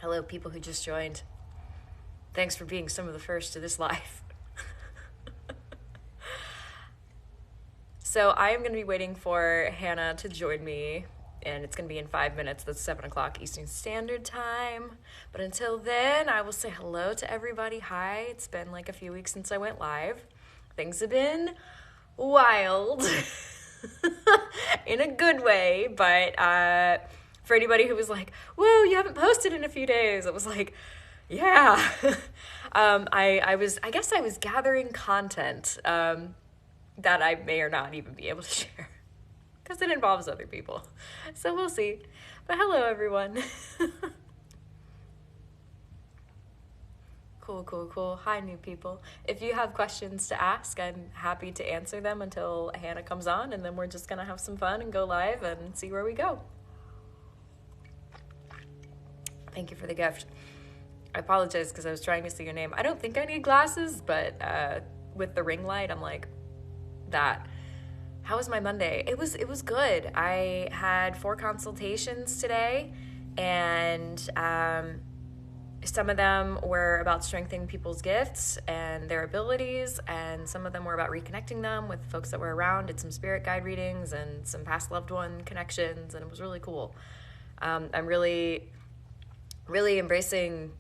Hello, people who just joined. Thanks for being some of the first to this live. So I am going to be waiting for Hannah to join me, and it's going to be in 5 minutes. That's 7 o'clock Eastern Standard Time. But until then, I will say hello to everybody. Hi, it's been like a few weeks since I went live. Things have been wild in a good way, but for anybody who was like, whoa, you haven't posted in a few days, it was like, yeah. I guess I was gathering content that I may or not even be able to share because it involves other people. So we'll see. But hello, everyone. Cool. Hi, new people. If you have questions to ask, I'm happy to answer them until Hannah comes on, and then we're just going to have some fun and go live and see where we go. Thank you for the gift. I apologize because I was trying to see your name. I don't think I need glasses, but with the ring light, I'm like, that. How was my Monday? It was good. I had 4 consultations today, and some of them were about strengthening people's gifts and their abilities, and some of them were about reconnecting them with folks that were around. Did some spirit guide readings and some past loved one connections, and it was really cool. I'm really embracing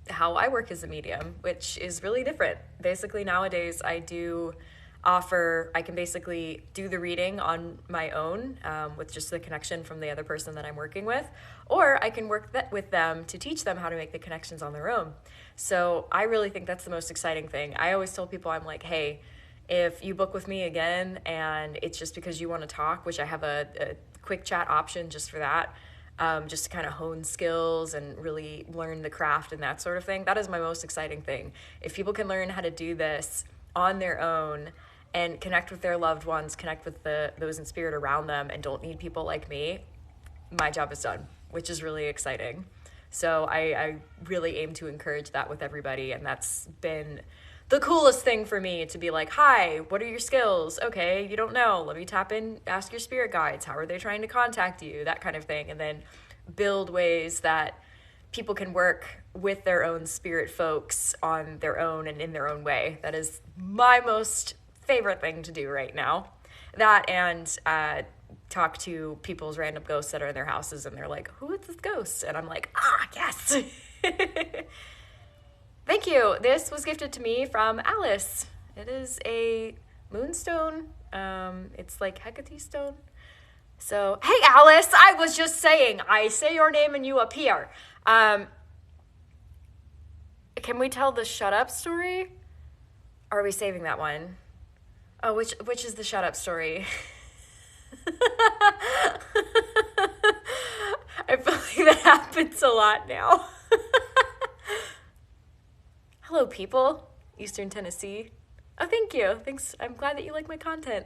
how I work as a medium, which is really different. Basically, nowadays I can basically do the reading on my own with just the connection from the other person that I'm working with, or I can work with them to teach them how to make the connections on their own. So I really think that's the most exciting thing. I always tell people, I'm like, hey, if you book with me again and it's just because you want to talk, which I have a quick chat option just for that, just to kind of hone skills and really learn the craft and that sort of thing. That is my most exciting thing. If people can learn how to do this on their own and connect with their loved ones, connect with those in spirit around them, and don't need people like me, my job is done, which is really exciting. So I really aim to encourage that with everybody, and that's been the coolest thing for me, to be like, hi, what are your skills? Okay, you don't know. Let me tap in, ask your spirit guides. How are they trying to contact you? That kind of thing. And then build ways that people can work with their own spirit folks on their own and in their own way. That is my most favorite thing to do right now. That and talk to people's random ghosts that are in their houses, and they're like, who is this ghost? And I'm like, yes. Thank you. This was gifted to me from Alice. It is a moonstone. It's like Hecate stone. So, hey, Alice, I was just saying, I say your name and you appear. Can we tell the shut up story? Or are we saving that one? Oh, which is the shut up story? I feel like that happens a lot now. Hello, people. Eastern Tennessee. Oh, thank you. Thanks. I'm glad that you like my content.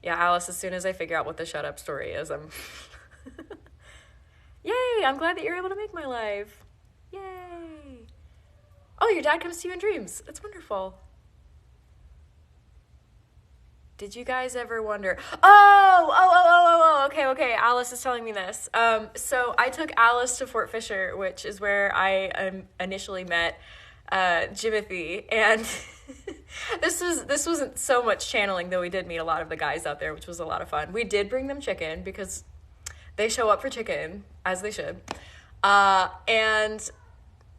Yeah, Alice, as soon as I figure out what the shut up story is, I'm... Yay, I'm glad that you're able to make my live. Yay. Oh, your dad comes to you in dreams. That's wonderful. Did you guys ever wonder? Oh, okay. Alice is telling me this. So I took Alice to Fort Fisher, which is where I initially met Jimothy, and this wasn't so much channeling, though we did meet a lot of the guys out there, which was a lot of fun. We did bring them chicken because they show up for chicken, as they should. And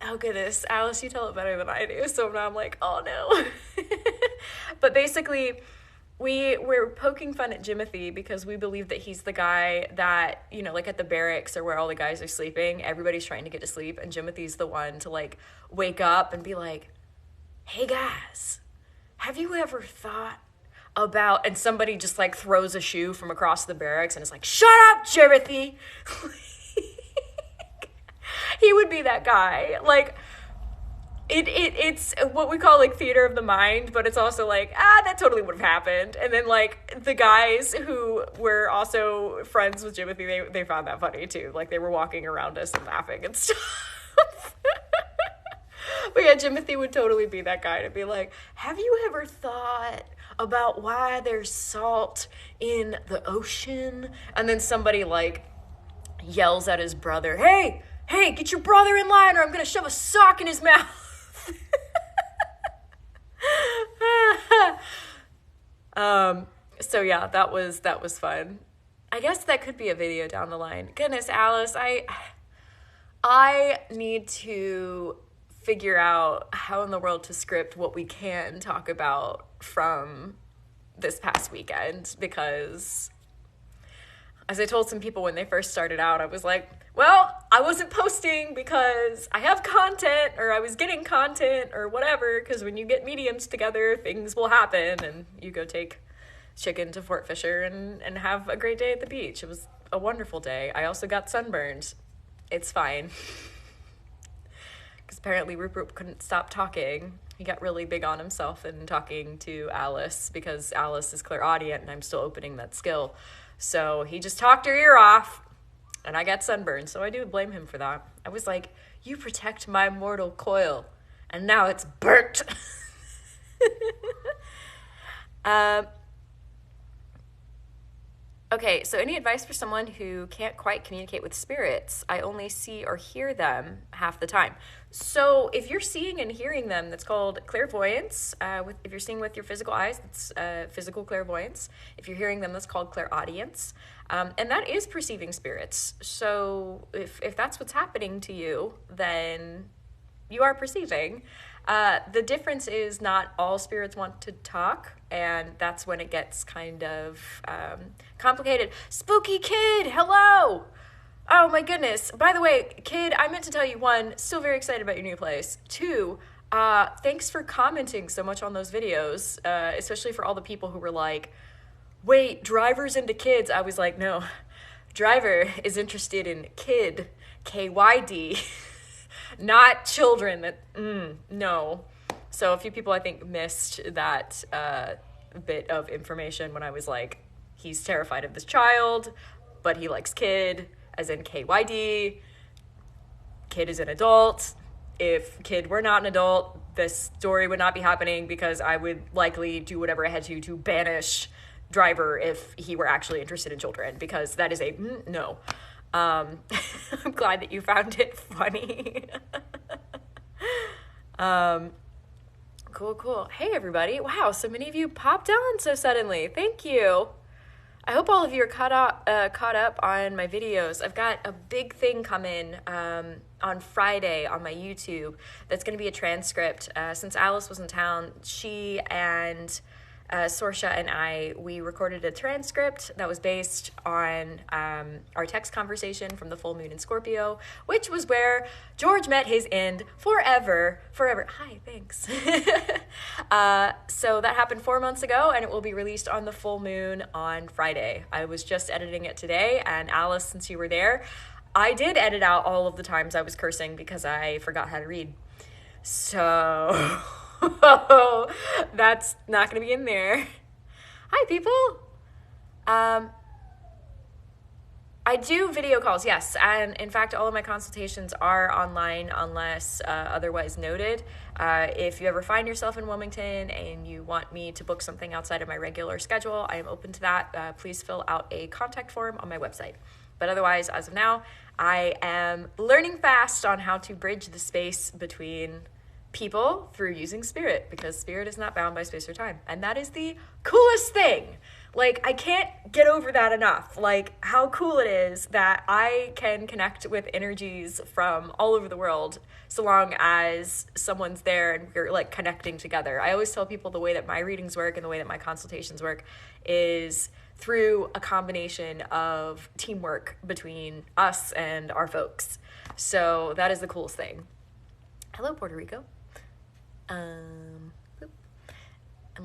oh goodness, Alice, you tell it better than I do. So now I'm like, oh no. But basically, we're poking fun at Jimothy because we believe that he's the guy that, you know, like at the barracks or where all the guys are sleeping, everybody's trying to get to sleep, and Jimothy's the one to like wake up and be like, hey guys, have you ever thought about, and somebody just like throws a shoe from across the barracks and is like, shut up, Jimothy. He would be that guy. Like, it's what we call like theater of the mind, but it's also like, that totally would have happened. And then like the guys who were also friends with Jimothy, they found that funny too. Like they were walking around us and laughing and stuff. But yeah, Jimothy would totally be that guy to be like, have you ever thought about why there's salt in the ocean? And then somebody like yells at his brother, hey, get your brother in line or I'm going to shove a sock in his mouth. So yeah, that was fun. I guess that could be a video down the line. Goodness, Alice, I need to figure out how in the world to script what we can talk about from this past weekend, because as I told some people when they first started out, I was like, well, I wasn't posting because I have content, or I was getting content, or whatever, because when you get mediums together, things will happen, and you go take chicken to Fort Fisher and have a great day at the beach. It was a wonderful day. I also got sunburned. It's fine. Because apparently Rupert couldn't stop talking. He got really big on himself and talking to Alice, because Alice is clairaudient and I'm still opening that skill. So he just talked her ear off, and I got sunburned. So I do blame him for that. I was like, you protect my mortal coil, and now it's burnt. Okay, so any advice for someone who can't quite communicate with spirits? I only see or hear them half the time. So if you're seeing and hearing them, that's called clairvoyance. If you're seeing with your physical eyes, that's physical clairvoyance. If you're hearing them, that's called clairaudience. And that is perceiving spirits. So if that's what's happening to you, then you are perceiving. The difference is not all spirits want to talk, and that's when it gets kind of complicated. Spooky Kid, hello! Oh my goodness. By the way, Kid, I meant to tell you, one, still very excited about your new place. Two, thanks for commenting so much on those videos, especially for all the people who were like, wait, Driver's into kids. I was like, no, Driver is interested in kid, KYD. Not children. No. So a few people, I think, missed that bit of information when I was like, he's terrified of this child, but he likes kid, as in KYD. Kid is an adult. If kid were not an adult, this story would not be happening, because I would likely do whatever I had to banish Driver if he were actually interested in children, because that is a no. I'm glad that you found it funny. Cool. Hey, everybody. Wow, so many of you popped on so suddenly. Thank you. I hope all of you are caught up on my videos. I've got a big thing coming on Friday on my YouTube that's going to be a transcript. Since Alice was in town, she and Sorsha and we recorded a transcript that was based on our text conversation from the full moon in Scorpio, which was where George met his end forever. Hi, thanks. So that happened 4 months ago, and it will be released on the full moon on Friday. I was just editing it today, and Alice, since you were there, I did edit out all of the times I was cursing because I forgot how to read. So... that's not going to be in there. Hi, people. I do video calls, yes. And in fact, all of my consultations are online unless otherwise noted. If you ever find yourself in Wilmington and you want me to book something outside of my regular schedule, I am open to that. Please fill out a contact form on my website. But otherwise, as of now, I am learning fast on how to bridge the space between people through using spirit, because spirit is not bound by space or time, and that is the coolest thing. Like, I can't get over that enough. Like, how cool it is that I can connect with energies from all over the world so long as someone's there and we're like connecting together. I always tell people the way that my readings work and the way that my consultations work is through a combination of teamwork between us and our folks. So that is the coolest thing. Hello, Puerto Rico. And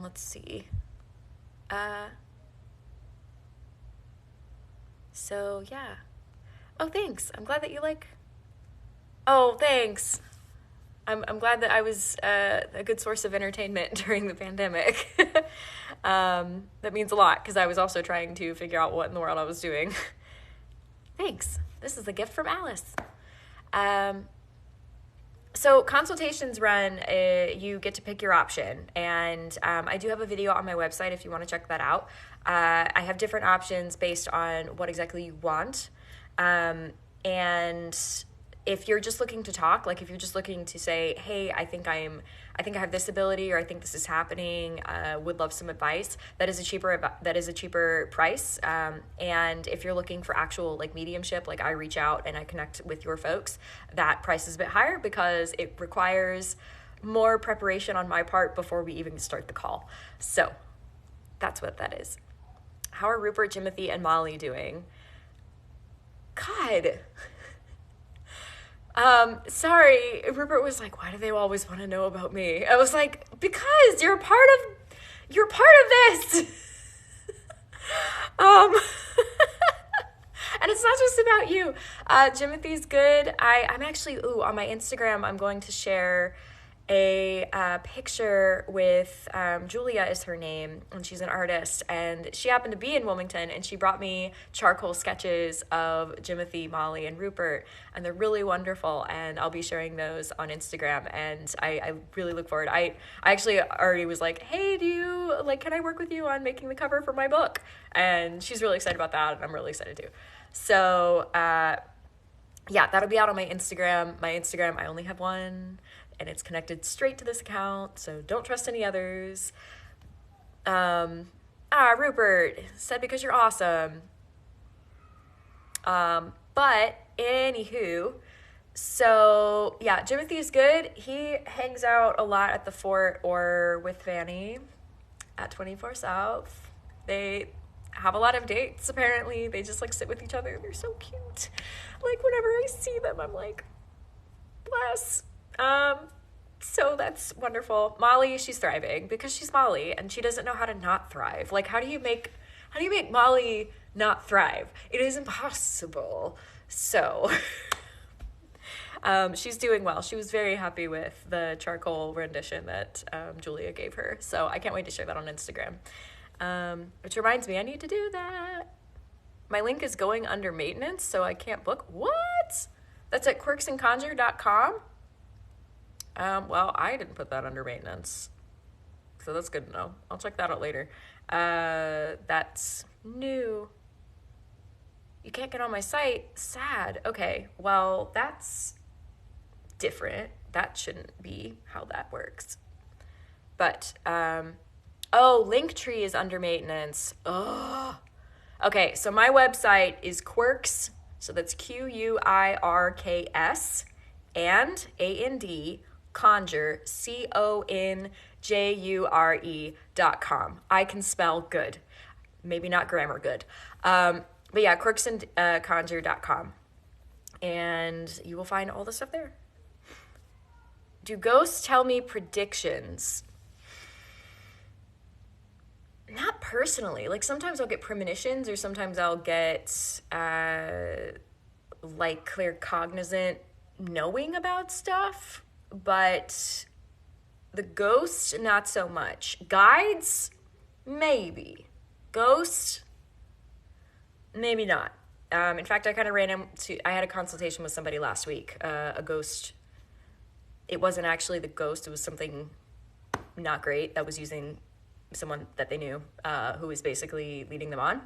let's see. So yeah. Oh, thanks. I'm glad that you like. Oh, thanks. I'm glad that I was a good source of entertainment during the pandemic. That means a lot, because I was also trying to figure out what in the world I was doing. Thanks. This is a gift from Alice. So consultations run, you get to pick your option, and I do have a video on my website if you want to check that out. I have different options based on what exactly you want. And if you're just looking to talk, like if you're just looking to say, hey, I think I have this ability, or I think this is happening, would love some advice, that is a cheaper price. And if you're looking for actual like mediumship, like I reach out and I connect with your folks, that price is a bit higher because it requires more preparation on my part before we even start the call. So that's what that is. How are Rupert, Jimothy, and Molly doing? God. Sorry, Rupert was like, why do they always want to know about me? I was like, because you're part of this. And it's not just about you. Jimothy's good. I'm actually, on my Instagram, I'm going to share a picture with Julia is her name, and she's an artist, and she happened to be in Wilmington, and she brought me charcoal sketches of Jimothy, Molly, and Rupert, and they're really wonderful, and I'll be sharing those on Instagram, and I really look forward. I actually already was like, hey, can I work with you on making the cover for my book? And she's really excited about that, and I'm really excited too. So yeah, that'll be out on my Instagram. My Instagram, I only have one, and it's connected straight to this account, so don't trust any others. Rupert said because you're awesome. But anywho, so yeah, Jimothy is good. He hangs out a lot at the fort or with Fanny at 24 South. They have a lot of dates, apparently. They just like sit with each other. They're so cute. Like whenever I see them, I'm like, bless. So that's wonderful. Molly, she's thriving because she's Molly and she doesn't know how to not thrive. Like, how do you make Molly not thrive? It is impossible. So, she's doing well. She was very happy with the charcoal rendition that, Julia gave her. So I can't wait to share that on Instagram. Which reminds me, I need to do that. My link is going under maintenance, so I can't book. What? That's at quirksandconjure.com. Well, I didn't put that under maintenance, so that's good to know. I'll check that out later. That's new. You can't get on my site. Sad. Okay, well, that's different. That shouldn't be how that works. But, Linktree is under maintenance. Oh. Okay, so my website is Quirks, so that's QUIRKS, and AND, Conjure, CONJURE.com. I can spell good. Maybe not grammar good. But yeah, quirksandconjure.com. And you will find all the stuff there. Do ghosts tell me predictions? Not personally. Like sometimes I'll get premonitions, or sometimes I'll get like claircognizant knowing about stuff. But the ghost, not so much. Guides, maybe. Ghosts, maybe not. In fact, I kind of I had a consultation with somebody last week, a ghost. It wasn't actually the ghost, it was something not great that was using someone that they knew, who was basically leading them on,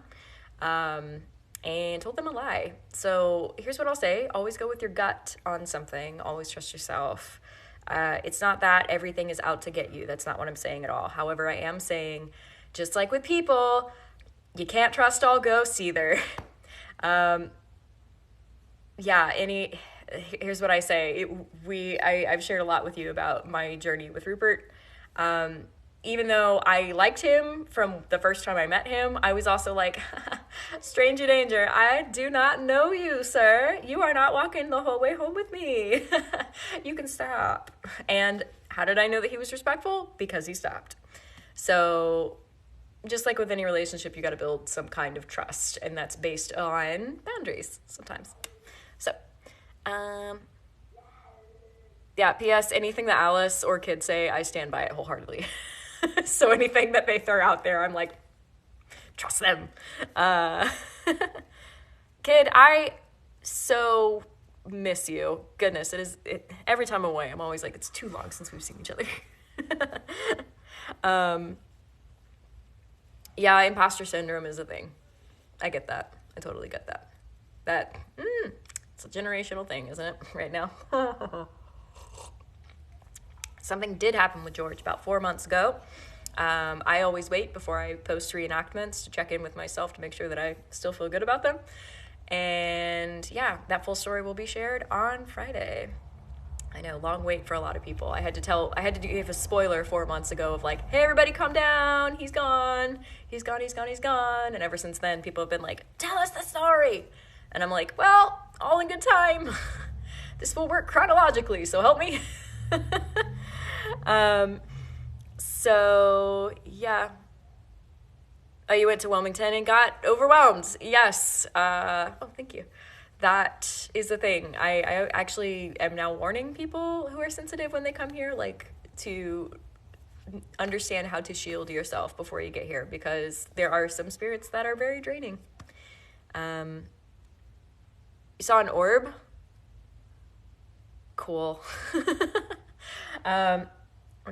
and told them a lie. So here's what I'll say. Always go with your gut on something. Always trust yourself. It's not that everything is out to get you. That's not what I'm saying at all. However, I am saying, just like with people, you can't trust all ghosts either. Here's what I say. I've shared a lot with you about my journey with Rupert. Even though I liked him from the first time I met him, I was also like, stranger danger, I do not know you, sir. You are not walking the whole way home with me. You can stop. And how did I know that he was respectful? Because he stopped. So just like with any relationship, you got to build some kind of trust, and that's based on boundaries sometimes. So, yeah, P.S. anything that Alice or kids say, I stand by it wholeheartedly. So anything that they throw out there, I'm like, trust them. Kid, I so miss you. Goodness, every time I'm away, I'm always like, it's too long since we've seen each other. Yeah, imposter syndrome is a thing. I get that. I totally get that. That, it's a generational thing, isn't it, right now? Something did happen with George about 4 months ago. I always wait before I post reenactments to check in with myself to make sure that I still feel good about them. And yeah, that full story will be shared on Friday. I know, long wait for a lot of people. I had to give a spoiler 4 months ago of like, hey, everybody calm down. He's gone. He's gone, he's gone, he's gone. And ever since then, people have been like, tell us the story. And I'm like, well, all in good time. This will work chronologically, so help me. So yeah. Oh, you went to Wilmington and got overwhelmed. Yes. Oh, thank you. That is the thing. I actually am now warning people who are sensitive when they come here, like, to understand how to shield yourself before you get here, because there are some spirits that are very draining. You saw an orb? Cool. I'm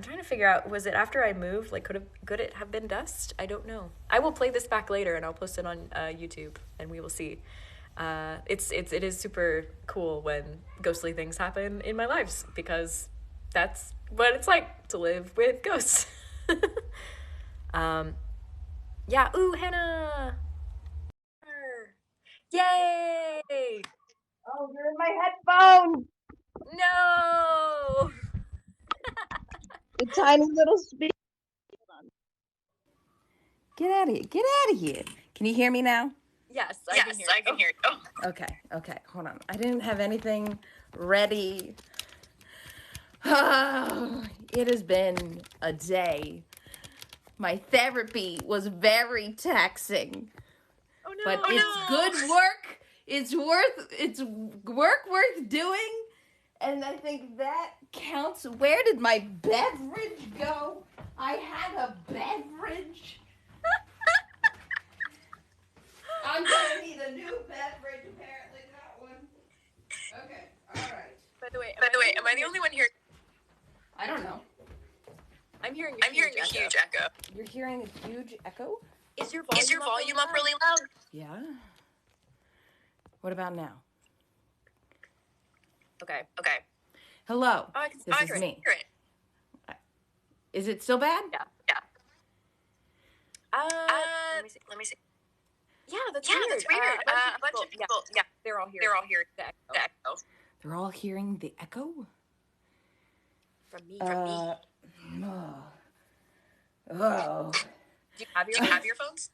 trying to figure out, was it after I moved? Like, could it have been dust? I don't know. I will play this back later and I'll post it on YouTube and we will see. It is super cool when ghostly things happen in my lives, because that's what it's like to live with ghosts. Yeah. Ooh, Hannah. Yay! Oh, you're in my headphones. No! The tiny little speaker. Get out of here. Get out of here. Can you hear me now? Yes, I can hear you. Okay. Hold on. I didn't have anything ready. It has been a day. My therapy was very taxing. Oh no! But it's good work. It's work worth doing. And I think that counts. Where did my beverage go? I had a beverage. I'm gonna need a new beverage, apparently, that one. Okay, alright. By the way, am I the only one here? I don't know. I'm hearing a huge echo. You're hearing a huge echo? Is your volume up really loud? Yeah. What about now? Okay. Hello. Oh, this is me. Is it still bad? Yeah. Let me see. Yeah, that's weird. A bunch of people. Yeah, they're all here. The echo. They're all hearing the echo? From me. Oh. Do you have your phones?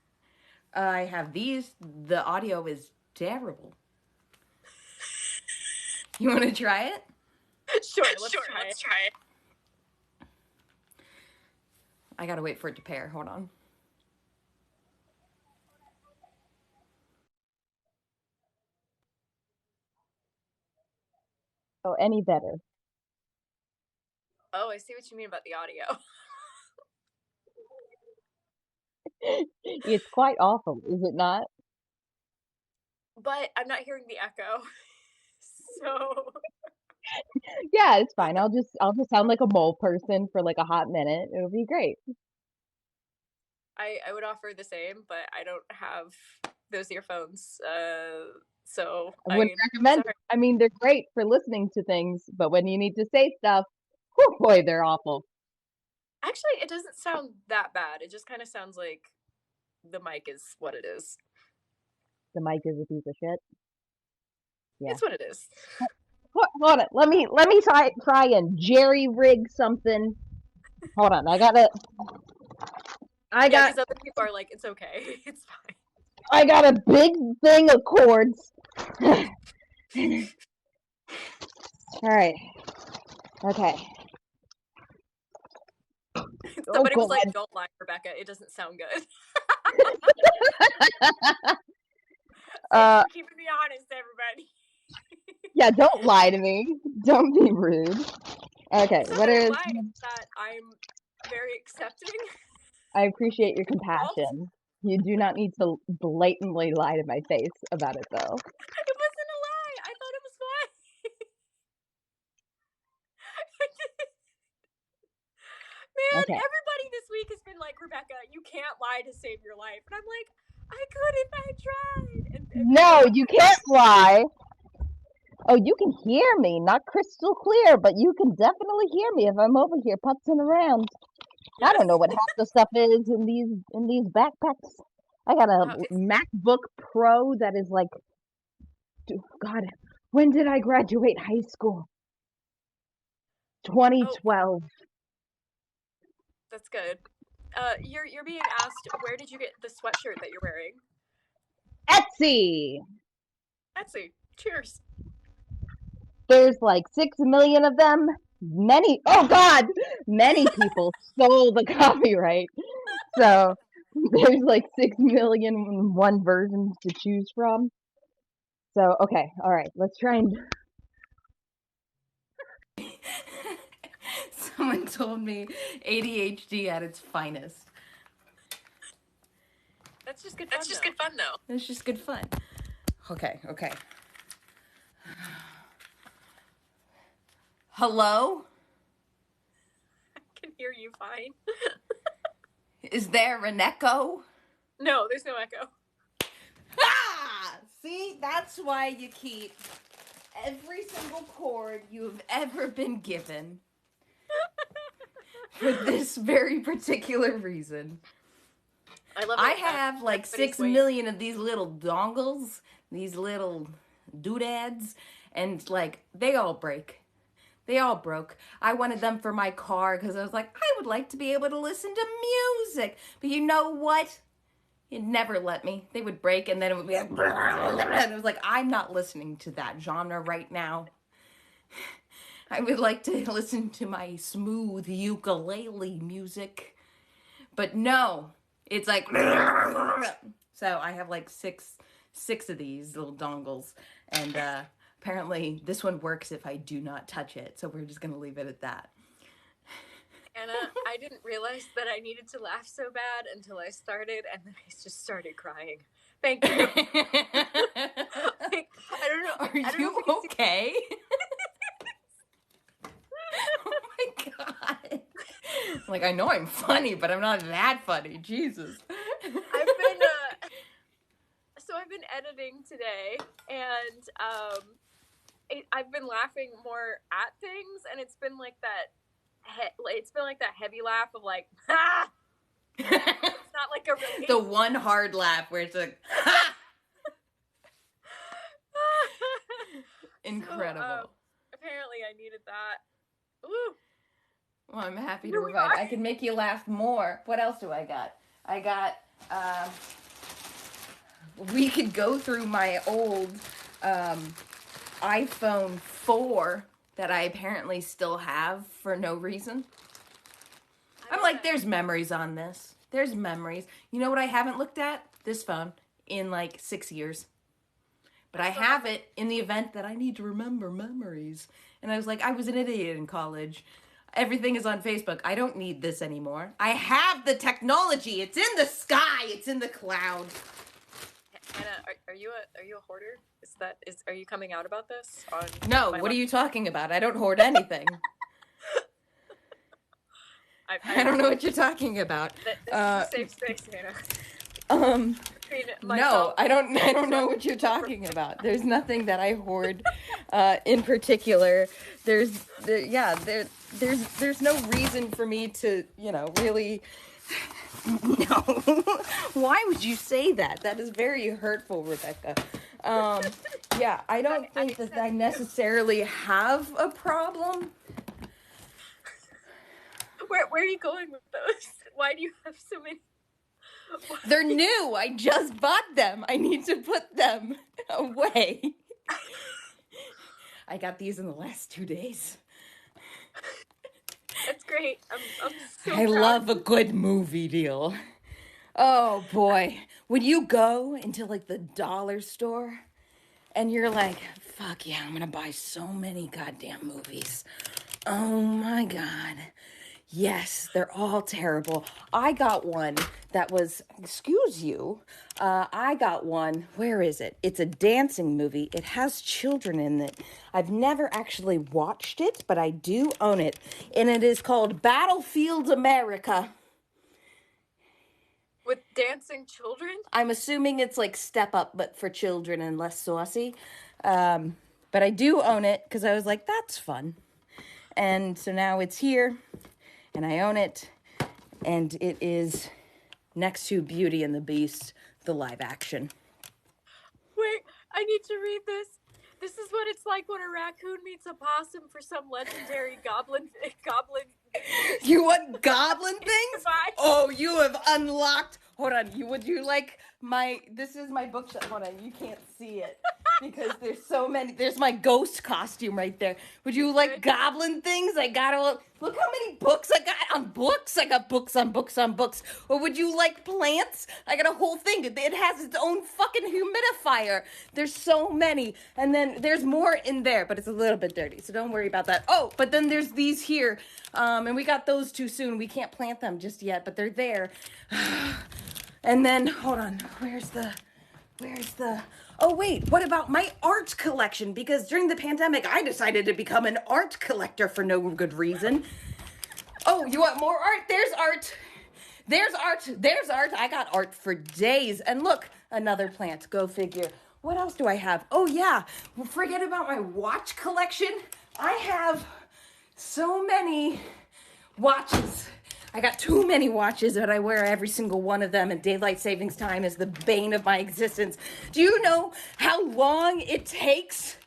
I have these. The audio is terrible. You want to try it? Sure, let's try it. I gotta wait for it to pair. Hold on. Oh, any better. Oh, I see what you mean about the audio. It's quite awful, is it not? But I'm not hearing the echo. So Yeah, it's fine. I'll just sound like a mole person for like a hot minute. It'll be great. I would offer the same, but I don't have those earphones. So I wouldn't recommend it. I mean, they're great for listening to things, but when you need to say stuff, oh boy, they're awful. Actually, it doesn't sound that bad. It just kind of sounds like the mic is what it is. The mic is a piece of shit. Yeah. It's what it is. Hold on. Let me try and jerry rig something. Hold on. Because other people are like, it's okay. It's fine. I got a big thing of cords. All right. Okay. Somebody was like, don't lie, Rebecca. It doesn't sound good. Keeping me honest, everybody. Yeah, don't lie to me. Don't be rude. Okay, what is that? I'm very accepting. I appreciate your compassion. You do not need to blatantly lie to my face about it, though. It wasn't a lie. I thought it was fine. Man, okay. Everybody this week has been like, Rebecca, you can't lie to save your life. And I'm like, I could if I tried. And No, you can't lie. Oh, you can hear me, not crystal clear, but you can definitely hear me if I'm over here putzing around. I don't know what half the stuff is in these backpacks. I got a MacBook Pro that is like, God, when did I graduate high school? 2012. That's good. You're being asked, where did you get the sweatshirt that you're wearing? Etsy. Etsy. Cheers. There's like 6 million of them. Many people stole the copyright. So there's like 6 million and one versions to choose from. So, okay, all right, let's try and. Someone told me ADHD at its finest. That's just good fun, though. It's just good fun. Okay. Hello? I can hear you fine. Is there an echo? No, there's no echo. Ah! See, that's why you keep every single chord you have ever been given for this very particular reason. I have like 6 million of these little dongles, these little doodads, and like they all break. They all broke. I wanted them for my car because I was like, I would like to be able to listen to music. But you know what? It never let me. They would break and then it would be like, and it was like, I'm not listening to that genre right now. I would like to listen to my smooth ukulele music. But no, it's like, so I have like six of these little dongles. And apparently this one works if I do not touch it. So we're just going to leave it at that. Anna, I didn't realize that I needed to laugh so bad until I started, and then I just started crying. Thank you. Like, I don't know. Are you okay? Oh my God. Like, I know I'm funny, but I'm not that funny. Jesus. I've been editing today, and I've been laughing more at things, and it's been like that. It's been like that heavy laugh of like, ha! It's not like a really... The one hard laugh where it's like, ha! Incredible. So, apparently I needed that. Woo! Well, I'm happy to provide. I can make you laugh more. What else do I got? I got, we could go through my old iPhone 4 that I apparently still have for no reason. I'm like, there's memories on this. There's memories. You know what I haven't looked at? This phone in like 6 years. But I have it in the event that I need to remember memories. And I was like, I was an idiot in college. Everything is on Facebook. I don't need this anymore. I have the technology. It's in the sky. It's in the cloud. Anna, are you a hoarder? Are you coming out about this? No, what are you talking about? I don't hoard anything. I don't know what you're talking about. This is a safe space, Anna. No, I don't know what you're talking about. There's nothing that I hoard in particular. There's no reason for me to, really. No. Why would you say that? That is very hurtful, Rebecca. Yeah, I don't think that I necessarily have a problem. Where are you going with those? Why do you have so many? They're new. I just bought them. I need to put them away. I got these in the last 2 days. That's great. I'm so I proud. love a good movie deal. Oh boy. When you go into like the dollar store and you're like, fuck yeah, I'm gonna buy so many goddamn movies. Oh my God. Yes, they're all terrible. I got one that was, excuse you, I got one, where is it? It's a dancing movie. It has children in it. I've never actually watched it, but I do own it. And it is called Battlefield America. With dancing children? I'm assuming it's like Step Up, but for children and less saucy. But I do own it because I was like, that's fun. And so now it's here, and I own it, and it is next to Beauty and the Beast, the live action. Wait, I need to read this. This is what it's like when a raccoon meets a possum for some legendary goblin. You want goblin things? Goodbye. Oh, you have unlocked. Hold on. Would you like my? This is my bookshelf. Hold on. You can't see it because there's so many. There's my ghost costume right there. Would you like goblin things? I got all. Look how many books I got on books. I got books on books on books. Or would you like plants? I got a whole thing. It has its own fucking humidifier. There's so many. And then there's more in there, but it's a little bit dirty. So don't worry about that. Oh, but then there's these here. And we got those too soon. We can't plant them just yet, but they're there. And then, hold on. Where's the... Oh, wait, what about my art collection? Because during the pandemic, I decided to become an art collector for no good reason. Oh, you want more art? There's art. There's art. There's art. I got art for days. And look, another plant. Go figure. What else do I have? Oh, yeah. Well, forget about my watch collection. I have so many watches. I got too many watches, but I wear every single one of them, and daylight savings time is the bane of my existence. Do you know how long it takes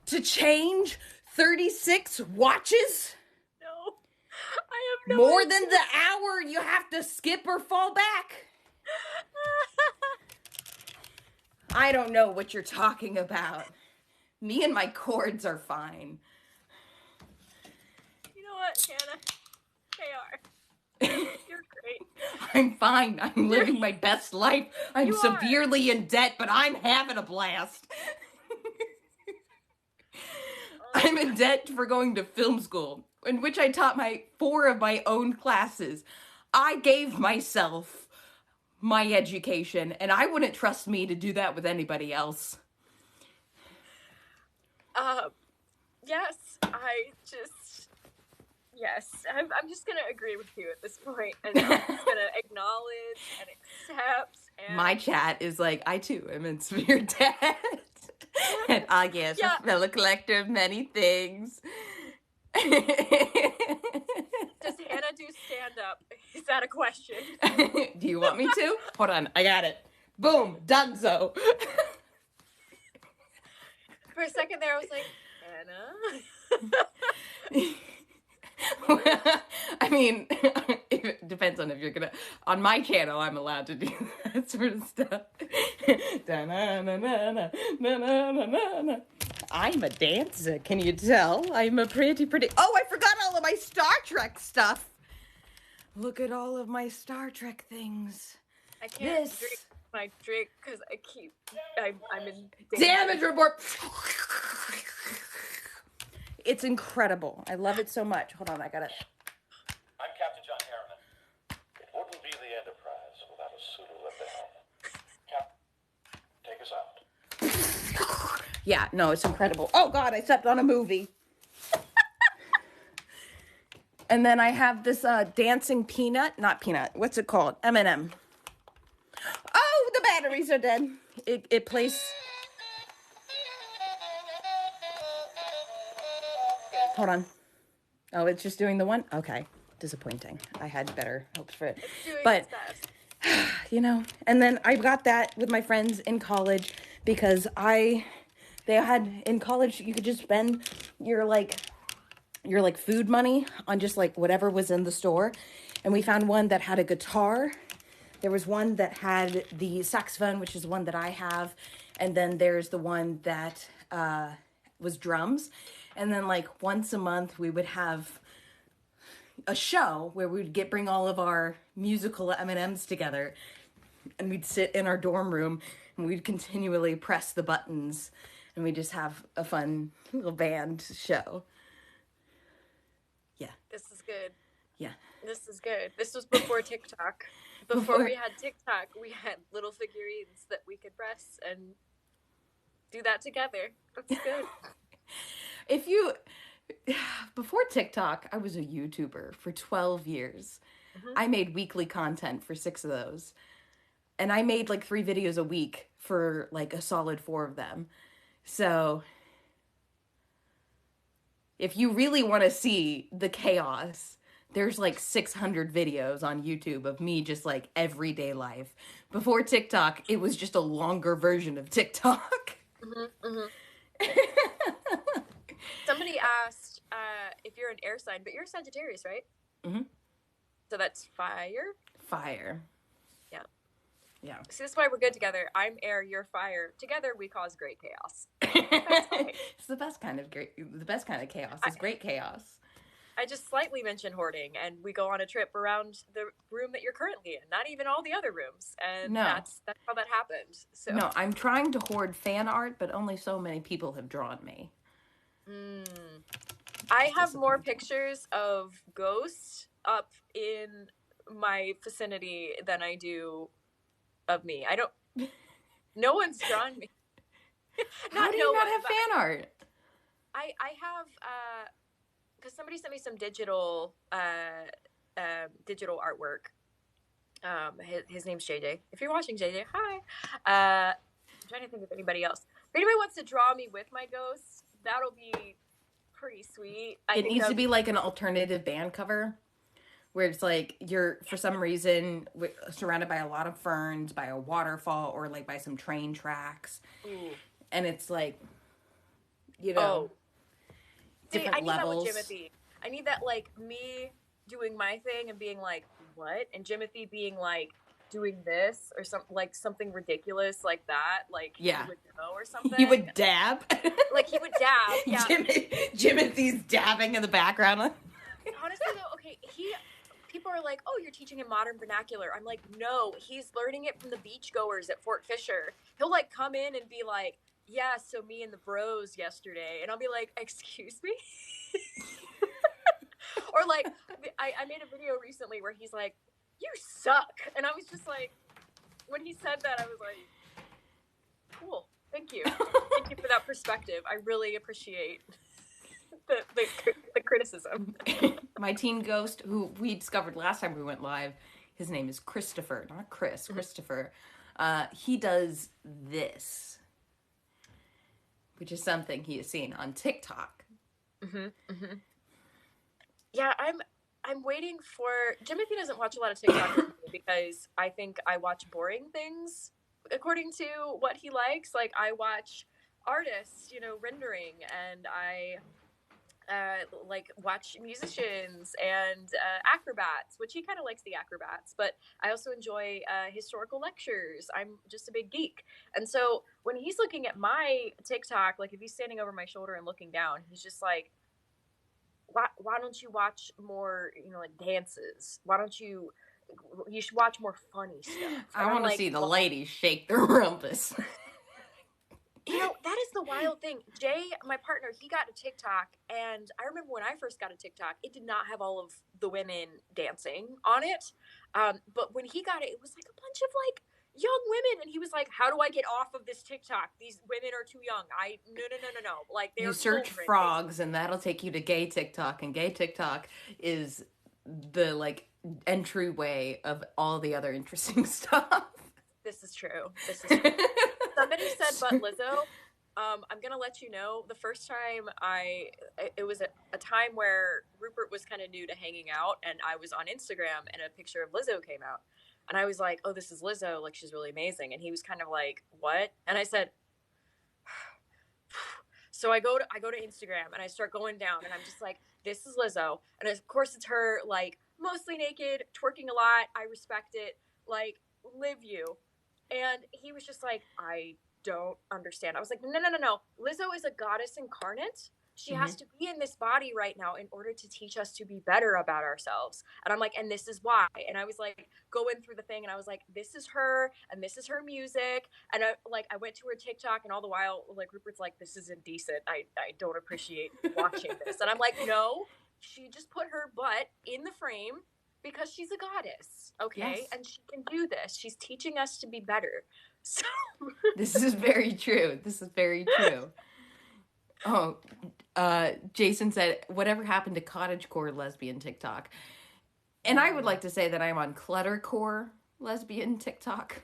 to change 36 watches? No, I have no More idea. than the hour you have to skip or fall back. I don't know what you're talking about. Me and my cords are fine. You know what, Hannah? They are. You're great. I'm fine. I'm living my best life. I'm severely in debt, but I'm having a blast. I'm in debt for going to film school, in which I taught 4 of my own classes. I gave myself my education, and I wouldn't trust me to do that with anybody else. Yes, I'm just gonna agree with you at this point, and I'm just gonna acknowledge and accept. And my chat is like, I too am in severe debt. And I guess a fellow collector of many things. Does Hannah do stand-up? Is that a question? Do you want me to? Hold on, I got it. Boom, donezo. For a second there, I was like, Hannah? I mean, it depends on if you're gonna. On my channel, I'm allowed to do that sort of stuff. I'm a dancer, can you tell? I'm a pretty. Oh, I forgot all of my Star Trek stuff. Look at all of my Star Trek things. I can't drink my drink because I'm in damage report. It's incredible. I love it so much. Hold on, I got it. I'm Captain John Harriman. It wouldn't be the Enterprise without a Sulu at the helm. Captain, take us out. Yeah, no, it's incredible. Oh, God, I stepped on a movie. And then I have this dancing peanut. Not peanut. What's it called? M&M. Oh, the batteries are dead. It plays... Hold on. Oh, it's just doing the one? Okay. Disappointing. I had better hopes for it. But, you know, and then I got that with my friends in college because they had, in college, you could just spend your food money on just like whatever was in the store. And we found one that had a guitar. There was one that had the saxophone, which is one that I have. And then there's the one that was drums. And then like once a month we would have a show where we would bring all of our musical M&Ms together, and we'd sit in our dorm room and we'd continually press the buttons, and we'd just have a fun little band show. Yeah. This is good. Yeah. This is good. This was before TikTok. Before we had TikTok, we had little figurines that we could press and do that together. That's good. Before TikTok, I was a YouTuber for 12 years. Mm-hmm. I made weekly content for 6 of those. And I made like 3 videos a week for like a solid 4 of them. So if you really want to see the chaos, there's like 600 videos on YouTube of me just like everyday life. Before TikTok, it was just a longer version of TikTok. Somebody asked if you're an air sign, but you're a Sagittarius, right? Mhm. So that's fire. Fire. Yeah. Yeah. See, this is why we're good together. I'm air, you're fire. Together we cause great chaos. It's the best kind of chaos. It's great chaos. I just slightly mentioned hoarding, and we go on a trip around the room that you're currently in, not even all the other rooms, and No. that's how that happened. So No, I'm trying to hoard fan art, but only so many people have drawn me. I have more pictures of ghosts up in my vicinity than I do of me. No one's drawn me. How do you not have fan art? I have because somebody sent me some digital artwork. His name's JJ. If you're watching, JJ, hi. I'm trying to think of anybody else. If anybody wants to draw me with my ghosts, that'll be pretty sweet. It needs to be like an alternative band cover, where it's like you're for some reason surrounded by a lot of ferns, by a waterfall, or like by some train tracks. Ooh. And it's like, you know, different I need levels. That with Jimothy. I need that, like, me doing my thing and being like, what? And Jimothy being like, doing this or something ridiculous like that. Like, yeah. He would know or something. He would dab. Like, he would dab. Yeah. Jimothy's dabbing in the background. Honestly, though, okay, people are like, oh, you're teaching him modern vernacular. I'm like, no, he's learning it from the beachgoers at Fort Fisher. He'll, like, come in and be like, yeah, so me and the bros yesterday. And I'll be like, excuse me? Or, like, I made a video recently where he's like, you suck. And I was just like, when he said that, I was like, cool. Thank you. Thank you for that perspective. I really appreciate the criticism. My teen ghost, who we discovered last time we went live, his name is Christopher, not Chris, Christopher. He does this, which is something he has seen on TikTok. Yeah, I'm waiting for Jimothy doesn't watch a lot of TikTok because I think I watch boring things according to what he likes. Like, I watch artists, rendering, and I like watch musicians and acrobats, which he kind of likes the acrobats, but I also enjoy historical lectures. I'm just a big geek. And so when he's looking at my TikTok, like if he's standing over my shoulder and looking down, he's just like, why don't you watch more, like dances? Why don't you should watch more funny stuff. I want to see the ladies shake their rumpus. That is the wild thing. Jay, my partner, he got a TikTok, and I remember when I first got a TikTok, it did not have all of the women dancing on it. But when he got it, it was like a bunch of like young women, and he was like, "How do I get off of this TikTok? These women are too young. No. Like, they're you search children, frogs, and that'll take you to gay TikTok, and gay TikTok is the like entryway of all the other interesting stuff. This is true. Somebody said, but Lizzo, I'm going to let you know, the first time it was a time where Rupert was kind of new to hanging out, and I was on Instagram, and a picture of Lizzo came out. And I was like, oh, this is Lizzo. Like, she's really amazing. And he was kind of like, what? And I said, so I go to Instagram, and I start going down, and I'm just like, this is Lizzo. And of course, it's her, like, mostly naked, twerking a lot. I respect it. Like, live you. And he was just like, I don't understand. I was like, no. Lizzo is a goddess incarnate. She has to be in this body right now in order to teach us to be better about ourselves. And I'm like, and this is why. And I was like, going through the thing, and I was like, this is her, and this is her music. And I went to her TikTok, and all the while, like, Rupert's like, this is indecent. I don't appreciate watching this. And I'm like, no, she just put her butt in the frame because she's a goddess, okay? Yes. And she can do this. She's teaching us to be better. So This is very true. Oh, Jason said, whatever happened to cottagecore lesbian TikTok? And I would like to say that I'm on cluttercore lesbian TikTok.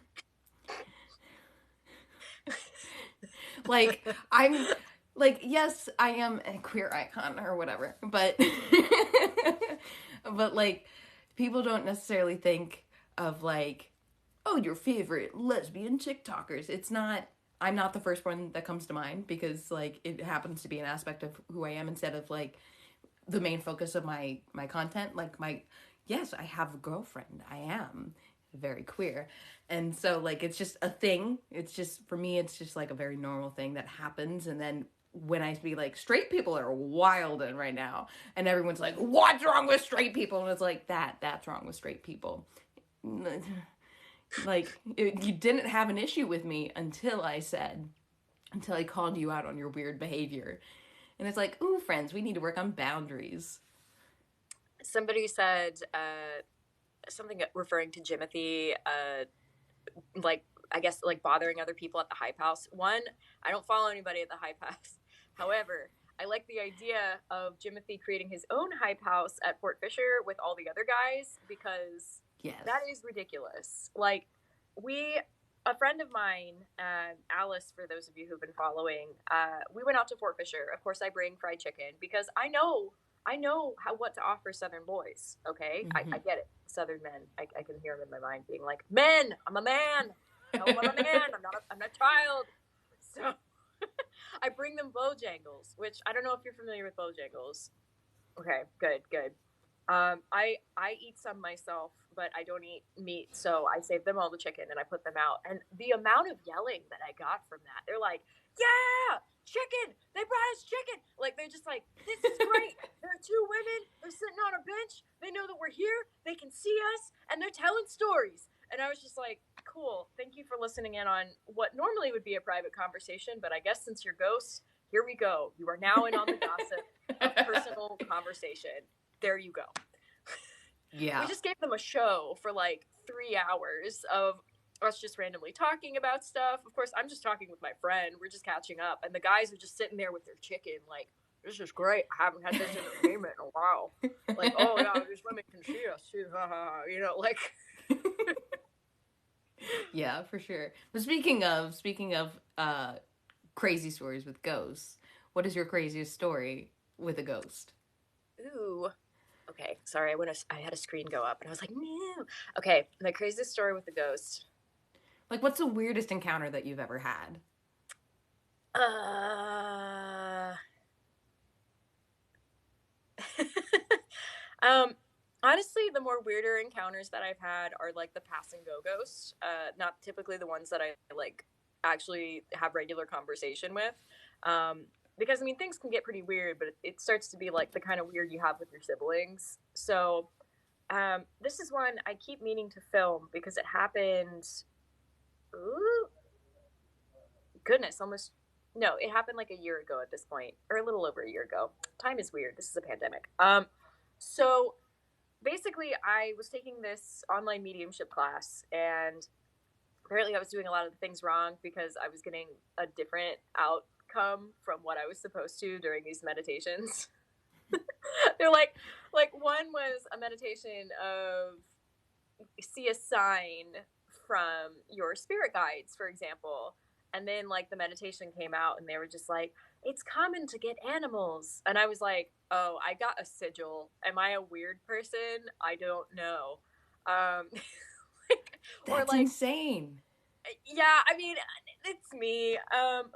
Like, I'm like, yes, I am a queer icon or whatever, but but like people don't necessarily think of like, oh, your favorite lesbian TikTokers. It's not, I'm not the first one that comes to mind because like it happens to be an aspect of who I am instead of like the main focus of my content. Like my, yes, I have a girlfriend. I am very queer. And so like it's just a thing. It's just for me it's just like a very normal thing that happens. And then when I be like, straight people are wild in right now, and everyone's like, what's wrong with straight people? And it's like, that's wrong with straight people. Like you didn't have an issue with me until I called you out on your weird behavior. And it's like, ooh, friends, we need to work on boundaries. Somebody said something referring to Jimothy, like, I guess, like bothering other people at the Hype House. One, I don't follow anybody at the Hype House. However, I like the idea of Jimothy creating his own Hype House at Fort Fisher with all the other guys, because Yes. that is ridiculous. Like, a friend of mine, Alice, for those of you who've been following, we went out to Fort Fisher. Of course, I bring fried chicken because I know what to offer Southern boys. Okay, I get it. Southern men, I can hear them in my mind being like, "Men, I'm a man. Tell them I'm a man. I'm not a child." So I bring them Bojangles, which I don't know if you're familiar with Bojangles. Okay, good. I eat some myself, but I don't eat meat, so I save them all the chicken and I put them out. And the amount of yelling that I got from that, they're like, "Yeah, chicken! They brought us chicken!" Like, they're just like, "This is great. There are two women. They're sitting on a bench. They know that we're here. They can see us, and they're telling stories." And I was just like, "Cool. Thank you for listening in on what normally would be a private conversation, but I guess since you're ghosts, here we go. You are now in on the gossip of personal conversation. There you go." Yeah. We just gave them a show for like 3 hours of us just randomly talking about stuff. Of course, I'm just talking with my friend. We're just catching up. And the guys are just sitting there with their chicken like, "This is great. I haven't had this entertainment in a while." Like, "Oh, yeah, these women can see us too." You know, like. Yeah, for sure. But speaking of crazy stories with ghosts, what is your craziest story with a ghost? Ooh. Okay, sorry, I had a screen go up and I was like, "No." Okay, the craziest story with the ghost. Like, what's the weirdest encounter that you've ever had? Honestly, the more weirder encounters that I've had are like the pass and go ghosts. Not typically the ones that I like actually have regular conversation with. Because I mean, things can get pretty weird, but it starts to be like the kind of weird you have with your siblings. So, this is one I keep meaning to film because it happened. Ooh, goodness, almost. No, it happened like a year ago at this point, or a little over a year ago. Time is weird. This is a pandemic. So basically, I was taking this online mediumship class, and apparently I was doing a lot of the things wrong because I was getting a different outcome from what I was supposed to during these meditations. They're like one was a meditation of see a sign from your spirit guides, for example. And then like the meditation came out and they were just like, "It's common to get animals." And I was like, "Oh, I got a sigil. Am I a weird person? I don't know." That's like, insane. yeah, I mean, it's me.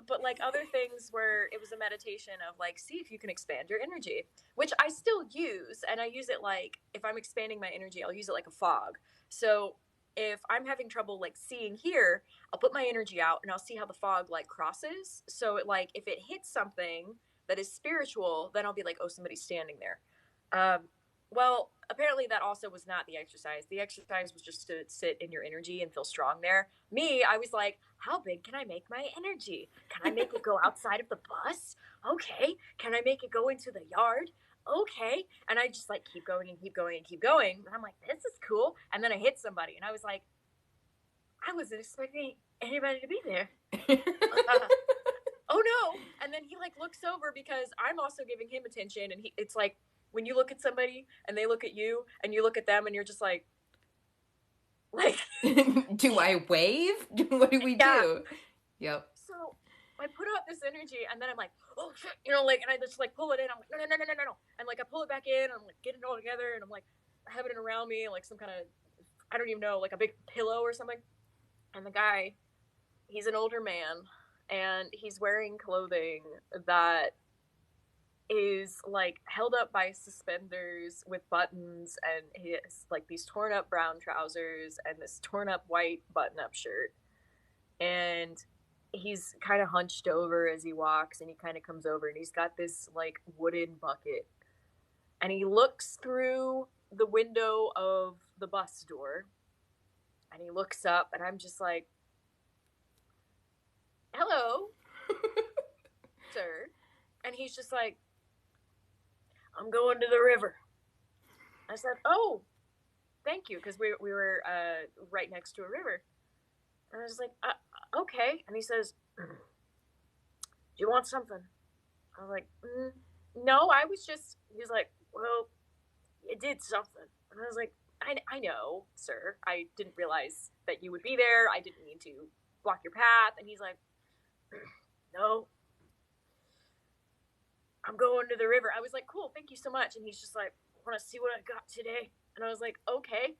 But like other things where it was a meditation of like, see if you can expand your energy, which I still use. And I use it like, if I'm expanding my energy, I'll use it like a fog. So if I'm having trouble like seeing here, I'll put my energy out and I'll see how the fog like crosses. So it like, if it hits something that is spiritual, then I'll be like, "Oh, somebody's standing there." Well, apparently that also was not the exercise. The exercise was just to sit in your energy and feel strong there. Me, I was like, "How big can I make my energy? Can I make it go outside of the bus? Okay. Can I make it go into the yard? Okay." And I just like keep going and keep going and keep going. And I'm like, "This is cool." And then I hit somebody and I was like, I wasn't expecting anybody to be there. Oh no. And then he like looks over because I'm also giving him attention. And it's like, when you look at somebody and they look at you and you look at them and you're just like Do I wave? What do we do? Yep. So I put out this energy, and then I'm like, oh shit, you know, like, and I just like pull it in. I'm like, no, and like I pull it back in. And I'm like getting it all together, and I'm like having it around me, like some kind of, I don't even know, like a big pillow or something. And the guy, he's an older man, and he's wearing clothing that is like held up by suspenders with buttons, and he has like these torn up brown trousers and this torn up white button up shirt, and he's kind of hunched over as he walks, and he kind of comes over, and he's got this like wooden bucket, and he looks through the window of the bus door, and he looks up, and I'm just like, hello, sir. And he's just like, I'm going to the river. I said, oh, thank you, because we were right next to a river. And I was like, okay. And he says, do you want something? I was like, no, I was just, he's like, well, you did something. And I was like, I know, sir. I didn't realize that you would be there. I didn't mean to block your path. And he's like, no, I'm going to the river. I was like, cool, thank you so much. And he's just like, want to see what I got today? And I was like, okay.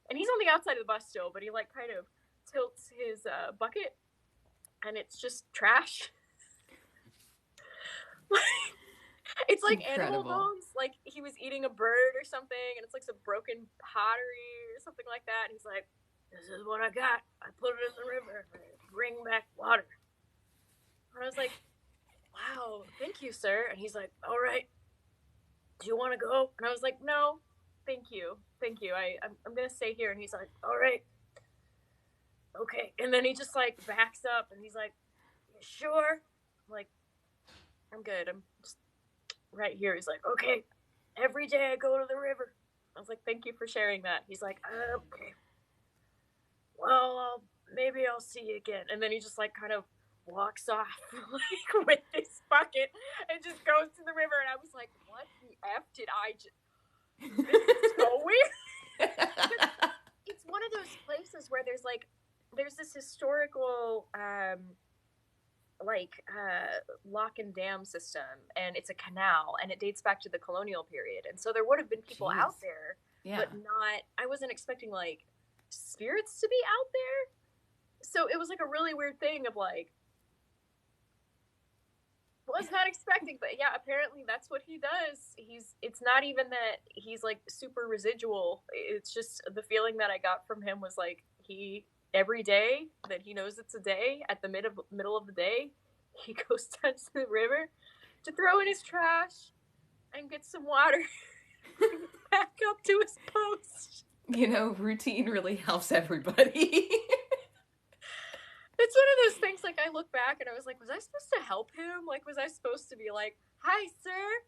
And he's on the outside of the bus still, but he like kind of tilts his bucket, and it's just trash. It's like incredible. Animal bones. Like he was eating a bird or something, and it's like some broken pottery or something like that. And he's like, this is what I got. I put it in the river. Bring back water. And I was like, wow, thank you, sir. And he's like, all right, do you want to go? And I was like, no, thank you. I'm going to stay here. And he's like, all right, okay. And then he just like backs up, and he's like, you sure? I'm like, I'm good. I'm just right here. He's like, okay, every day I go to the river. I was like, thank you for sharing that. He's like, okay, well, maybe I'll see you again. And then he just like kind of walks off like with this bucket and just goes to the river. And I was like, what the F did I just, this is so weird. It's one of those places where there's this historical lock and dam system, and it's a canal, and it dates back to the colonial period, and so there would have been people out there, but not, I wasn't expecting like spirits to be out there. So it was like a really weird thing of like, was not expecting, but yeah, apparently that's what he does. It's not even that he's like super residual. It's just the feeling that I got from him was like, he, every day that he knows it's a day, at the middle of the day, he goes down to the river to throw in his trash and get some water back up to his post. You know, routine really helps everybody. It's one of those things, like, I look back and I was like, was I supposed to help him? Like, was I supposed to be like, hi, sir?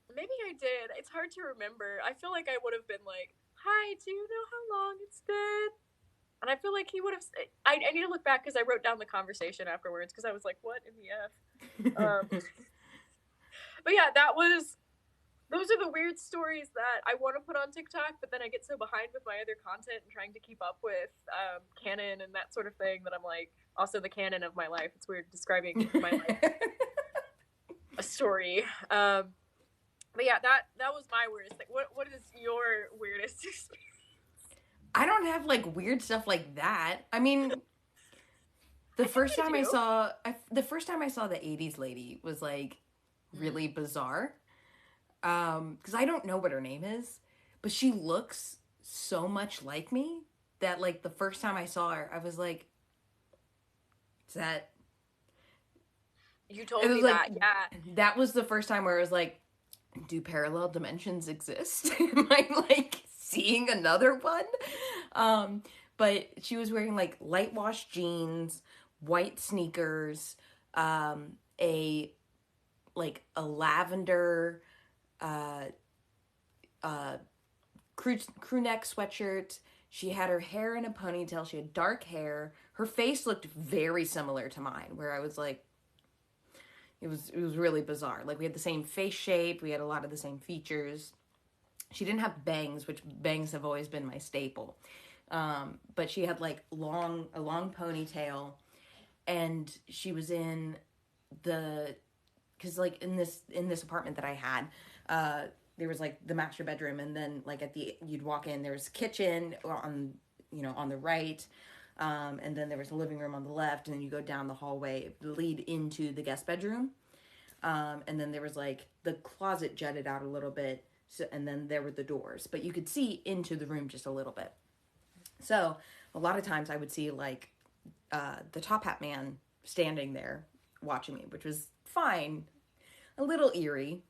Maybe I did. It's hard to remember. I feel like I would have been like, hi, do you know how long it's been? And I feel like he would have, I need to look back because I wrote down the conversation afterwards because I was like, what in the F? But yeah, those are the weird stories that I want to put on TikTok, but then I get so behind with my other content and trying to keep up with canon and that sort of thing that I'm like, also the canon of my life. It's weird describing my life, a story. But yeah, that was my weirdest thing. What is your weirdest experience? I don't have like weird stuff like that. I mean, the first time I saw the 80s lady was like really bizarre. Because I don't know what her name is, but she looks so much like me that like the first time I saw her, I was like, is that... You told me that, yeah. That was the first time where I was like, do parallel dimensions exist? Am I like seeing another one? But she was wearing like light wash jeans, white sneakers, a lavender crew neck sweatshirt. She had her hair in a ponytail. She had dark hair. Her face looked very similar to mine, where I was like, it was really bizarre. Like, we had the same face shape. We had a lot of the same features. She didn't have bangs, which bangs have always been my staple. But she had like a long ponytail. and she was in the, because like in this apartment that I had, there was like the master bedroom, and then like you'd walk in, there was kitchen on, on the right, and then there was a living room on the left, and then you go down the hallway, lead into the guest bedroom, and then there was like the closet jutted out a little bit, so, and then there were the doors, but you could see into the room just a little bit. So a lot of times I would see like the top hat man standing there watching me, which was fine, a little eerie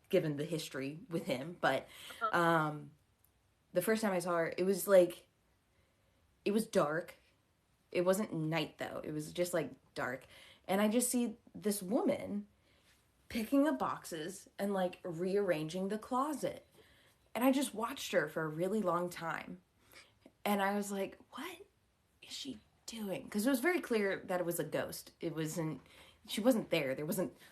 given the history with him, but the first time I saw her, it was dark. It wasn't night though, it was just like dark, and I just see this woman picking up boxes and like rearranging the closet, and I just watched her for a really long time, and I was like, what is she doing? Because it was very clear that it was a ghost. She wasn't there.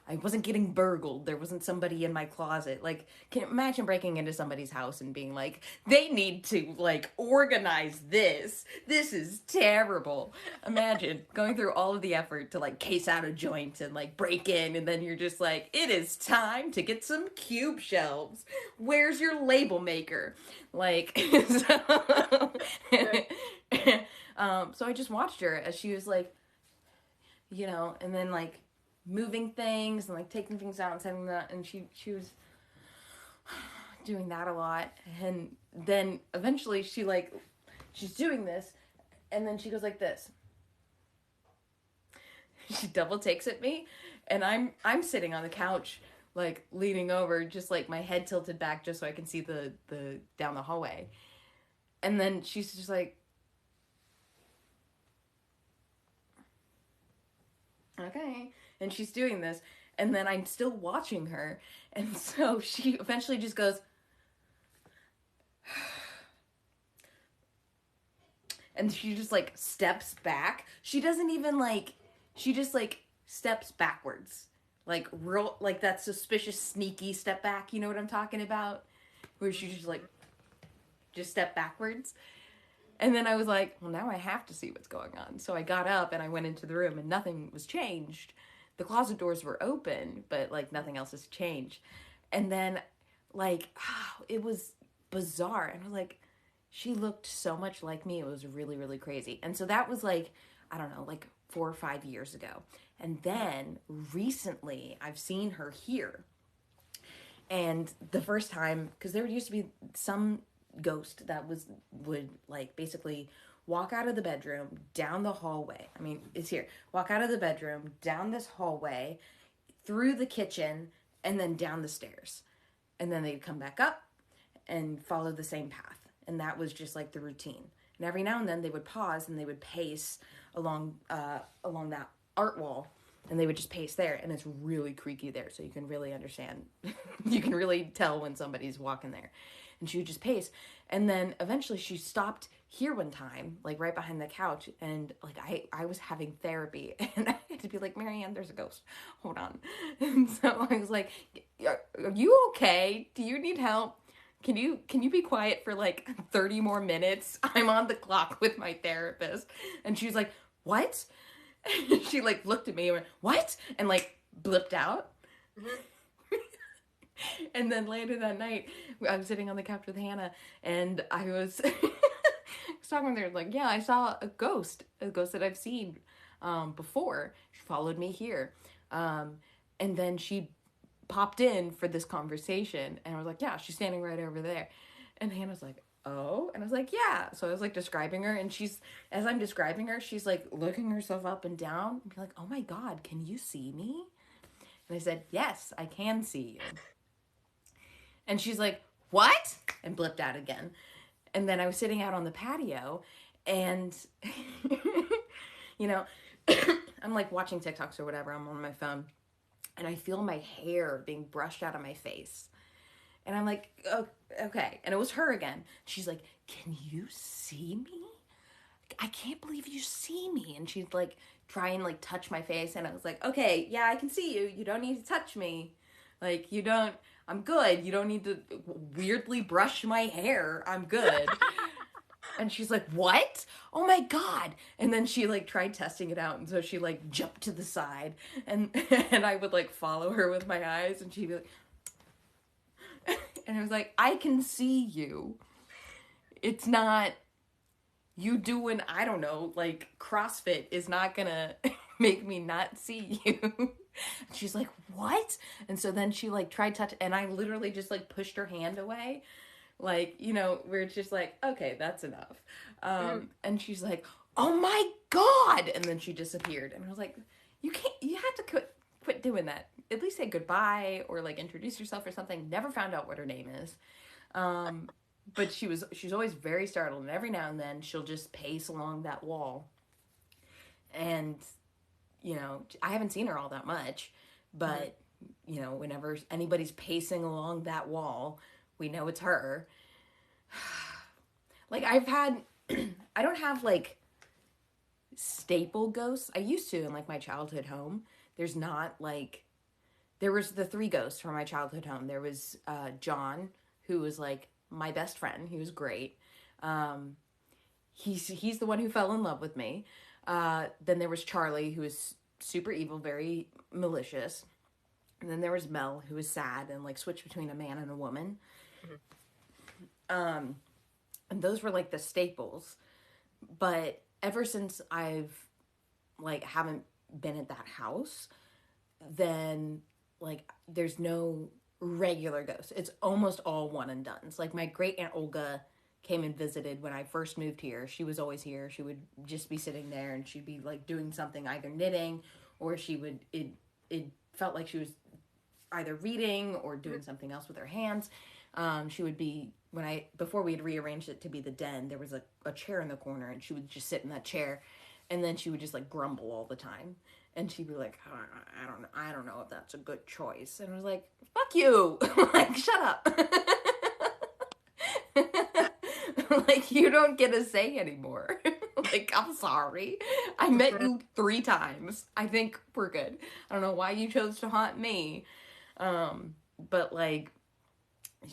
I wasn't getting burgled. There wasn't somebody in my closet. Like, can you imagine breaking into somebody's house and being like, they need to like organize this. This is terrible. Imagine going through all of the effort to like case out a joint and like break in, and then you're just like, it is time to get some cube shelves. Where's your label maker? Like, so, so I just watched her as she was like, and then like moving things and like taking things out and setting them out, and she was doing that a lot, and then eventually she's doing this, and then she goes like this. She double takes at me, and I'm sitting on the couch like leaning over, just like my head tilted back just so I can see the down the hallway, and then she's just like, okay, and she's doing this, and then I'm still watching her, and so she eventually just goes, and she just like steps back. She doesn't even like, she just like steps backwards, like real, like that suspicious sneaky step back, you know what I'm talking about, where she just step backwards. And then I was like, well, now I have to see what's going on. So I got up and I went into the room, and nothing was changed. The closet doors were open, but like nothing else has changed. And then like, it was bizarre. And I was like, she looked so much like me. It was really, really crazy. And so that was like, I don't know, like 4 or 5 years ago. And then recently I've seen her here. And the first time, because there used to be some ghost that would like basically walk out of the bedroom, down the hallway. I mean, it's here. Walk out of the bedroom, down this hallway, through the kitchen, and then down the stairs. And then they'd come back up and follow the same path. And that was just like the routine. And every now and then they would pause and they would pace along that art wall, and they would just pace there, and it's really creaky there, so you can really understand. You can really tell when somebody's walking there. And she would just pace. And then eventually she stopped here one time, like right behind the couch. And like I was having therapy, and I had to be like, Marianne, there's a ghost. Hold on. And so I was like, are you okay? Do you need help? Can you be quiet for like 30 more minutes? I'm on the clock with my therapist. And she was like, what? And she like looked at me and went, what? And like blipped out. And then later that night, I was sitting on the couch with Hannah, and I was, talking with her, like, yeah, I saw a ghost that I've seen before. She followed me here. And then she popped in for this conversation, and I was like, yeah, she's standing right over there. And Hannah's like, oh? And I was like, yeah. So I was like describing her, and as I'm describing her, she's like looking herself up and down and be like, oh my God, can you see me? And I said, yes, I can see you. And she's like, what? And blipped out again. And then I was sitting out on the patio, and, I'm like watching TikToks or whatever. I'm on my phone, and I feel my hair being brushed out of my face. And I'm like, oh, okay. And it was her again. She's like, can you see me? I can't believe you see me. And she'd like try and like touch my face. And I was like, okay, yeah, I can see you. You don't need to touch me. Like, I'm good. You don't need to weirdly brush my hair. I'm good. And she's like, what? Oh my God. And then she like tried testing it out. And so she like jumped to the side and, and I would like follow her with my eyes and she'd be like, and I was like, I can see you. It's not you doing, I don't know, like CrossFit is not gonna make me not see you. And she's like, what? And so then she like tried touch, and I literally just like pushed her hand away. Like, you know, we're just like, okay, that's enough. And she's like, oh my God. And then she disappeared. And I was like, you have to quit doing that. At least say goodbye or like introduce yourself or something. Never found out what her name is. But she's always very startled. And every now and then she'll just pace along that wall. And, you know, I haven't seen her all that much, but, you know, whenever anybody's pacing along that wall, we know it's her. Like I've had, I don't have like staple ghosts. I used to in like my childhood home. There's not like, there was the 3 ghosts from my childhood home. There was John, who was like my best friend. He was great. He's the one who fell in love with me. Then there was Charlie, who was super evil, very malicious. And then there was Mel, who was sad and like switched between a man and a woman. And those were like the staples. But ever since I've like haven't been at that house, then like there's no regular ghosts. It's almost all one and dones. Like my great aunt Olga came and visited when I first moved here. She was always here. She would just be sitting there and she'd be like doing something, either knitting or she would, it felt like she was either reading or doing something else with her hands. She would be, before we had rearranged it to be the den, there was a chair in the corner and she would just sit in that chair and then she would just like grumble all the time. And she'd be like, I don't know if that's a good choice. And I was like, fuck you. Like, shut up. Like, you don't get a say anymore. Like, I'm sorry. I met you 3 times. I think we're good. I don't know why you chose to haunt me. But like,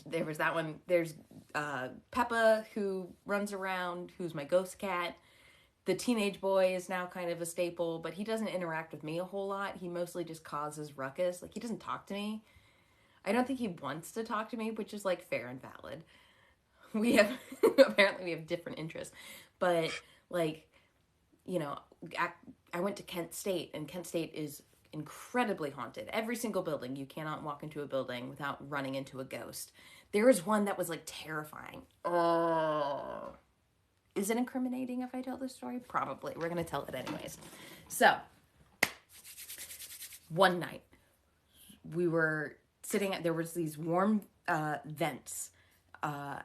there was that one. There's Peppa, who runs around, who's my ghost cat. The teenage boy is now kind of a staple, but he doesn't interact with me a whole lot. He mostly just causes ruckus. Like, he doesn't talk to me. I don't think he wants to talk to me, which is like fair and valid. Apparently we have different interests. But like, you know, I went to Kent State, and Kent State is incredibly haunted. Every single building, you cannot walk into a building without running into a ghost. There was one that was like terrifying. Oh. Is it incriminating if I tell this story? Probably. We're going to tell it anyways. So, one night, we were sitting there was these warm vents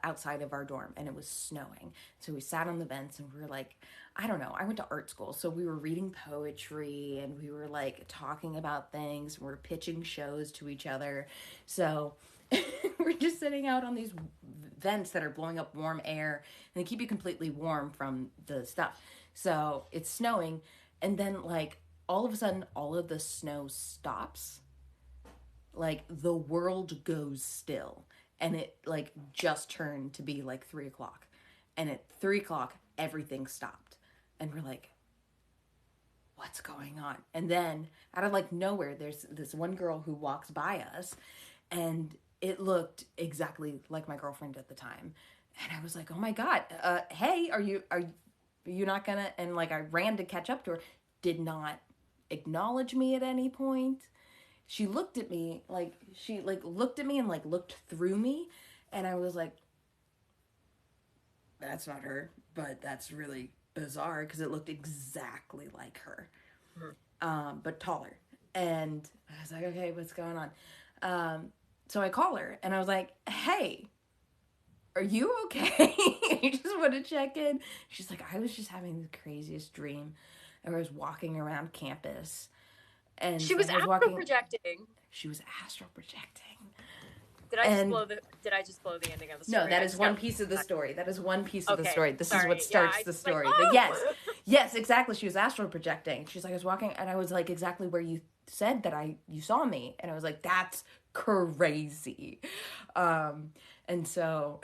outside of our dorm, and it was snowing. So we sat on the vents, and we were like, I don't know, I went to art school, so we were reading poetry, and we were like talking about things, and we were pitching shows to each other. So we're just sitting out on these vents that are blowing up warm air, and they keep you completely warm from the stuff. So it's snowing, and then like all of a sudden all of the snow stops. Like the world goes still, and it like just turned to be like 3:00, and at 3:00 everything stopped, and we're like, what's going on? And then out of like nowhere, there's this one girl who walks by us, and it looked exactly like my girlfriend at the time. And I was like, oh my God, hey, are you not gonna, and like I ran to catch up to her, did not acknowledge me at any point. She looked at me, like, she like looked at me and like looked through me, and I was like, that's not her, but that's really bizarre because it looked exactly like her, but taller. And I was like, okay, what's going on? So I call her and I was like, hey, are you okay? I just want to check in. She's like, I was just having the craziest dream. I was walking around campus, and She was astral projecting. She was astral projecting. Did I just blow the ending of the story? No, that is one piece of the story. That is one piece of the story. This is what starts the story. Like, oh! But yes, exactly. She was astral projecting. She's like, I was walking, and I was like, exactly where you said that you saw me, and I was like, that's crazy. And so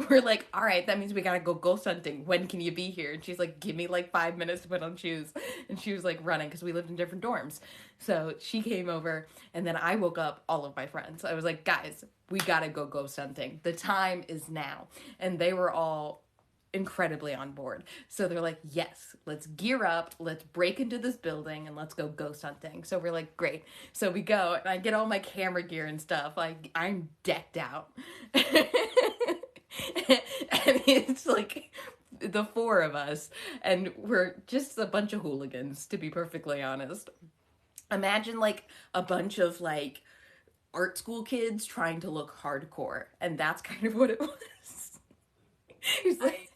we're like, all right, that means we gotta go ghost hunting. When can you be here? And she's like, give me like 5 minutes to put on shoes. And she was like running because we lived in different dorms. So she came over, and then I woke up all of my friends. I was like, guys, we gotta go ghost hunting. The time is now. And they were all incredibly on board. So they're like, yes, let's gear up, let's break into this building, and let's go ghost hunting. So we're like, great. So we go, and I get all my camera gear and stuff. Like, I'm decked out. And it's like the four of us, and we're just a bunch of hooligans, to be perfectly honest. Imagine like a bunch of like art school kids trying to look hardcore, and that's kind of what it was. He's like,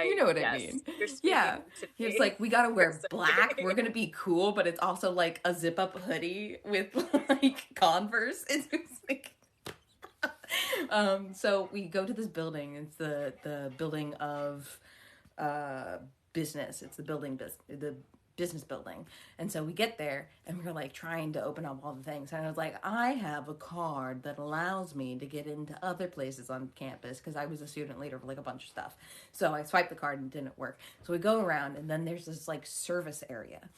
you know what I mean? Yeah. It's like, we gotta wear black. We're gonna be cool, but it's also like a zip up hoodie with like Converse. It's like, so we go to this building. It's the building of business. It's the business building. And so we get there, and we're like trying to open up all the things. And I was like, I have a card that allows me to get into other places on campus, because I was a student leader for like a bunch of stuff. So I swiped the card and it didn't work. So we go around, and then there's this like service area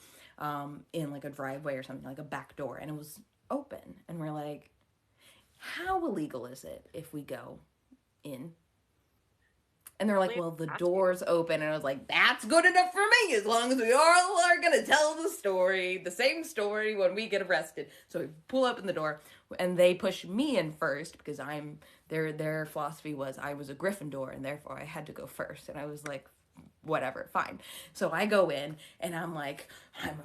in like a driveway or something, like a back door, and it was open. And we're like, how illegal is it if we go in? And they're like, well, the door's open. And I was like, that's good enough for me, as long as we all are going to tell the same story when we get arrested. So we pull open the door, and they push me in first, because their philosophy was I was a Gryffindor, and therefore I had to go first. And I was like, whatever, fine. So I go in, and I'm like, I'm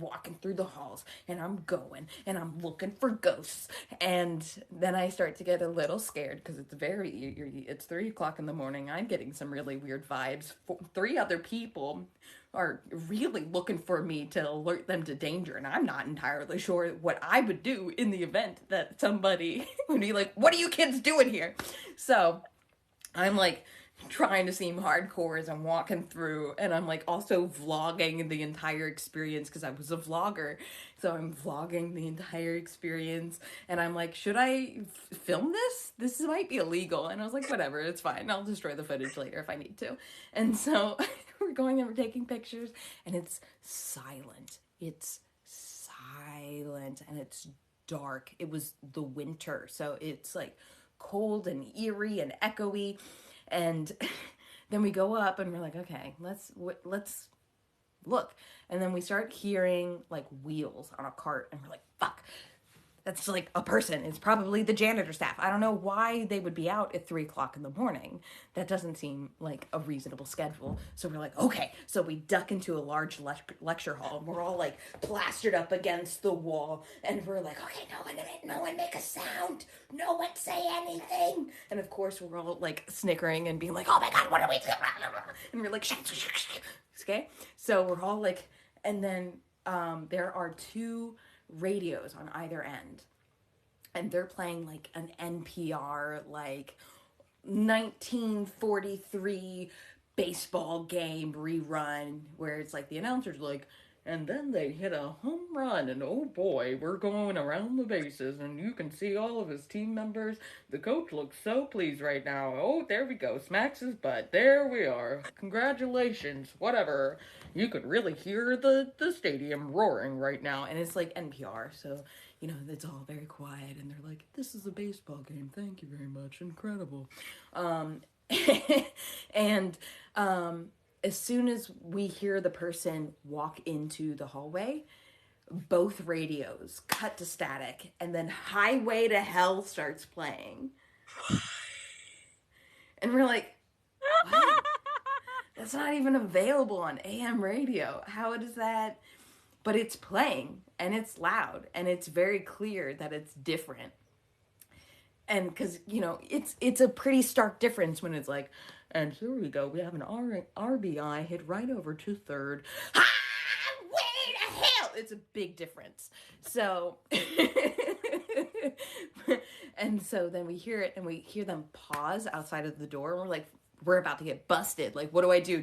walking through the halls, and I'm going, and I'm looking for ghosts. And then I start to get a little scared, because it's 3:00 in the morning. I'm getting some really weird vibes. 3 other people are really looking for me to alert them to danger, and I'm not entirely sure what I would do in the event that somebody would be like, what are you kids doing here? So I'm like trying to seem hardcore as I'm walking through, and I'm like also vlogging the entire experience, because I was a vlogger. So I'm vlogging the entire experience, and I'm like, should I film this? This might be illegal. And I was like, whatever, it's fine, I'll destroy the footage later if I need to. And so we're going and we're taking pictures, and it's silent. It's silent, and it's dark. It was the winter, so it's like cold and eerie and echoey. And then we go up, and we're like, okay, let's look. And then we start hearing like wheels on a cart, and we're like, fuck, that's like a person. It's probably the janitor staff. I don't know why they would be out at 3:00 in the morning. That doesn't seem like a reasonable schedule. So we're like, okay. So we duck into a large lecture hall, and we're all like plastered up against the wall, and we're like, okay, no one make a sound. No one say anything. And of course, we're all like snickering and being like, oh my God, what are we doing? And we're like, okay. So we're all like, and then there are 2 radios on either end, and they're playing like an NPR like 1943 baseball game rerun, where it's like the announcer's like, and then they hit a home run, and oh boy, we're going around the bases, and you can see all of his team members. The coach looks so pleased right now. Oh, there we go, smacks his butt. There we are. Congratulations, whatever. You could really hear the stadium roaring right now. And it's like NPR, so, it's all very quiet, and they're like, this is a baseball game. Thank you very much. Incredible. And as soon as we hear the person walk into the hallway, both radios cut to static, and then Highway to Hell starts playing. And we're like, what? That's not even available on AM radio. How is that? But it's playing, and it's loud, and it's very clear that it's different. And because, it's a pretty stark difference when it's like, and here we go, we have an RBI hit right over to third. Highway to Hell! It's a big difference. So, and so then we hear it, and we hear them pause outside of the door, and we're like, we're about to get busted. Like, what do I do?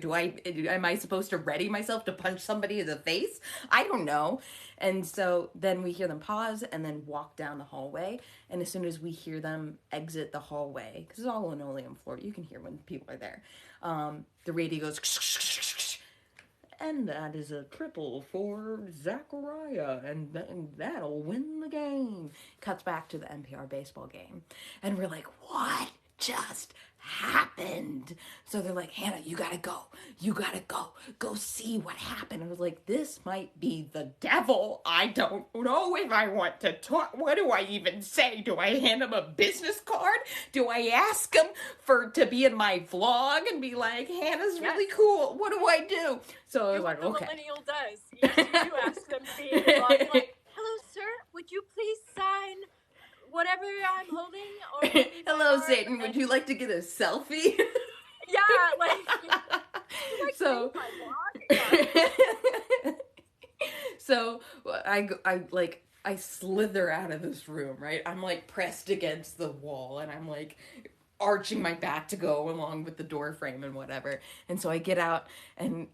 Am I supposed to ready myself to punch somebody in the face? I don't know. And so then we hear them pause and then walk down the hallway. And as soon as we hear them exit the hallway, because it's all linoleum floor, you can hear when people are there. The radio goes, and that is a triple for Zachariah, and that'll win the game. Cuts back to the NPR baseball game. And we're like, what just happened? So they're like, Hannah, you gotta go. You gotta go. Go see what happened. I was like, this might be the devil. I don't know if I want to talk. What do I even say? Do I hand him a business card? Do I ask him to be in my vlog and be like, Hannah's really cool. What do I do? So I was like, okay. Millennial does. Yes, you ask them to be in the vlog. Like, hello, sir. Would you please sign whatever I'm holding? Or hello, Satan. Would you like to get a selfie? Yeah, like so. So I slither out of this room, right? I'm like pressed against the wall, and I'm like arching my back to go along with the door frame and whatever. And so I get out, and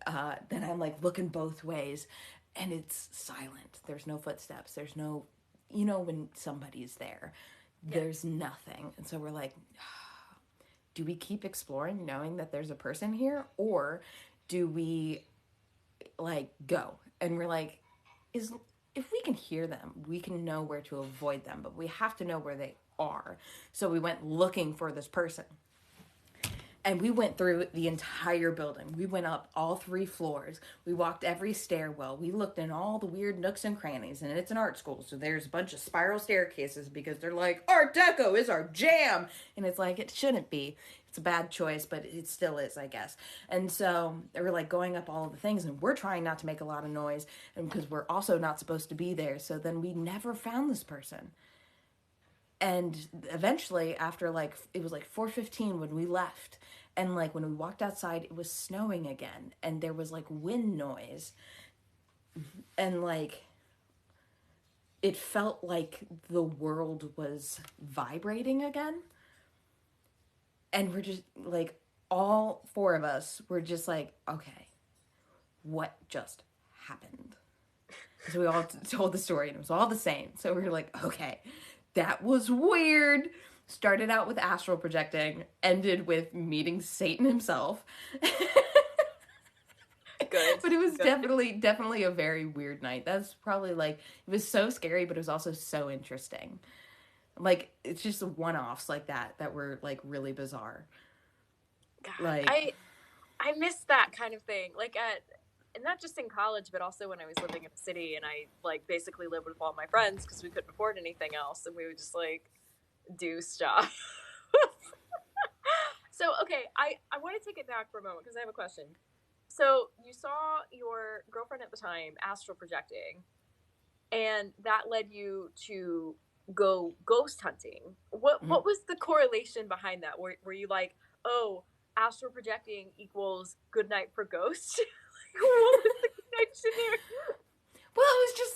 then I'm like looking both ways, and it's silent. There's no footsteps. There's no, when somebody's there, there's nothing. And so we're like, do we keep exploring knowing that there's a person here, or do we like go? And we're like, if we can hear them, we can know where to avoid them, but we have to know where they are. So we went looking for this person. And we went through the entire building. We went up all 3 floors. We walked every stairwell. We looked in all the weird nooks and crannies. And it's an art school, so there's a bunch of spiral staircases because they're like, Art Deco is our jam. And it's like, it shouldn't be. It's a bad choice, but it still is, I guess. And so they were like going up all of the things, and we're trying not to make a lot of noise, and because we're also not supposed to be there. So then we never found this person. And eventually, after it was 4:15 when we left, and when we walked outside, it was snowing again, and there was wind noise, and it felt like the world was vibrating again. And we're just all 4 of us were just okay, what just happened? So we all told the story, and it was all the same. So we were like, okay, that was weird. Started out with astral projecting, ended with meeting Satan himself. Good. But it was definitely a very weird night. That's probably it was so scary, but it was also so interesting. It's just one-offs like that were really bizarre. God, I miss that kind of thing. And not just in college, but also when I was living in the city, and I basically lived with all my friends because we couldn't afford anything else, and we would just do stuff. So okay, I want to take it back for a moment because I have a question. So you saw your girlfriend at the time astral projecting, and that led you to go ghost hunting. What was the correlation behind that? Were you like, oh, astral projecting equals good night for ghosts? What was the connection there? Well, it was just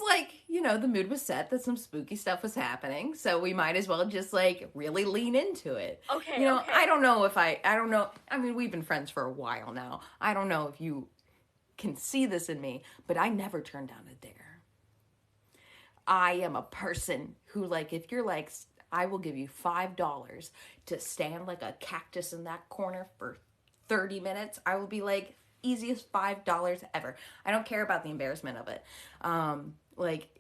the mood was set that some spooky stuff was happening, so we might as well just really lean into it. Okay. Okay. I don't know. I mean, we've been friends for a while now. I don't know if you can see this in me, but I never turn down a dare. I am a person who if you're I will give you $5 to stand like a cactus in that corner for 30 minutes. I will be easiest $5 ever. I don't care about the embarrassment of it.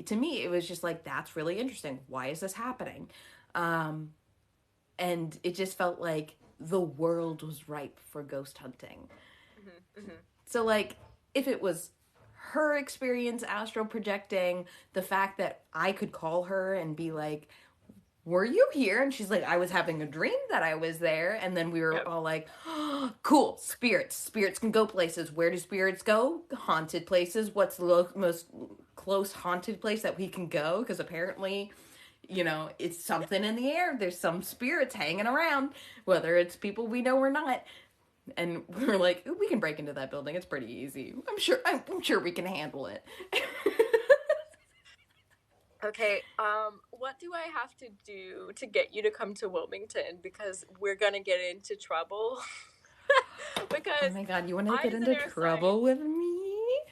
To me, it was just that's really interesting. Why is this happening? And it just felt like the world was ripe for ghost hunting. Mm-hmm, mm-hmm. So if it was her experience astral projecting, the fact that I could call her and be were you here? And she's I was having a dream that I was there. And then we were all oh, cool, spirits can go places. Where do spirits go? Haunted places. What's the most close haunted place that we can go? Because apparently, it's something in the air. There's some spirits hanging around, whether it's people we know or not. And we're we can break into that building. It's pretty easy. I'm sure we can handle it. Okay, what do I have to do to get you to come to Wilmington? Because we're gonna get into trouble. Because Oh my god, you want to I get as an into air trouble with me?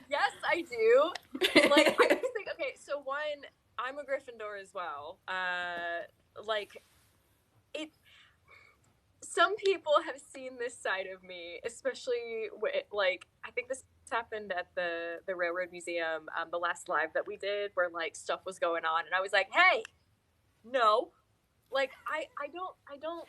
yes, I do. Like, I just think, okay, so one, I'm a Gryffindor as well. Like, it. Some people have seen this side of me, especially with, like, I think this happened at the Railroad Museum, the last live that we did, where like stuff was going on, and I was like, hey, no, like, I don't.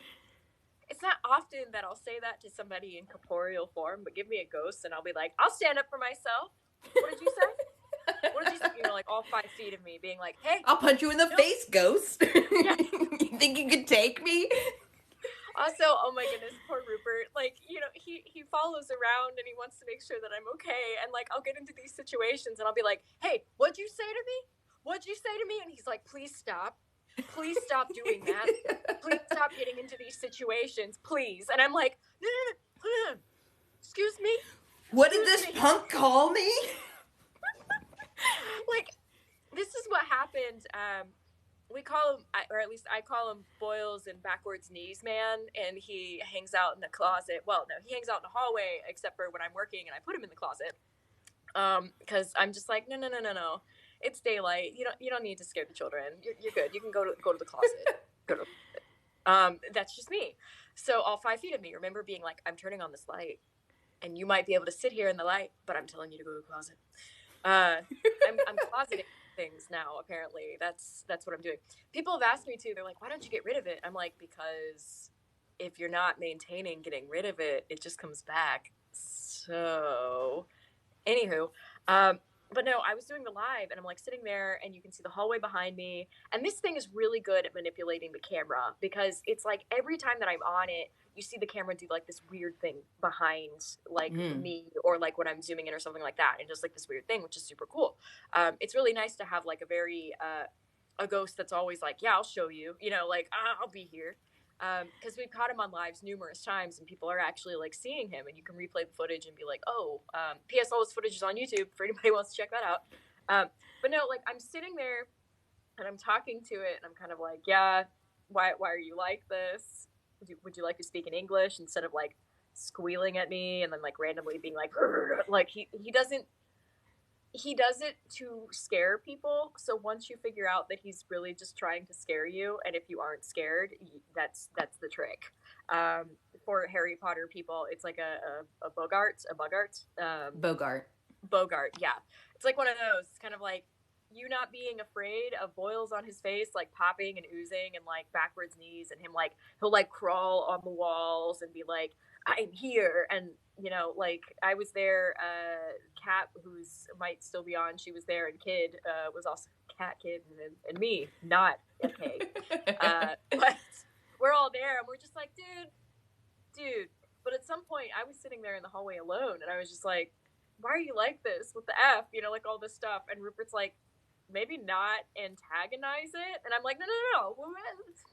It's not often that I'll say that to somebody in corporeal form, but give me a ghost and I'll be like, I'll stand up for myself. What did you say? What did you say? You know, like all 5 feet of me being like, hey, I'll punch you in the no. face, ghost. Yeah. You think you could take me? Also, oh my goodness, poor Rupert. Like, you know, he follows around and he wants to make sure that I'm okay. And like, I'll get into these situations and I'll be like, hey, what'd you say to me? What'd you say to me? And he's like, please stop. Please stop doing that. Please stop getting into these situations, please. And I'm like, no. Excuse me? What did Excuse this me. punk call me? Like, this is what happened. We call him, or at least I call him Boils and Backwards Knees Man, and he hangs out in the closet. Well, no, he hangs out in the hallway, except for when I'm working and I put him in the closet. Because I'm just like, no. It's daylight. You don't need to scare the children. You're good. You can go to the closet. That's just me. So all 5 feet of me remember being like, I'm turning on this light, and you might be able to sit here in the light, but I'm telling you to go to the closet. I'm closeting things now. Apparently, that's what I'm doing. People have asked me to. They're like, why don't you get rid of it? I'm like, because if you're not maintaining getting rid of it, it just comes back. So, anywho, but no, I was doing the live and I'm like sitting there and you can see the hallway behind me. And this thing is really good at manipulating the camera because it's like every time that I'm on it, you see the camera do like this weird thing behind like me or like when I'm zooming in or something like that. And just like this weird thing, which is super cool. It's really nice to have like a very, a ghost that's always like, yeah, I'll show you, you know, like, I'll be here. Because we've caught him on lives numerous times and people are actually like seeing him and you can replay the footage and be like, oh, P.S. all this footage is on YouTube for anybody who wants to check that out. But no, like I'm sitting there and I'm talking to it and I'm kind of like, yeah, why are you like this? Would you like to speak in English instead of like squealing at me and then like randomly being like, like he does it to scare people. So once you figure out that he's really just trying to scare you, and if you aren't scared, that's the trick. For Harry Potter people, it's like a Bogart. Bogart, yeah. It's like one of those. It's kind of like you not being afraid of boils on his face, like popping and oozing and like backwards knees, and him like he'll like crawl on the walls and be like, I'm here. And you know, like I was there, Kat, who's might still be on, she was there, and Kid was also Cat, Kid, and me, not okay. But we're all there, and we're just like, dude. But at some point, I was sitting there in the hallway alone, and I was just like, why are you like this? What the F? You know, like all this stuff. And Rupert's like, maybe not antagonize it. And I'm like, no.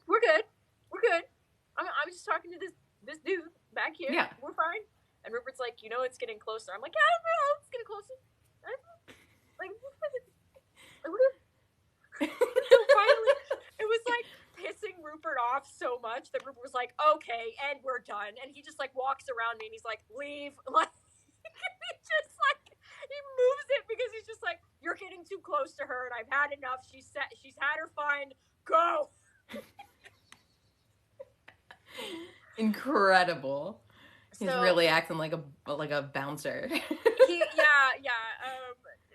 We're good. I'm just talking to this dude back here. Yeah. We're fine. And Rupert's like, you know, it's getting closer. I'm like, yeah, I know, it's getting closer. Like, so finally, it was like pissing Rupert off so much that Rupert was like, okay, and we're done. And he just like walks around me and he's like, leave. Like, he just like, he moves it because he's just like, you're getting too close to her and I've had enough. She's had her fine. Go. Incredible. He's So, really acting like a bouncer. Yeah.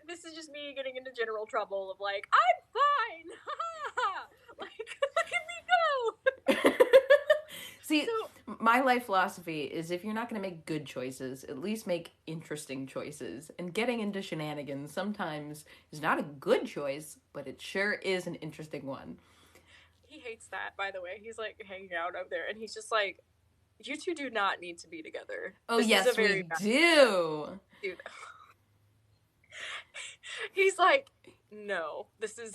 This is just me getting into general trouble of like, I'm fine. Like, look at me go. See, my life philosophy is if you're not going to make good choices, at least make interesting choices. And getting into shenanigans sometimes is not a good choice, but it sure is an interesting one. He hates that, by the way. He's like hanging out up there, and he's just like, you two do not need to be together. Oh, this yes, we do. Dude. He's like, no, this is...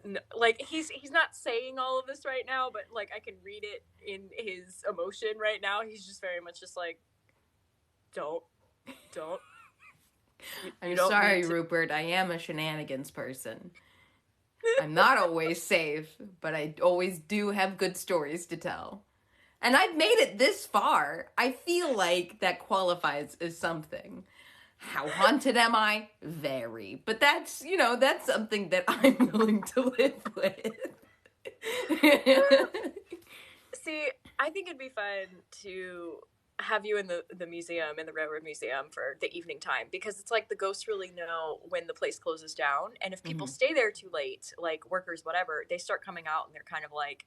No, like he's not saying all of this right now, but like I can read it in his emotion right now. He's just very much just like, don't. I'm sorry, Rupert. I am a shenanigans person. I'm not always safe, but I always do have good stories to tell. And I've made it this far. I feel like that qualifies as something. How haunted am I? Very. But that's, that's something that I'm willing to live with. See, I think it'd be fun to have you in the museum, in the Railroad Museum for the evening time, because it's like the ghosts really know when the place closes down. And if people stay there too late, like workers, whatever, they start coming out and they're kind of like,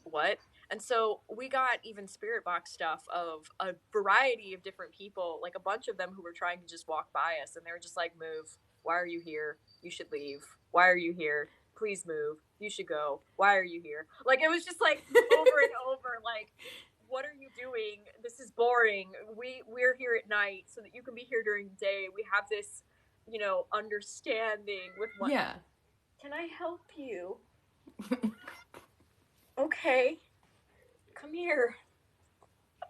what? And so we got even spirit box stuff of a variety of different people, like a bunch of them who were trying to just walk by us, and they were just like, move. Why are you here? You should leave. Why are you here? Please move. You should go. Why are you here? Like, it was just like over and over, like, what are you doing? This is boring. We're here at night so that you can be here during the day. We have this, understanding with what. Yeah. Can I help you? Okay. Come here.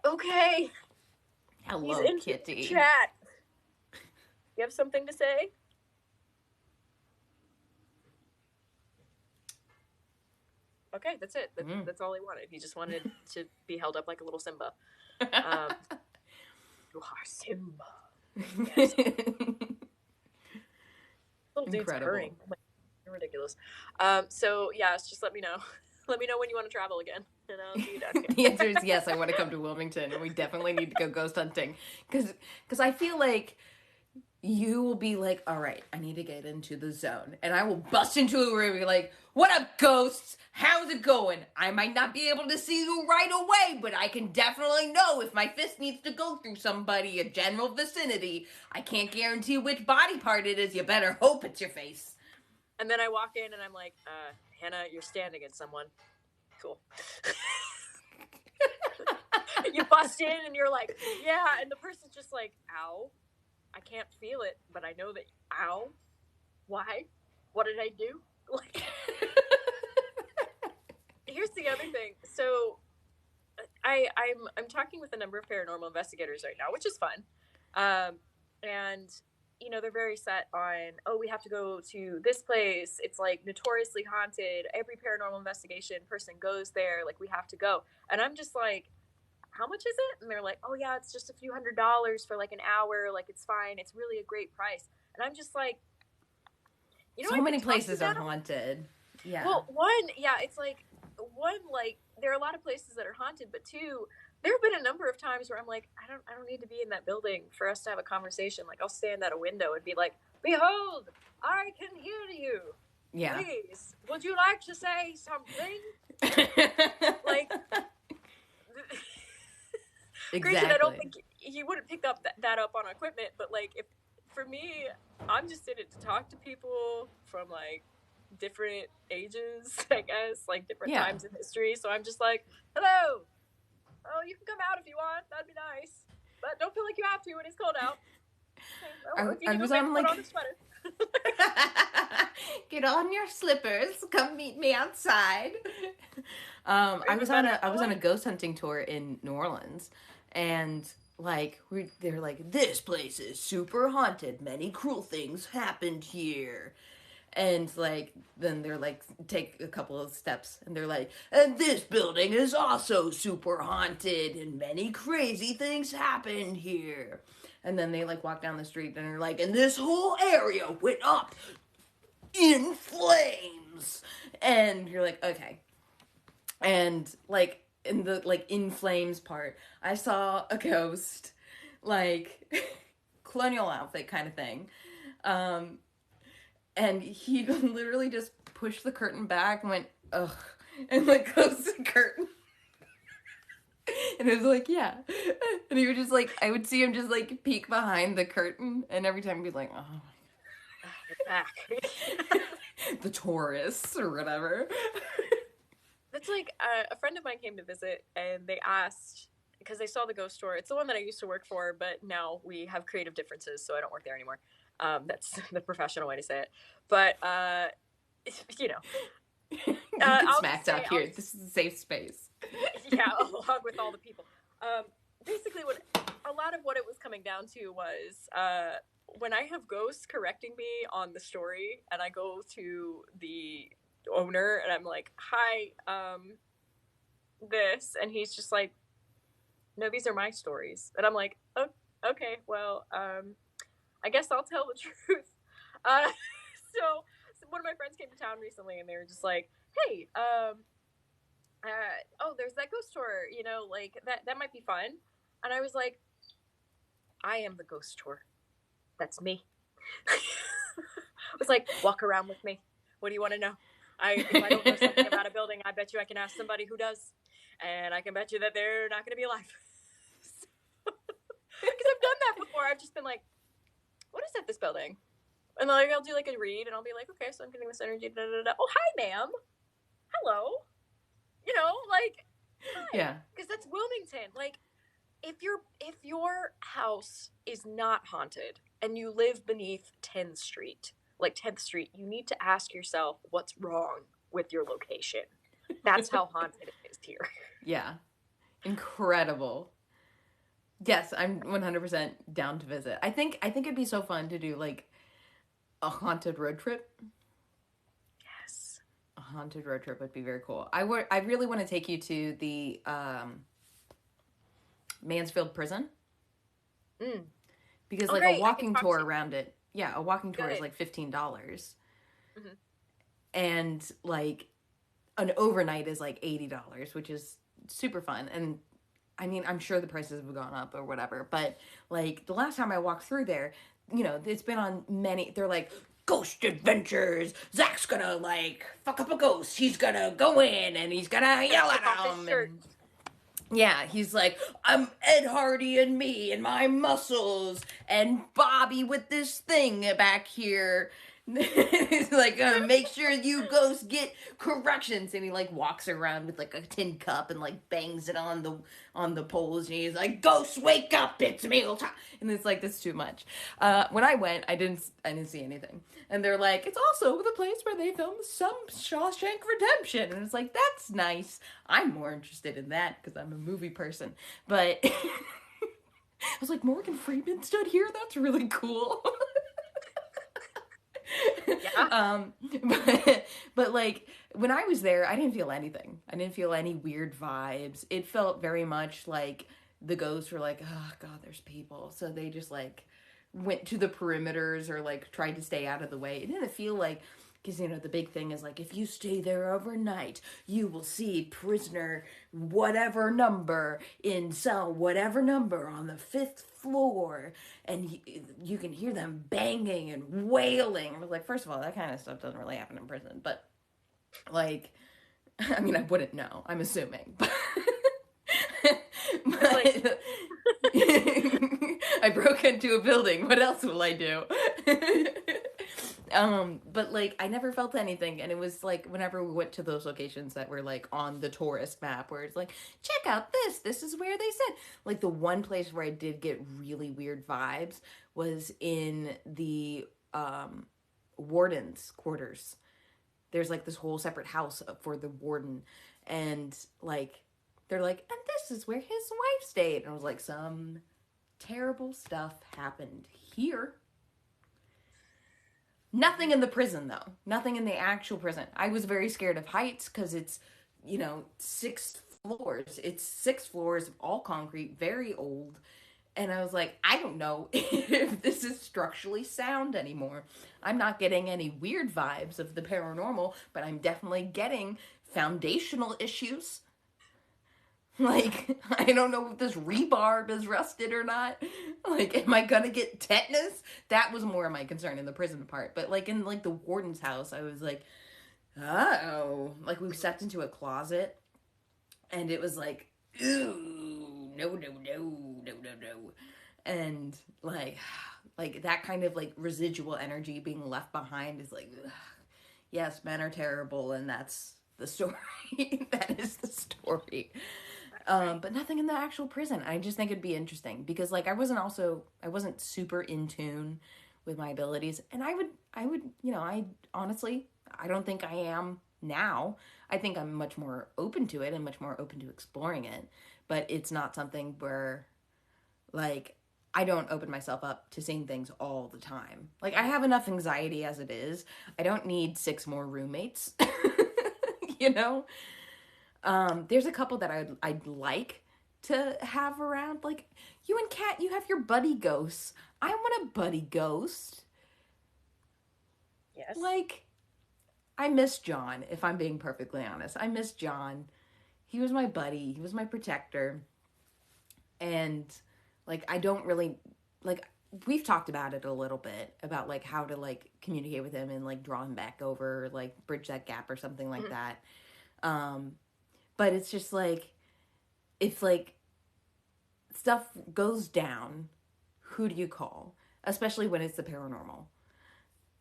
Okay. Hello, He's in Kitty. Chat. You have something to say? Okay, that's it. That's all he wanted. He just wanted to be held up like a little Simba. You are Simba. Yes. Little dude's purring. Like, ridiculous. So yeah, just let me know. Let me know when you want to travel again, and I'll see you down here. The answer is yes. I want to come to Wilmington, and we definitely need to go ghost hunting, because I feel like you will be like, all right, I need to get into the zone, and I will bust into a room and be like, what up, ghosts? How's it going? I might not be able to see you right away, but I can definitely know if my fist needs to go through somebody, a general vicinity. I can't guarantee which body part it is. You better hope it's your face. And then I walk in and I'm like, Hannah, you're standing at someone. Cool. You bust in and you're like, yeah, and the person's just like, ow. I can't feel it, but I know that, ow. Why? What did I do? Like, here's the other thing. So I'm talking with a number of paranormal investigators right now, which is fun. And they're very set on, we have to go to this place. It's like notoriously haunted. Every paranormal investigation person goes there. Like, we have to go. And I'm just like, how much is it? And they're like, oh yeah, it's just a few $100s for like an hour. Like, it's fine. It's really a great price. And I'm just like, so many places are haunted. Yeah. Well, it's like, there are a lot of places that are haunted, but two, there have been a number of times where I'm like, I don't need to be in that building for us to have a conversation. Like, I'll stand at a window and be like, behold, I can hear you. Yeah. Please, would you like to say something? Like, exactly. Granted, I don't think he wouldn't pick up that up on equipment, but like, if for me, I'm just in it to talk to people from like different ages, I guess, like different times in history. So I'm just like, hello. Oh, you can come out if you want. That'd be nice. But don't feel like you have to when it's cold out. Okay. I was on like, put on a sweater. Get on your slippers. Come meet me outside. I was on a ghost hunting tour in New Orleans, and like they're like, this place is super haunted. Many cruel things happened here. And like, then they're like, take a couple of steps, and they're like, and this building is also super haunted, and many crazy things happened here. And then they like walk down the street, and they're like, and this whole area went up in flames. And you're like, okay. And like, in the like in flames part, I saw a ghost, like colonial outfit kind of thing. And he literally just pushed the curtain back and went, ugh, and like closed the curtain. And it was like, yeah. And he would just like, I would see him just like peek behind the curtain, and every time he'd be like, oh my God. Back. The tourists or whatever. It's like a friend of mine came to visit, and they asked, because they saw the ghost store. It's the one that I used to work for, but now we have creative differences, so I don't work there anymore. That's the professional way to say it. But, you can smack talk here. This is a safe space. Yeah, along with all the people. Basically, a lot of what it was coming down to was when I have ghosts correcting me on the story, and I go to the owner, and I'm like, hi, this? And he's just like, no, these are my stories. And I'm like, oh, okay, well, I guess I'll tell the truth. Uh, so one of my friends came to town recently, and they were just like, hey, oh, there's that ghost tour, you know, like that might be fun. And I was like, I am the ghost tour. That's me. I was like, walk around with me. What do you want to know? If I don't know something about a building, I bet you I can ask somebody who does, and I can bet you that they're not going to be alive. Because I've done that before. I've just been like, what is at this building? And like I'll do like a read, and I'll be like, okay, so I'm getting this energy. Da, da, da. Oh, hi, ma'am. Hello. You know, like, hi. Yeah. Because that's Wilmington. Like, if your house is not haunted and you live beneath 10th Street, like 10th Street, you need to ask yourself what's wrong with your location. That's how haunted it is here. Yeah. Incredible. Yes, I'm 100% down to visit. I think it'd be so fun to do like a haunted road trip. Yes. A haunted road trip would be very cool. I really want to take you to the Mansfield prison. Because like great. a walking tour around it. Yeah, a walking tour is like $15. Mm-hmm. And like an overnight is like $80, which is super fun. And I mean, I'm sure the prices have gone up or whatever, but like the last time I walked through there, you know, it's been on many, they're like, ghost adventures. Zach's gonna like fuck up a ghost. He's gonna go in and he's gonna yell at him. And, yeah, he's like, I'm Ed Hardy and me and my muscles and Bobby with this thing back here. He's like, make sure you ghosts get corrections, and he like walks around with like a tin cup and like bangs it on the poles, and he's like, ghosts, wake up, it's meal time. And it's like, that's too much. When I went, I didn't see anything, and they're like, it's also the place where they filmed some Shawshank Redemption, and it's like, that's nice. I'm more interested in that because I'm a movie person, but I was like, Morgan Freeman stood here. That's really cool. Yeah. But like when I was there, I didn't feel anything. I didn't feel any weird vibes. It felt very much like the ghosts were like, oh god, there's people, so they just like went to the perimeters or like tried to stay out of the way. It didn't feel like, because you know the big thing is like, if you stay there overnight, you will see prisoner whatever number in cell whatever number on the 5th floor, and you can hear them banging and wailing. I was like, first of all, that kind of stuff doesn't really happen in prison, but like, I mean, I wouldn't know, I'm assuming, but I broke into a building, what else will I do? But like I never felt anything, and it was like whenever we went to those locations that were like on the tourist map where it's like, check out this is where they said, like the one place where I did get really weird vibes was in the warden's quarters. There's like this whole separate house for the warden, and like they're like, and this is where his wife stayed, and I was like, some terrible stuff happened here. Nothing in the prison, though. Nothing in the actual prison. I was very scared of heights because it's, you know, 6 floors. It's 6 floors, all concrete, very old. And I was like, I don't know if this is structurally sound anymore. I'm not getting any weird vibes of the paranormal, but I'm definitely getting foundational issues. Like, I don't know if this rebarb is rusted or not. Like, am I gonna get tetanus? That was more of my concern in the prison part. But, like, in, like, the warden's house, I was like, oh. Like, we stepped into a closet, and it was like, ooh, no. And, like, that kind of, like, residual energy being left behind is like, ugh. Yes, men are terrible, and that's the story. That is the story. But nothing in the actual prison. I just think it'd be interesting because like I wasn't super in tune with my abilities, and I would, you know, I honestly, I don't think I am now. I think I'm much more open to it and much more open to exploring it, but it's not something where like I don't open myself up to seeing things all the time. Like I have enough anxiety as it is. I don't need 6 more roommates. You know? There's a couple that I'd like to have around. Like, you and Kat, you have your buddy ghosts. I want a buddy ghost. Yes. Like, I miss John, if I'm being perfectly honest. I miss John. He was my buddy. He was my protector. And, like, I don't really, like, we've talked about it a little bit, about, like, how to, like, communicate with him and, like, draw him back over, like, bridge that gap or something like that. But it's just, like, if, like, stuff goes down, who do you call? Especially when it's the paranormal.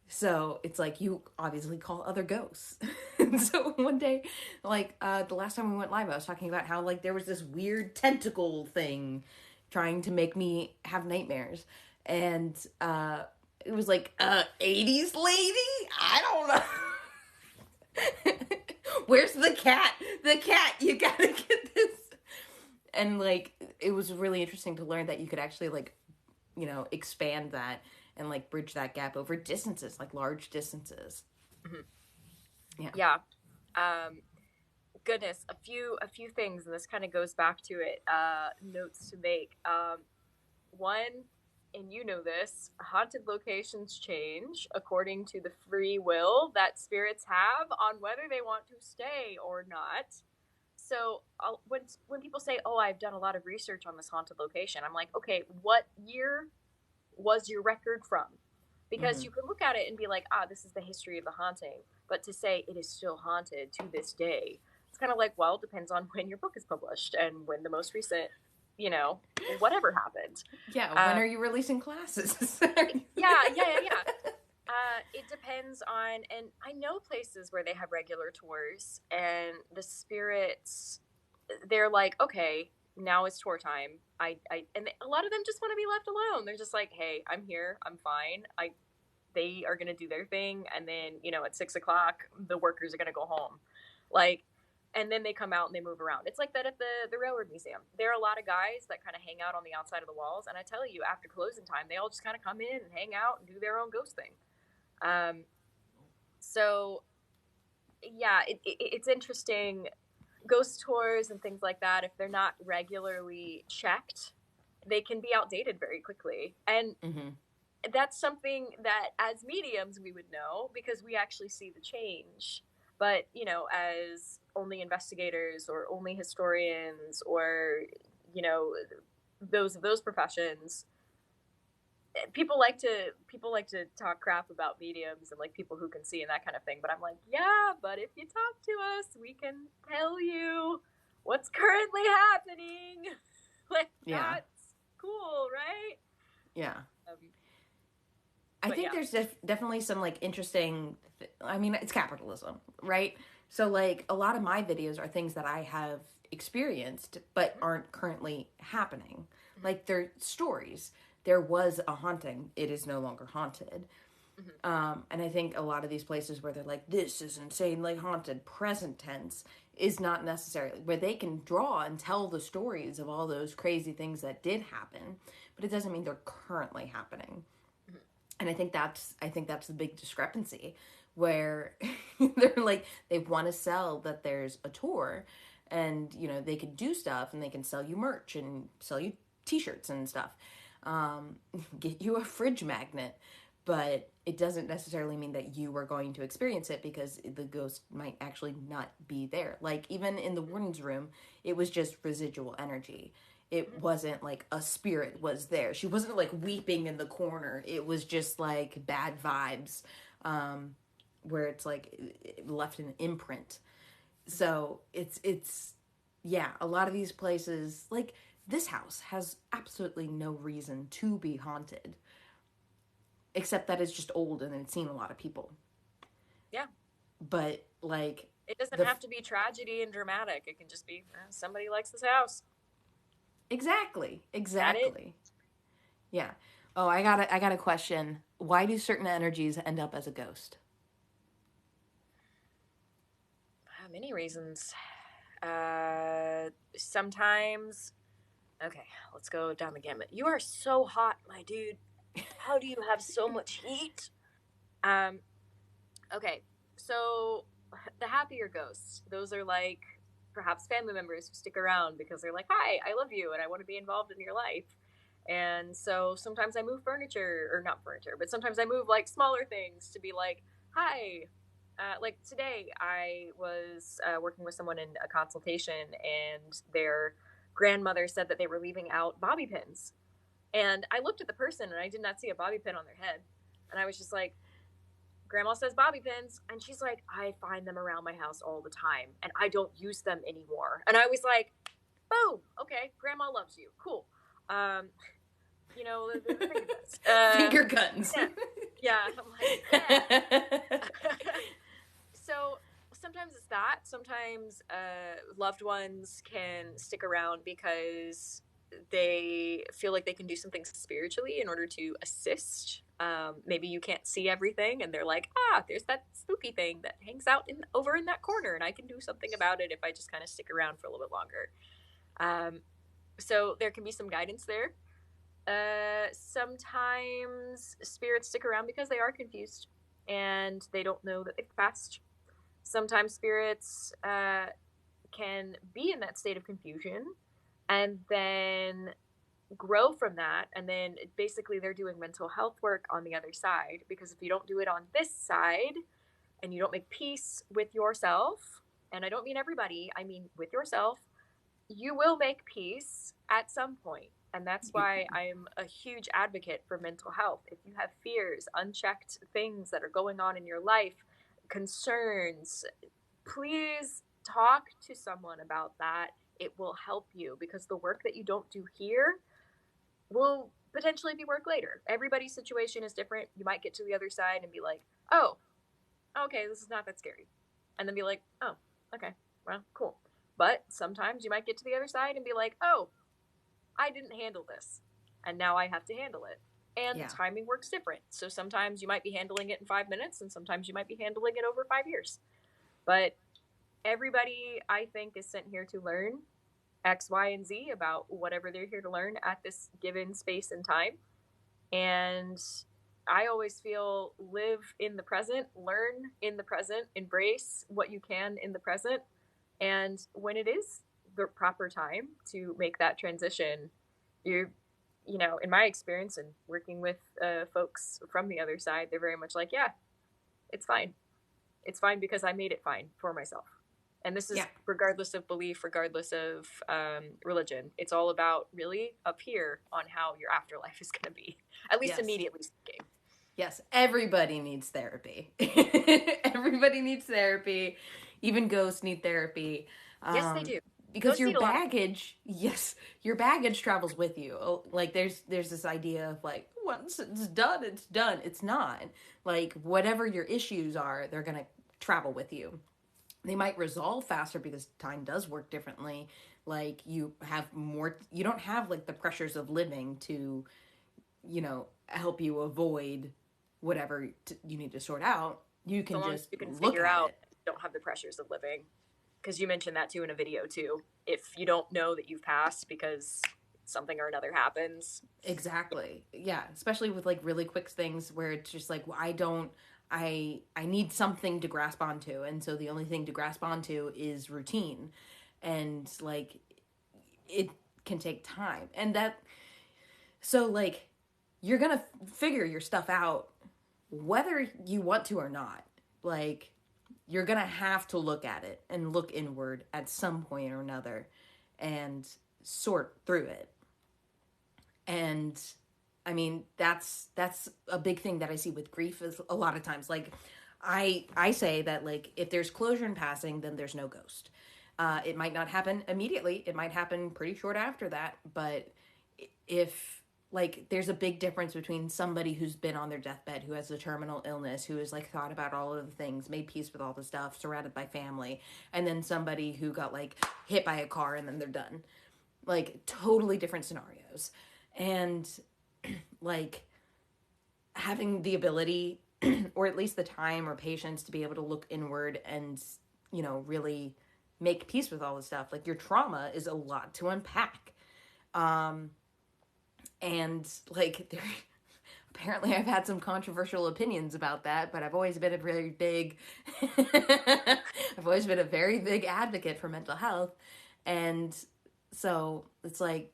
So it's like, you obviously call other ghosts. And so one day, like, the last time we went live, I was talking about how, like, there was this weird tentacle thing trying to make me have nightmares. And it was like, 80s lady? I don't know. Where's the cat? The cat, you gotta get this. And, like, it was really interesting to learn that you could actually, like, you know, expand that and, like, bridge that gap over distances, like large distances. Yeah. Goodness, a few things, and this kind of goes back to it. Notes to make. One, and you know this, haunted locations change according to the free will that spirits have on whether they want to stay or not. So when people say, "Oh, I've done a lot of research on this haunted location," I'm like, "Okay, what year was your record from?" Because you can look at it and be like, "Ah, this is the history of the haunting," but to say it is still haunted to this day, it's kind of like, well, it depends on when your book is published and when the most recent, you know, whatever happened. Yeah, when are you releasing classes? Yeah. It depends on, and I know places where they have regular tours, and the spirits, they're like, okay, now it's tour time. And a lot of them just want to be left alone. They're just like, hey, I'm here, I'm fine. They are gonna do their thing, and then, you know, at 6 o'clock, the workers are gonna go home, like, and then they come out and they move around. It's like that at the Railroad Museum. There are a lot of guys that kind of hang out on the outside of the walls, and I tell you, after closing time, they all just kind of come in and hang out and do their own ghost thing. So yeah, it's interesting. Ghost tours and things like that, if they're not regularly checked, they can be outdated very quickly. And that's something that as mediums we would know because we actually see the change. But, you know, as only investigators or only historians or, you know, those of those professions, people like to talk crap about mediums and like people who can see and that kind of thing, but I'm like, yeah, but if you talk to us, we can tell you what's currently happening. Like, that's cool, right? Yeah. I think there's definitely some, like, interesting, I mean, it's capitalism, right? So, like, a lot of my videos are things that I have experienced but aren't currently happening. Like, they're stories. There was a haunting. It is no longer haunted. And I think a lot of these places where they're like, this is insanely haunted, present tense, is not necessarily, where they can draw and tell the stories of all those crazy things that did happen, but it doesn't mean they're currently happening. And I think that's the big discrepancy, where they're like, they want to sell that there's a tour, and, you know, they can do stuff and they can sell you merch and sell you t-shirts and stuff, get you a fridge magnet, but it doesn't necessarily mean that you are going to experience it, because the ghost might actually not be there. Like, even in the warden's room, it was just residual energy. It wasn't like a spirit was there. She wasn't like weeping in the corner. It was just like bad vibes, where it's like it left an imprint. So it's yeah, a lot of these places, like this house, has absolutely no reason to be haunted, except that it's just old and it's seen a lot of people. Yeah. But, like, it doesn't have to be tragedy and dramatic. It can just be somebody likes this house. Exactly. Yeah. Oh, I got a question. Why do certain energies end up as a ghost? Many reasons. Sometimes, okay, let's go down the gamut. You are so hot, my dude. How do you have so much heat? Okay, so the happier ghosts, those are like perhaps family members who stick around because they're like, hi, I love you and I want to be involved in your life. And so sometimes I move furniture, or not furniture, but sometimes I move like smaller things to be like, hi. Like today, I was working with someone in a consultation, and their grandmother said that they were leaving out bobby pins. And I looked at the person and I did not see a bobby pin on their head. And I was just like, Grandma says bobby pins. And she's like, I find them around my house all the time and I don't use them anymore. And I was like, boom, okay, Grandma loves you. Cool. You know, the finger guns. Finger guns. Yeah. I'm like, yeah. So sometimes it's that. Sometimes loved ones can stick around because they feel like they can do something spiritually in order to assist. Maybe you can't see everything, and they're like, there's that spooky thing that hangs out over in that corner, and I can do something about it if I just kind of stick around for a little bit longer. So there can be some guidance there. Sometimes spirits stick around because they are confused and they don't know that they've passed. Sometimes spirits can be in that state of confusion and then grow from that, and then basically they're doing mental health work on the other side, because if you don't do it on this side and you don't make peace with yourself, and I don't mean everybody, I mean with yourself, you will make peace at some point. And that's why I'm a huge advocate for mental health. If you have fears, unchecked things that are going on in your life, concerns, please talk to someone about that. It will help you, because the work that you don't do here will potentially be work later. Everybody's situation is different. You might get to the other side and be like, oh, okay, this is not that scary. And then be like, oh, okay, well, cool. But sometimes you might get to the other side and be like, oh, I didn't handle this, and now I have to handle it. And timing works different. So sometimes you might be handling it in 5 minutes, and sometimes you might be handling it over 5 years. But everybody, I think, is sent here to learn X, Y, and Z about whatever they're here to learn at this given space and time. And I always feel live in the present, learn in the present, embrace what you can in the present. And when it is the proper time to make that transition, you know, in my experience and working with folks from the other side, they're very much like, yeah, it's fine. It's fine because I made it fine for myself. And this is regardless of belief, regardless of religion. It's all about really up here on how your afterlife is going to be, at least immediately speaking. Yes, everybody needs therapy. Everybody needs therapy. Even ghosts need therapy. Yes, they do. Because your baggage, your baggage travels with you. Like there's this idea of like, once it's done, it's done. It's not. Like whatever your issues are, they're going to travel with you. They might resolve faster because time does work differently. Like you don't have like the pressures of living to, you know, help you avoid whatever you need to sort out. You can figure out you don't have the pressures of living. Because you mentioned that too in a video too. If you don't know that you've passed because something or another happens. Exactly. Yeah. Especially with like really quick things where it's just like, well, I need something to grasp onto. And so the only thing to grasp onto is routine. And like, it can take time. And so like, you're going to figure your stuff out whether you want to or not. Like, you're going to have to look at it and look inward at some point or another and sort through it. And I mean, that's a big thing that I see with grief is a lot of times. Like, I say that, like, if there's closure in passing, then there's no ghost. It might not happen immediately. It might happen pretty short after that. But if, like, there's a big difference between somebody who's been on their deathbed, who has a terminal illness, who has, like, thought about all of the things, made peace with all the stuff, surrounded by family, and then somebody who got, like, hit by a car and then they're done. Like, totally different scenarios. And like having the ability or at least the time or patience to be able to look inward and, you know, really make peace with all the stuff. Like your trauma is a lot to unpack. And like apparently I've had some controversial opinions about that, but I've always been a very big I've always been a very big advocate for mental health. And so it's like,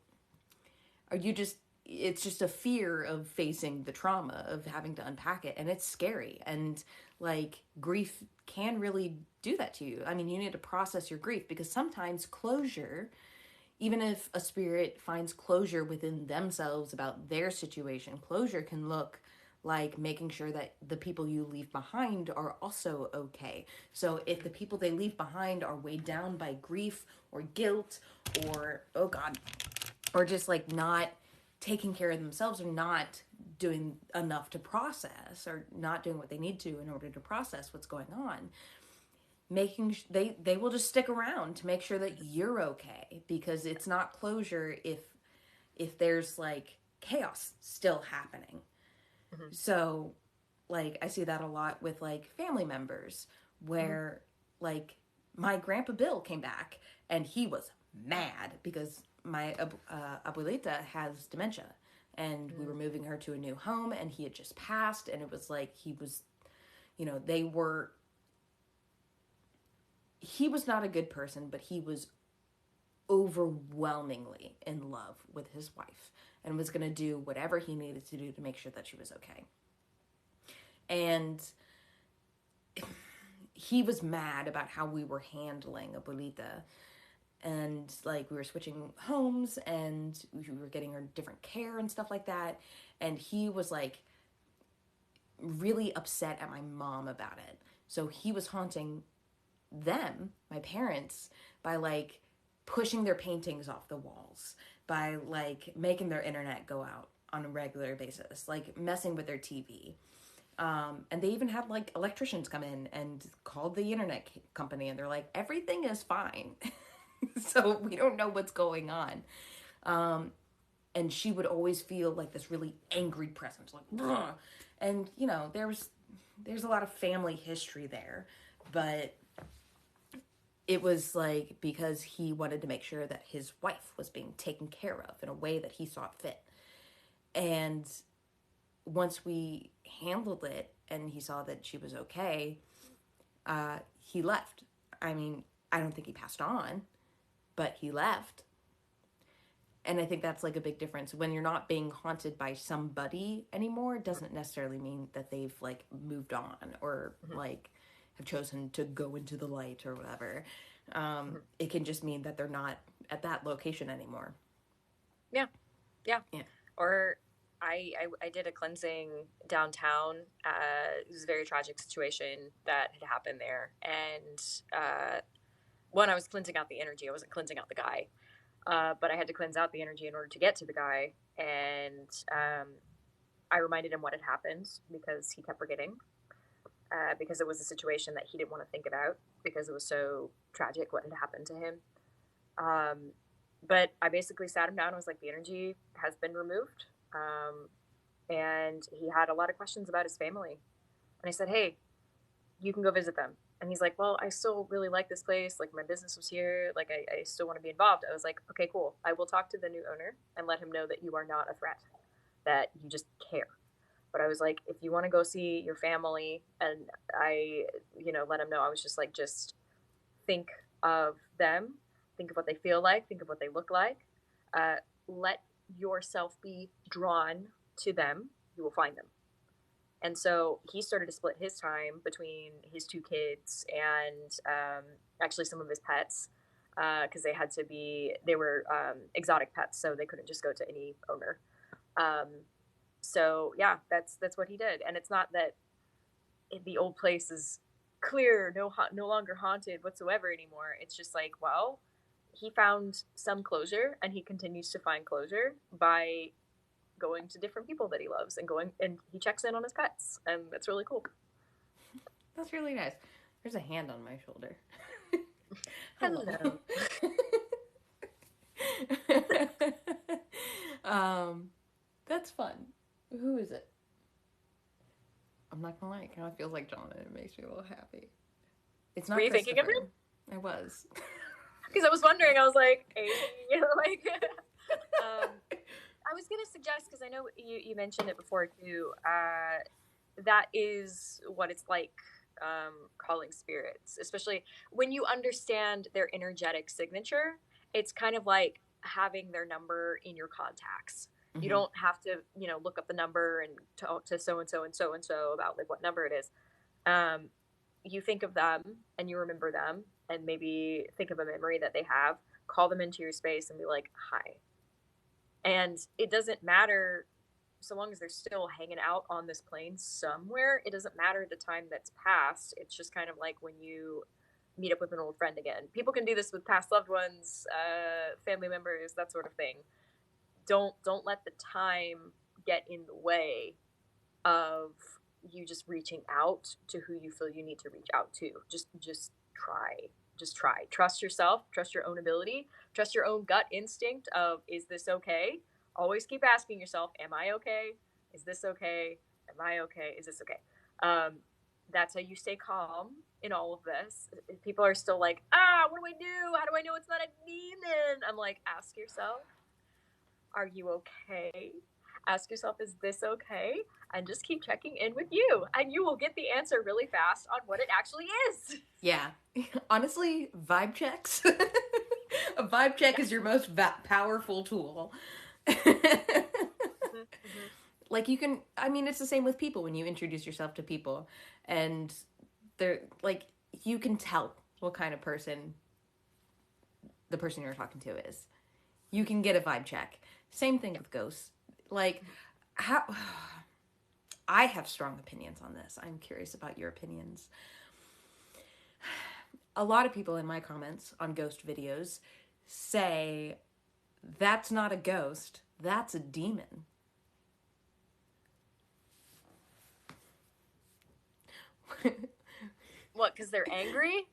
are you just, it's just a fear of facing the trauma of having to unpack it, and it's scary. And like, grief can really do that to you. I mean, you need to process your grief, because sometimes closure, even if a spirit finds closure within themselves about their situation, closure can look like making sure that the people you leave behind are also okay. So if the people they leave behind are weighed down by grief or guilt or, oh God, or just like not taking care of themselves, or not doing enough to process, or not doing what they need to in order to process what's going on, they will just stick around to make sure that you're okay, because it's not closure if there's like chaos still happening. So like, I see that a lot with like family members where like my grandpa Bill came back and he was mad because my abuelita has dementia, and we were moving her to a new home, and he had just passed, and it was like he was, he was not a good person, but he was overwhelmingly in love with his wife and was going to do whatever he needed to do to make sure that she was okay. And he was mad about how we were handling Abuelita. And like, we were switching homes and we were getting her different care and stuff like that. And he was like really upset at my mom about it. So he was haunting them, my parents, by like pushing their paintings off the walls, by like making their internet go out on a regular basis, like messing with their TV. And they even had like electricians come in and called the internet company, and they're like, everything is fine. So we don't know what's going on. And she would always feel like this really angry presence, like, "Bruh." And there's a lot of family history there, but it was like, because he wanted to make sure that his wife was being taken care of in a way that he saw fit. And once we handled it and he saw that she was okay, he left. I mean, I don't think he passed on, but he left. And I think that's like a big difference. When you're not being haunted by somebody anymore, it doesn't necessarily mean that they've like moved on or like have chosen to go into the light or whatever. It can just mean that they're not at that location anymore. Yeah. Or I did a cleansing downtown. It was a very tragic situation that had happened there. And one, I was cleansing out the energy. I wasn't cleansing out the guy. But I had to cleanse out the energy in order to get to the guy. And I reminded him what had happened, because he kept forgetting. Because it was a situation that he didn't want to think about, because it was so tragic what had happened to him. But I basically sat him down and was like, the energy has been removed. And he had a lot of questions about his family. And I said, hey, you can go visit them. And he's like, well, I still really like this place. Like, my business was here. Like, I still want to be involved. I was like, okay, cool. I will talk to the new owner and let him know that you are not a threat, that you just care. But I was like, if you want to go see your family, and I, let him know. I was just like, just think of them, think of what they feel like, think of what they look like. Let yourself be drawn to them. You will find them. And so he started to split his time between his two kids and actually some of his pets, because they were exotic pets, so they couldn't just go to any owner. So yeah, that's what he did. And it's not that the old place is clear, no longer haunted whatsoever anymore. It's just like, well, he found some closure, and he continues to find closure by going to different people that he loves, and he checks in on his pets, and that's really cool. That's really nice. There's a hand on my shoulder. Hello. That's fun. Who is it? I'm not gonna lie, it kind of feels like John, and it makes me a little happy. It's not. Were you thinking of him? I was. Because I was wondering. I was like, hey, I was going to suggest, because I know you mentioned it before too, that is what it's like calling spirits, especially when you understand their energetic signature. It's kind of like having their number in your contacts. You don't have to, look up the number and talk to so and so and so and so about like what number it is. You think of them and you remember them, and maybe think of a memory that they have. Call them into your space and be like, "Hi." And it doesn't matter, so long as they're still hanging out on this plane somewhere. It doesn't matter the time that's passed. It's just kind of like when you meet up with an old friend again. People can do this with past loved ones, family members, that sort of thing. Don't let the time get in the way of you just reaching out to who you feel you need to reach out to. Just try. Trust yourself, trust your own ability, trust your own gut instinct of, is this okay? Always keep asking yourself, am I okay? Is this okay? Am I okay? Is this okay? That's how you stay calm in all of this. If people are still like, what do I do? How do I know it's not a demon? I'm like, ask yourself, are you okay? Ask yourself, is this okay? And just keep checking in with you. And you will get the answer really fast on what it actually is. Yeah. Honestly, vibe checks. A vibe check is your most powerful tool. Like you can, it's the same with people when you introduce yourself to people. And they're like, you can tell what kind of person the person you're talking to is. You can get a vibe check. Same thing with ghosts. Like, how... I have strong opinions on this. I'm curious about your opinions. A lot of people in my comments on ghost videos say, that's not a ghost, that's a demon. What, because they're angry?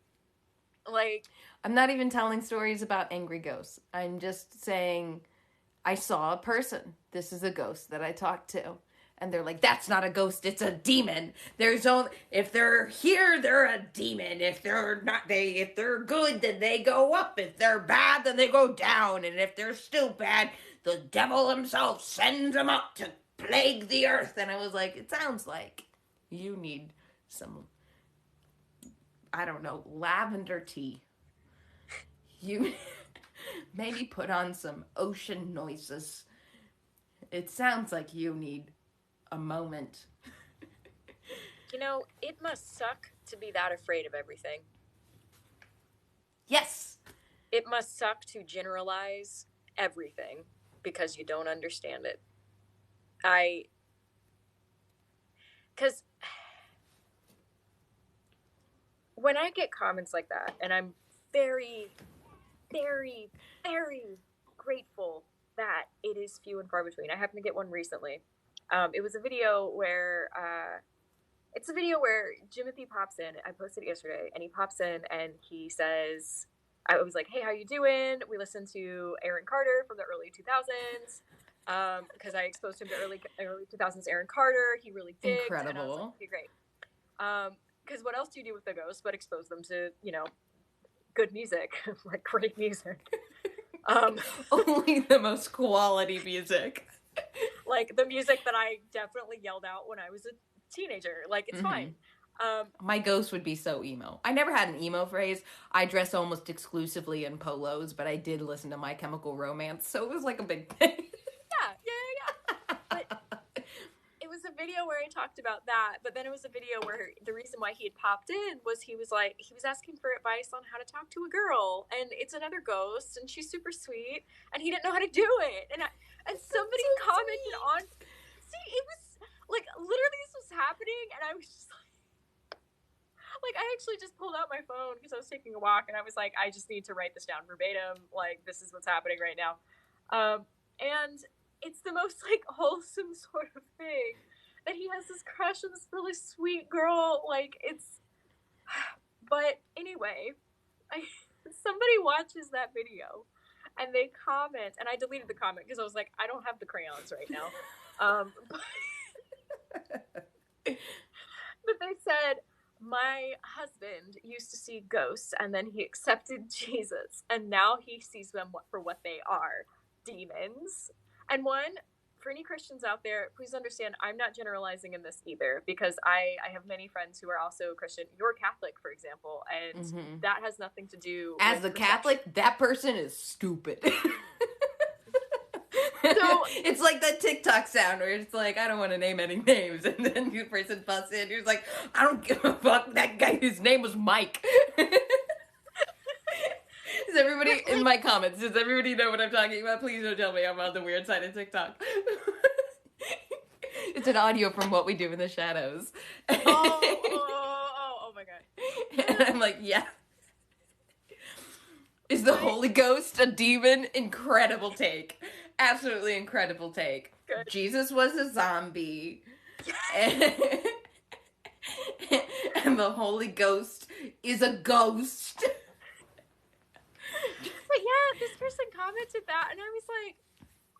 Like... I'm not even telling stories about angry ghosts. I'm just saying, I saw a person. This is a ghost that I talked to. And they're like, that's not a ghost, it's a demon. If they're here, they're a demon. If they're not, if they're good, then they go up. If they're bad, then they go down. And if they're still bad, the devil himself sends them up to plague the earth. And I was like, it sounds like you need some, I don't know, lavender tea. You maybe put on some ocean noises. It sounds like you need a moment. It must suck to be that afraid of everything. Yes. It must suck to generalize everything because you don't understand it. Because when I get comments like that, and I'm very, very, very grateful that it is few and far between. I happened to get one recently. It was a video where Jimothy pops in. I posted it yesterday, and he pops in and he says, I was like, hey, how you doing? We listened to Aaron Carter from the early 2000s, because I exposed him to early 2000s Aaron Carter. He really digged. Incredible. And I was like, okay, great. Because what else do you do with the ghosts but expose them to, good music, like great music. Only the most quality music. Like the music that I definitely yelled out when I was a teenager. Like, it's fine. My ghost would be so emo. I never had an emo phase. I dress almost exclusively in polos, but I did listen to My Chemical Romance, so it was like a big thing. Yeah. But it was a video where I talked about that, but then it was a video where the reason why he had popped in was he was asking for advice on how to talk to a girl, and it's another ghost, and she's super sweet, and he didn't know how to do it. And somebody commented on, it was like, literally this was happening, and I was just like, I actually just pulled out my phone because I was taking a walk, and I was like, I just need to write this down verbatim. Like, this is what's happening right now. And it's the most like wholesome sort of thing that he has this crush on this really sweet girl. Like, but anyway, somebody watches that video and they comment, and I deleted the comment because I was like, I don't have the crayons right now. But they said, my husband used to see ghosts, and then he accepted Jesus, and now he sees them for what they are, demons. And one, for any Christians out there, please understand, I'm not generalizing in this either, because I have many friends who are also Christian. You're Catholic, for example, and that has nothing to do As with a Catholic, that person is stupid. So it's like that TikTok sound where it's like, I don't want to name any names, and then the person busts in, you're like, I don't give a fuck, that guy, his name was Mike. Does everybody, in my comments, does everybody know what I'm talking about? Please don't tell me I'm on the weird side of TikTok. It's an audio from What We Do in the Shadows. oh my god. And I'm like, yeah. Is the Holy Ghost a demon? Incredible take. Absolutely incredible take. Good. Jesus was a zombie. And the Holy Ghost is a ghost. But yeah, this person commented that, and I was like,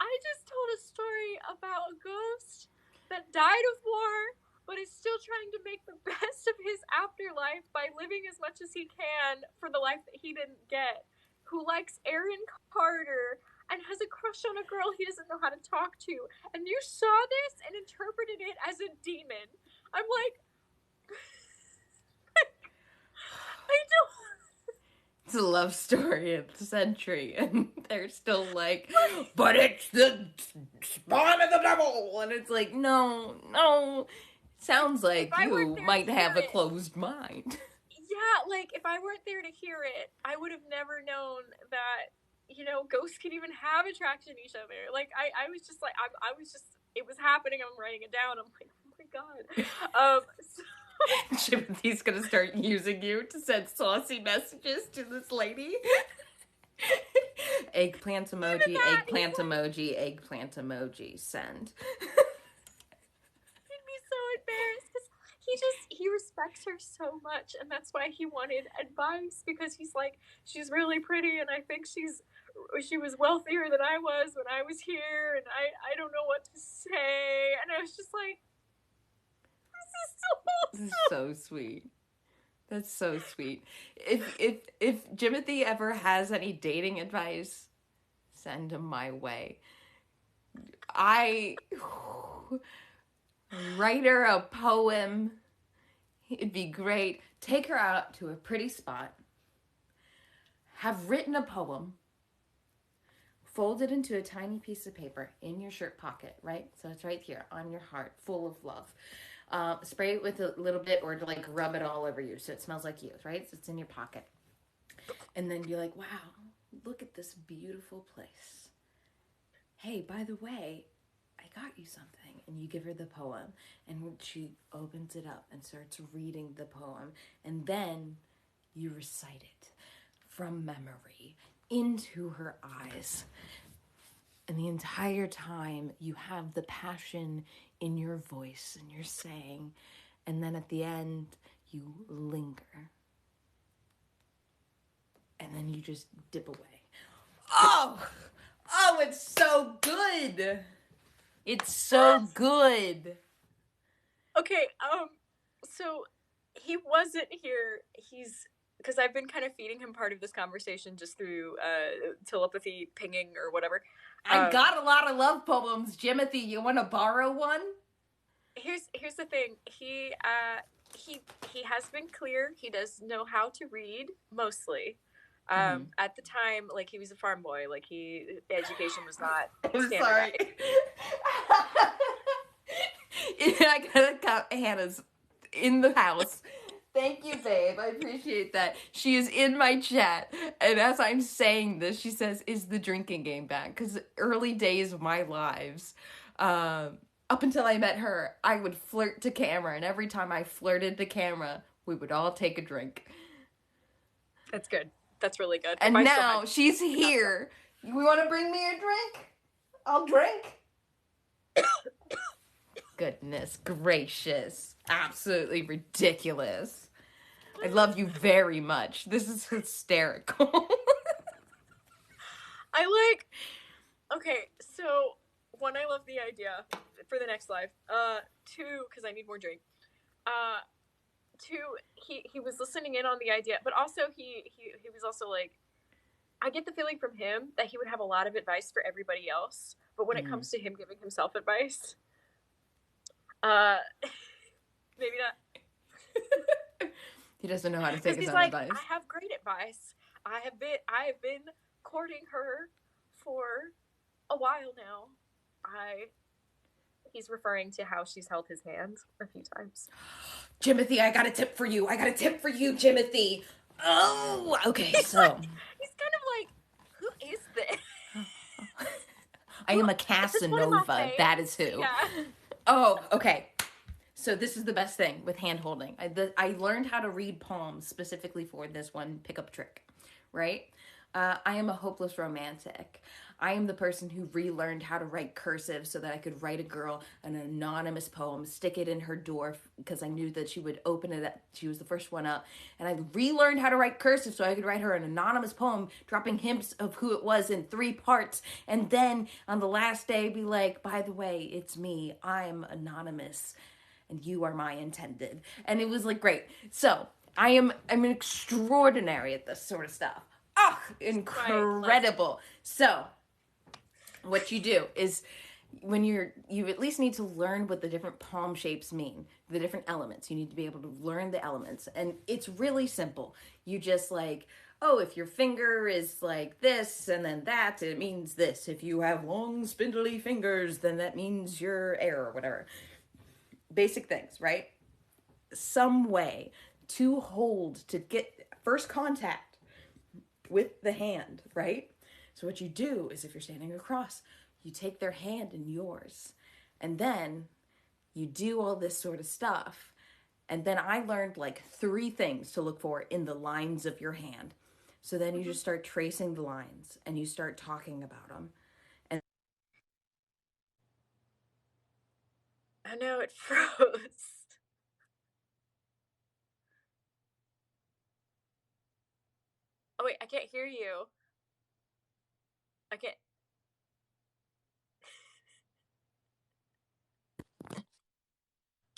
I just told a story about a ghost that died of war, but is still trying to make the best of his afterlife by living as much as he can for the life that he didn't get, who likes Aaron Carter and has a crush on a girl he doesn't know how to talk to. And you saw this and interpreted it as a demon. I'm like, I don't... It's a love story of the century, and they're still like, but it's the spawn of the devil, and it's like, no. Sounds like you might have a closed mind. Yeah, like, if I weren't there to hear it, I would have never known that, you know, ghosts can even have attraction to each other. Like, I was just like, I was just, it was happening, I'm writing it down, I'm like, oh my god. Timothy's gonna start using you to send saucy messages to this lady. Eggplant emoji, eggplant emoji, eggplant emoji, send. Made me so embarrassed because he respects her so much, and that's why he wanted advice, because he's like, she's really pretty, and I think she was wealthier than I was when I was here, and I don't know what to say. And I was just like, this is so sweet. That's so sweet. If Jimothy ever has any dating advice, send him my way. Write her a poem. It'd be great. Take her out to a pretty spot. Have written a poem. Fold it into a tiny piece of paper in your shirt pocket, right? So it's right here on your heart, full of love. Spray it with a little bit, or to like rub it all over you so it smells like you, right? So it's in your pocket. And then be like, wow, look at this beautiful place. Hey, by the way, I got you something. And you give her the poem, and she opens it up and starts reading the poem. And then you recite it from memory into her eyes. And the entire time you have the passion in your voice and you're saying, and then at the end you linger. And then you just dip away. Oh, it's so good. It's so good. Okay, so he wasn't here. Because I've been kind of feeding him part of this conversation just through telepathy, pinging, or whatever. I got a lot of love poems, Jimothy. You want to borrow one? Here's the thing. He has been clear. He does know how to read, mostly. At the time, like, he was a farm boy. Like, education was not I'm sorry. I got Hannah's in the house. Thank you, babe. I appreciate that. She is in my chat, and as I'm saying this, she says, is the drinking game back? Because early days of my lives, up until I met her, I would flirt to camera, and every time I flirted to camera, we would all take a drink. That's good. That's really good. And now she's here. You want to bring me a drink? I'll drink. Goodness gracious. Absolutely ridiculous. I love you very much. This is hysterical. Okay, so one, I love the idea for the next live. Two, because I need more drink. Two, he was listening in on the idea, but also he was also like, I get the feeling from him that he would have a lot of advice for everybody else, but when it comes to him giving himself advice, maybe not. He doesn't know how to take Because his he's own like, advice. I have great advice. I have been courting her for a while now. He's referring to how she's held his hand a few times. Jimothy, I got a tip for you. Jimothy. Oh, okay. He's So he's kind of like, who is this? I am a Is this one of my Casanova. faves? That is who. Yeah. Oh, okay. So this is the best thing with hand holding. I learned how to read palms specifically for this one pickup trick, right? I am a hopeless romantic. I am the person who relearned how to write cursive so that I could write a girl an anonymous poem, stick it in her door because I knew that she would open it up. She was the first one up. And I relearned how to write cursive so I could write her an anonymous poem, dropping hints of who it was in 3 parts. And then on the last day, be like, by the way, it's me. I'm anonymous. And you are my intended. And it was like, great. So I'm extraordinary at this sort of stuff. Oh, incredible. So what you do is when you at least need to learn what the different palm shapes mean, the different elements. You need to be able to learn the elements. And it's really simple. You just like, oh, if your finger is like this and then that, it means this. If you have long spindly fingers, then that means you're air or whatever. Basic things, right? Some way to hold, to get first contact with the hand, right? So what you do is if you're standing across, you take their hand in yours, and then you do all this sort of stuff. And then I learned like 3 things to look for in the lines of your hand. So then you just start tracing the lines and you start talking about them. And I know, it froze. Oh wait, I can't hear you. I can't.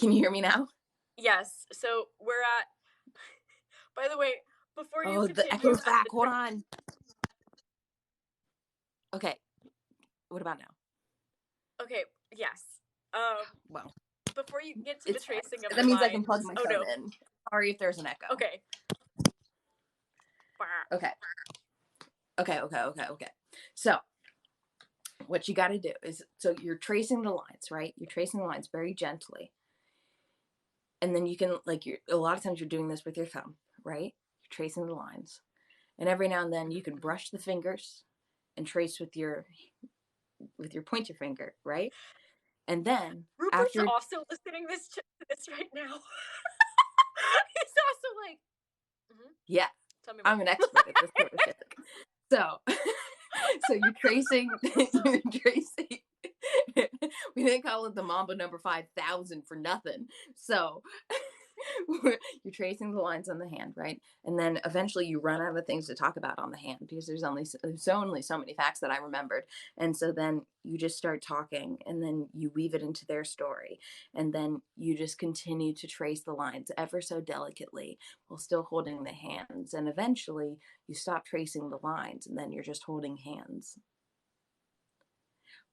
can you hear me now? Yes. So we're at. By the way, before you Oh, the continue, echo's back. Hold on. Okay. What about now? Okay. Yes. Well, Before you get to the it's fine. tracing of That the means lines. I can plug my phone in. Sorry if there's an echo. Okay. Okay. So what you got to do is, so you're tracing the lines, right? You're tracing the lines very gently. And then you can, like, a lot of times you're doing this with your thumb, right? You're tracing the lines. And every now and then you can brush the fingers and trace with your pointer finger, right? And then Rupert's after, also listening to this right now. He's also like, yeah, tell me more. I'm an expert at this sort of shit. So, so you're tracing, we didn't call it the Mambo number 5,000 for nothing. So you're tracing the lines on the hand, right? And then eventually you run out of things to talk about on the hand because there's only so many facts that I remembered. And so then you just start talking and then you weave it into their story. And then you just continue to trace the lines ever so delicately while still holding the hands. And eventually you stop tracing the lines and then you're just holding hands.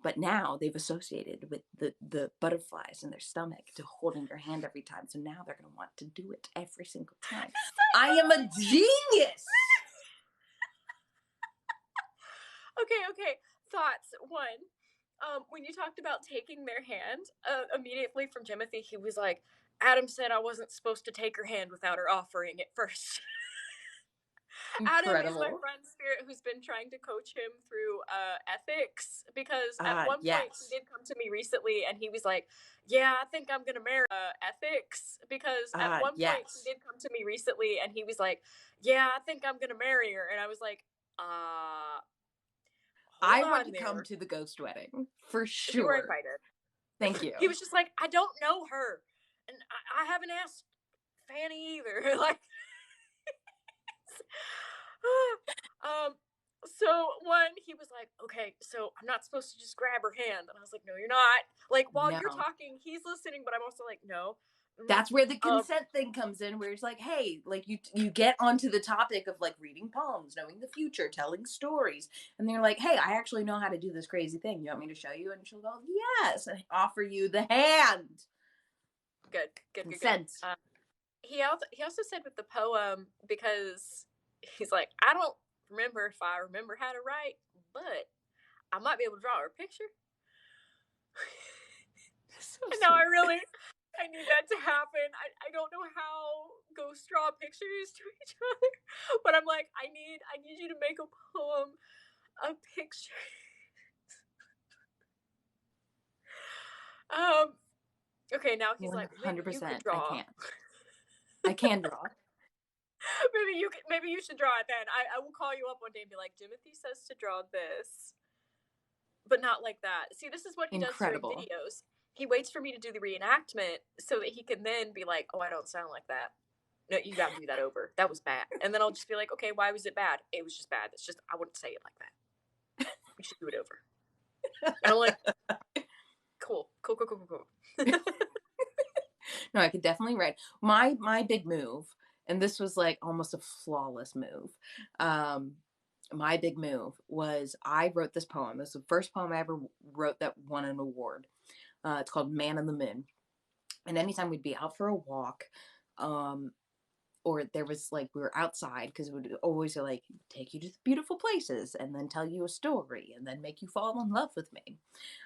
But now they've associated with the butterflies in their stomach to holding your hand every time. So now they're going to want to do it every single time. I am a genius. Okay. Thoughts. 1. When you talked about taking their hand, immediately from Timothy, he was like, Adam said I wasn't supposed to take her hand without her offering it first. Adam is my friend Spirit, who's been trying to coach him through ethics, because at one point he did come to me recently and he was like, yeah, I think I'm gonna marry ethics, because at one point he did come to me recently and he was like, yeah, I think I'm gonna marry her, and I was like, I want to come to the ghost wedding for sure. You were invited. Thank you. He was just like, I don't know her, and I haven't asked Fanny either. Like, so 1, he was like, okay, so I'm not supposed to just grab her hand, and I was like, no, you're not. Like, while you're talking, he's listening, but I'm also like, no, That's where the consent thing comes in, where it's like, hey, like you get onto the topic of like reading poems, knowing the future, telling stories, and they're like, hey, I actually know how to do this crazy thing. You want me to show you? And she'll go, yes, and offer you the hand. Good. Consent. He also said with the poem, because he's like, I don't remember if I remember how to write, but I might be able to draw her a picture. So and now I need that to happen. I don't know how ghosts draw pictures to each other, but I'm like, I need you to make a poem, a picture. Okay, now he's 100%, like, maybe you could draw. I can draw. maybe you should draw it then. I will call you up one day and be like, Timothy says to draw this, but not like that. See, this is what he does during videos. He waits for me to do the reenactment so that he can then be like, oh, I don't sound like that. No, you got to do that over. That was bad. And then I'll just be like, okay, why was it bad? It was just bad. It's just, I wouldn't say it like that. You should do it over. And I'm like, cool. No, I could definitely write. My big move, and this was like almost a flawless move. My big move was I wrote this poem. This is the first poem I ever wrote that won an award. It's called Man in the Moon. And anytime we'd be out for a walk, or there was like, we were outside, because it would always like take you to beautiful places and then tell you a story and then make you fall in love with me.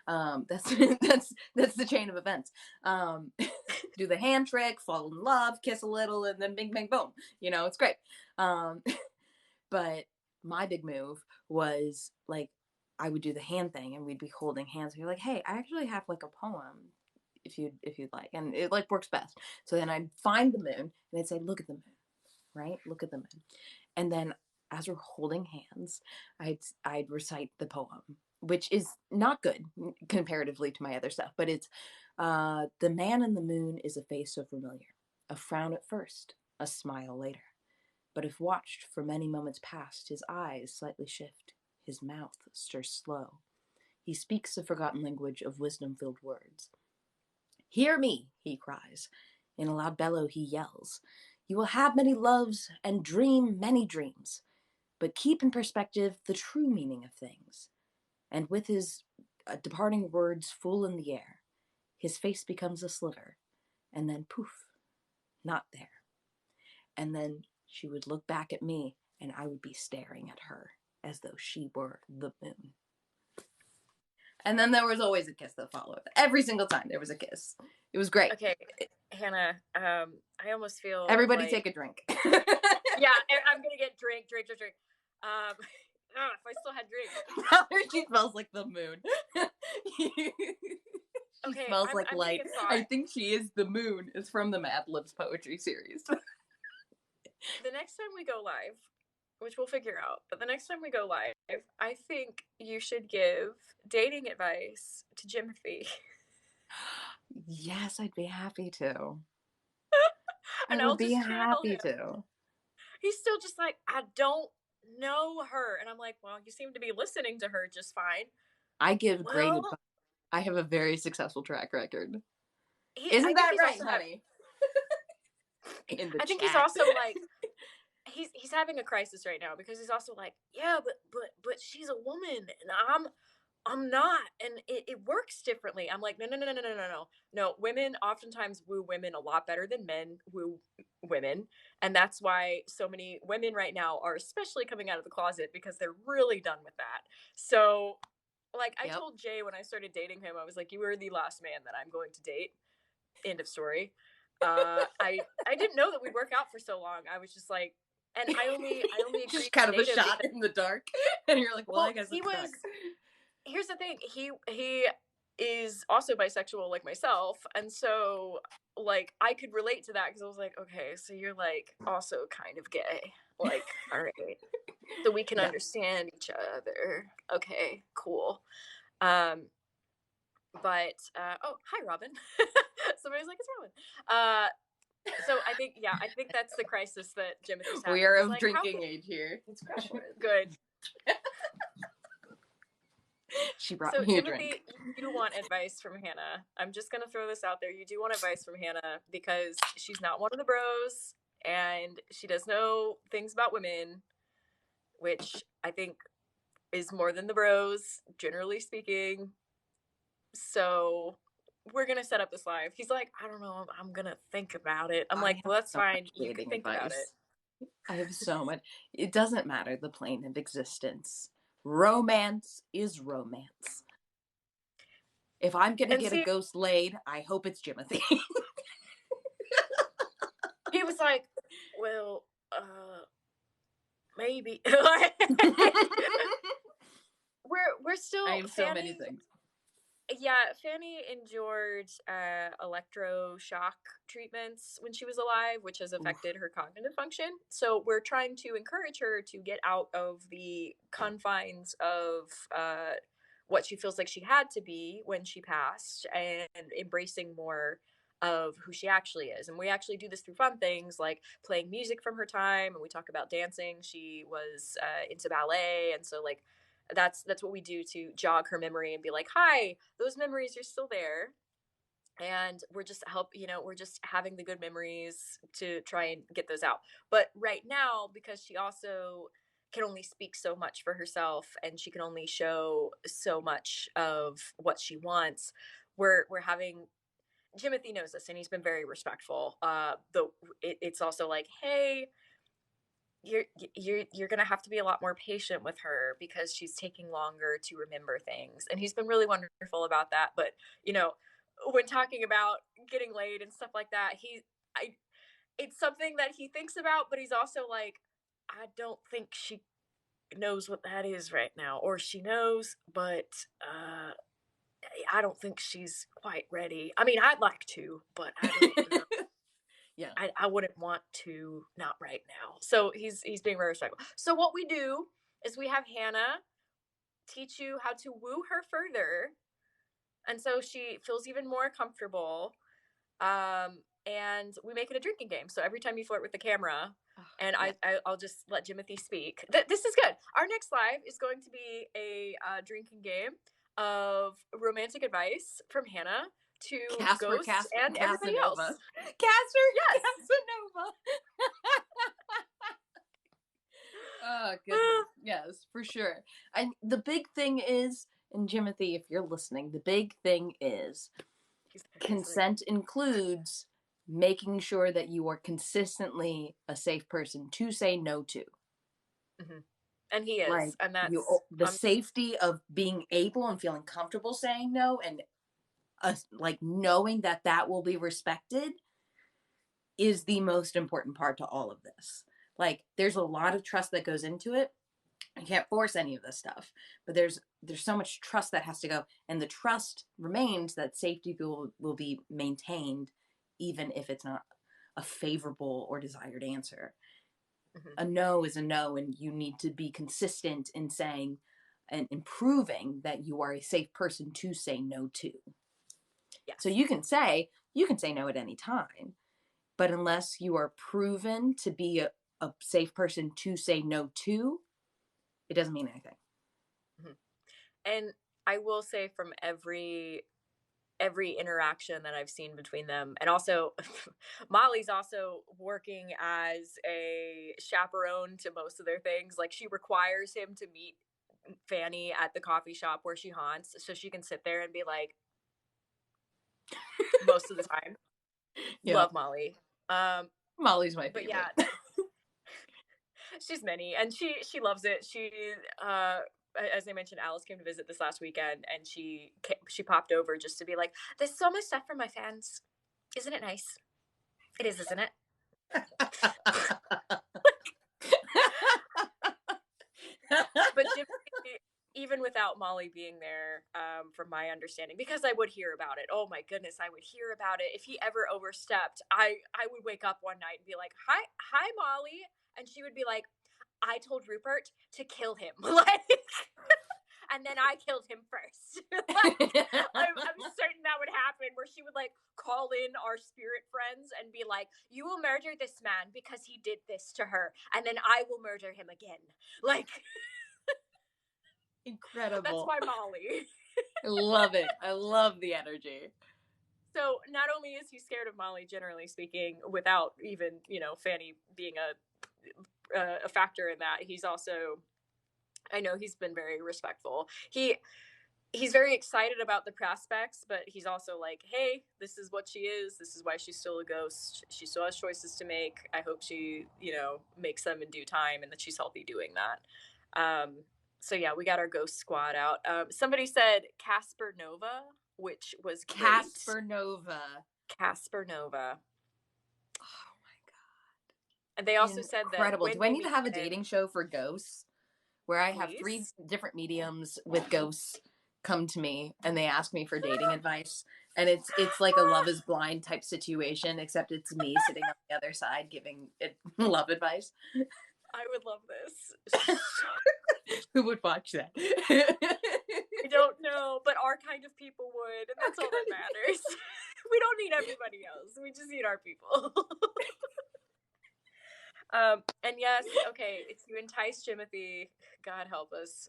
That's the chain of events. Do the hand trick, fall in love, kiss a little, and then bing, bang, boom. You know, it's great. But my big move was like, I would do the hand thing and we'd be holding hands. And you're like, hey, I actually have like a poem if you'd like. And it like works best. So then I'd find the moon and they'd say, look at the moon, right? Look at the moon. And then as we're holding hands, I'd recite the poem, which is not good comparatively to my other stuff, but it's, the man in the moon is a face so familiar, a frown at first, a smile later. But if watched for many moments past, his eyes slightly shift, his mouth stirs slow. He speaks a forgotten language of wisdom-filled words. Hear me, he cries. In a loud bellow he yells. You will have many loves and dream many dreams, but keep in perspective the true meaning of things. And with his departing words full in the air, his face becomes a sliver, and then poof, not there. And then she would look back at me, and I would be staring at her as though she were the moon. And then there was always a kiss that followed. Every single time there was a kiss. It was great. Okay, Hannah, I almost feel everybody like... take a drink. Yeah, I'm gonna get drink. If I still had drink. She smells like the moon. She smells like light. I think she is the moon. It's from the Mad Libs poetry series. The next time we go live, which we'll figure out, but the next time we go live, I think you should give dating advice to Jimothy. Yes, I'd be happy to. And I would be happy to. He's still just like, I don't know her. And I'm like, well, you seem to be listening to her just fine. I give great advice. I have a very successful track record. Isn't that right, honey? I think he's also like, he's having a crisis right now, because he's also like, yeah, but she's a woman and I'm not, and it works differently. I'm like, no. Women oftentimes woo women a lot better than men woo women, and that's why so many women right now are especially coming out of the closet, because they're really done with that. So, like, I told Jay when I started dating him, I was like, you were the last man that I'm going to date. End of story. I didn't know that we'd work out for so long. I was just like, and I only just kind of a shot in the dark, and you're like, well I guess he was. Here's the thing, he is also bisexual like myself, and so like I could relate to that, because I was like, okay, so you're like also kind of gay, like, all right, so we can understand each other. Okay, cool. But oh, hi Robin. Somebody's like, it's Robin. So I think that's the crisis that Jimothy's having. We are of like, drinking age here. It's good. She brought So, me a drink. Timothy, you do want advice from Hannah. I'm just going to throw this out there. You do want advice from Hannah because she's not one of the bros and she does know things about women, which I think is more than the bros, generally speaking. So, we're going to set up this live. He's like, I don't know. I'm going to think about it. I'm like, well, that's fine. You can think about it. I have so much. It doesn't matter the plane of existence. Romance is romance. If I'm going to get a ghost laid, I hope it's Jimothy. He was like, well, maybe. we're still. I have so many things. Yeah, Fanny endured electroshock treatments when she was alive, which has affected her cognitive function. So we're trying to encourage her to get out of the confines of what she feels like she had to be when she passed and embracing more of who she actually is. And we actually do this through fun things like playing music from her time, and we talk about dancing. She was into ballet, and so like that's what we do to jog her memory and be like, hi, those memories are still there, and we're just we're just having the good memories to try and get those out. But right now, because she also can only speak so much for herself and she can only show so much of what she wants, we're having Timothy knows this and he's been very respectful. Though it's also like, hey, you're gonna have to be a lot more patient with her because she's taking longer to remember things, and he's been really wonderful about that. But when talking about getting laid and stuff like that, it's something that he thinks about, but he's also like, I don't think she knows what that is right now, or she knows, but I don't think she's quite ready. I mean, I'd like to, but I don't know. Yeah, I wouldn't want to, not right now. So he's being very respectful. So what we do is we have Hannah teach you how to woo her further, and so she feels even more comfortable. And we make it a drinking game. So every time you flirt with the camera, and I'll just let Jimothy speak. This is good. Our next live is going to be a drinking game of romantic advice from Hannah to ghosts and everybody else. Yes. Casanova. Oh, goodness. Yes, for sure. And the big thing is, and Jimothy, if you're listening, the big thing is consent includes making sure that you are consistently a safe person to say no to. Mm-hmm. And he is. Like, and that's the safety of being able and feeling comfortable saying no, and like knowing that that will be respected is the most important part to all of this. Like, there's a lot of trust that goes into it. You can't force any of this stuff, but there's so much trust that has to go, and the trust remains that safety will be maintained even if it's not a favorable or desired answer. Mm-hmm. A no is a no, and you need to be consistent in saying and improving that you are a safe person to say no to. Yes. So you can say no at any time, but unless you are proven to be a safe person to say no to, it doesn't mean anything. Mm-hmm. And I will say, from every interaction that I've seen between them, and also Molly's also working as a chaperone to most of their things. Like, she requires him to meet Fanny at the coffee shop where she haunts so she can sit there and be like, most of the time. Yeah. Love Molly. Molly's my favorite. But yeah, she's many, and she loves it. She as I mentioned, Alice came to visit this last weekend, and she popped over just to be like, there's so much stuff from my fans. Isn't it nice? It is, isn't it? But Jimmy, even without Molly being there, from my understanding, because I would hear about it. Oh my goodness, I would hear about it. If he ever overstepped, I would wake up one night and be like, hi, Molly. And she would be like, I told Rupert to kill him. Like, and then I killed him first. Like, I'm certain that would happen, where she would like call in our spirit friends and be like, you will murder this man because he did this to her, and then I will murder him again. Like, Incredible. That's my Molly. I love it. I love the energy. So not only is he scared of Molly, generally speaking, without even, Fanny being a factor in that, he's also, I know he's been very respectful. He's very excited about the prospects, but he's also like, hey, this is what she is. This is why she's still a ghost. She still has choices to make. I hope she, makes them in due time and that she's healthy doing that. So yeah, we got our ghost squad out. Somebody said Casper Nova, which was great. Casper Nova. Casper Nova. Oh my God. And they also said that incredible. Do I need to have a dating show for ghosts where I have 3 different mediums with ghosts come to me and they ask me for dating advice, and it's like a Love is Blind type situation, except it's me sitting on the other side giving it love advice? I would love this. Who would watch that? I don't know, but our kind of people would, and that's all that matters. We don't need everybody else. We just need our people. And yes, okay, if you entice Jimothy, God help us.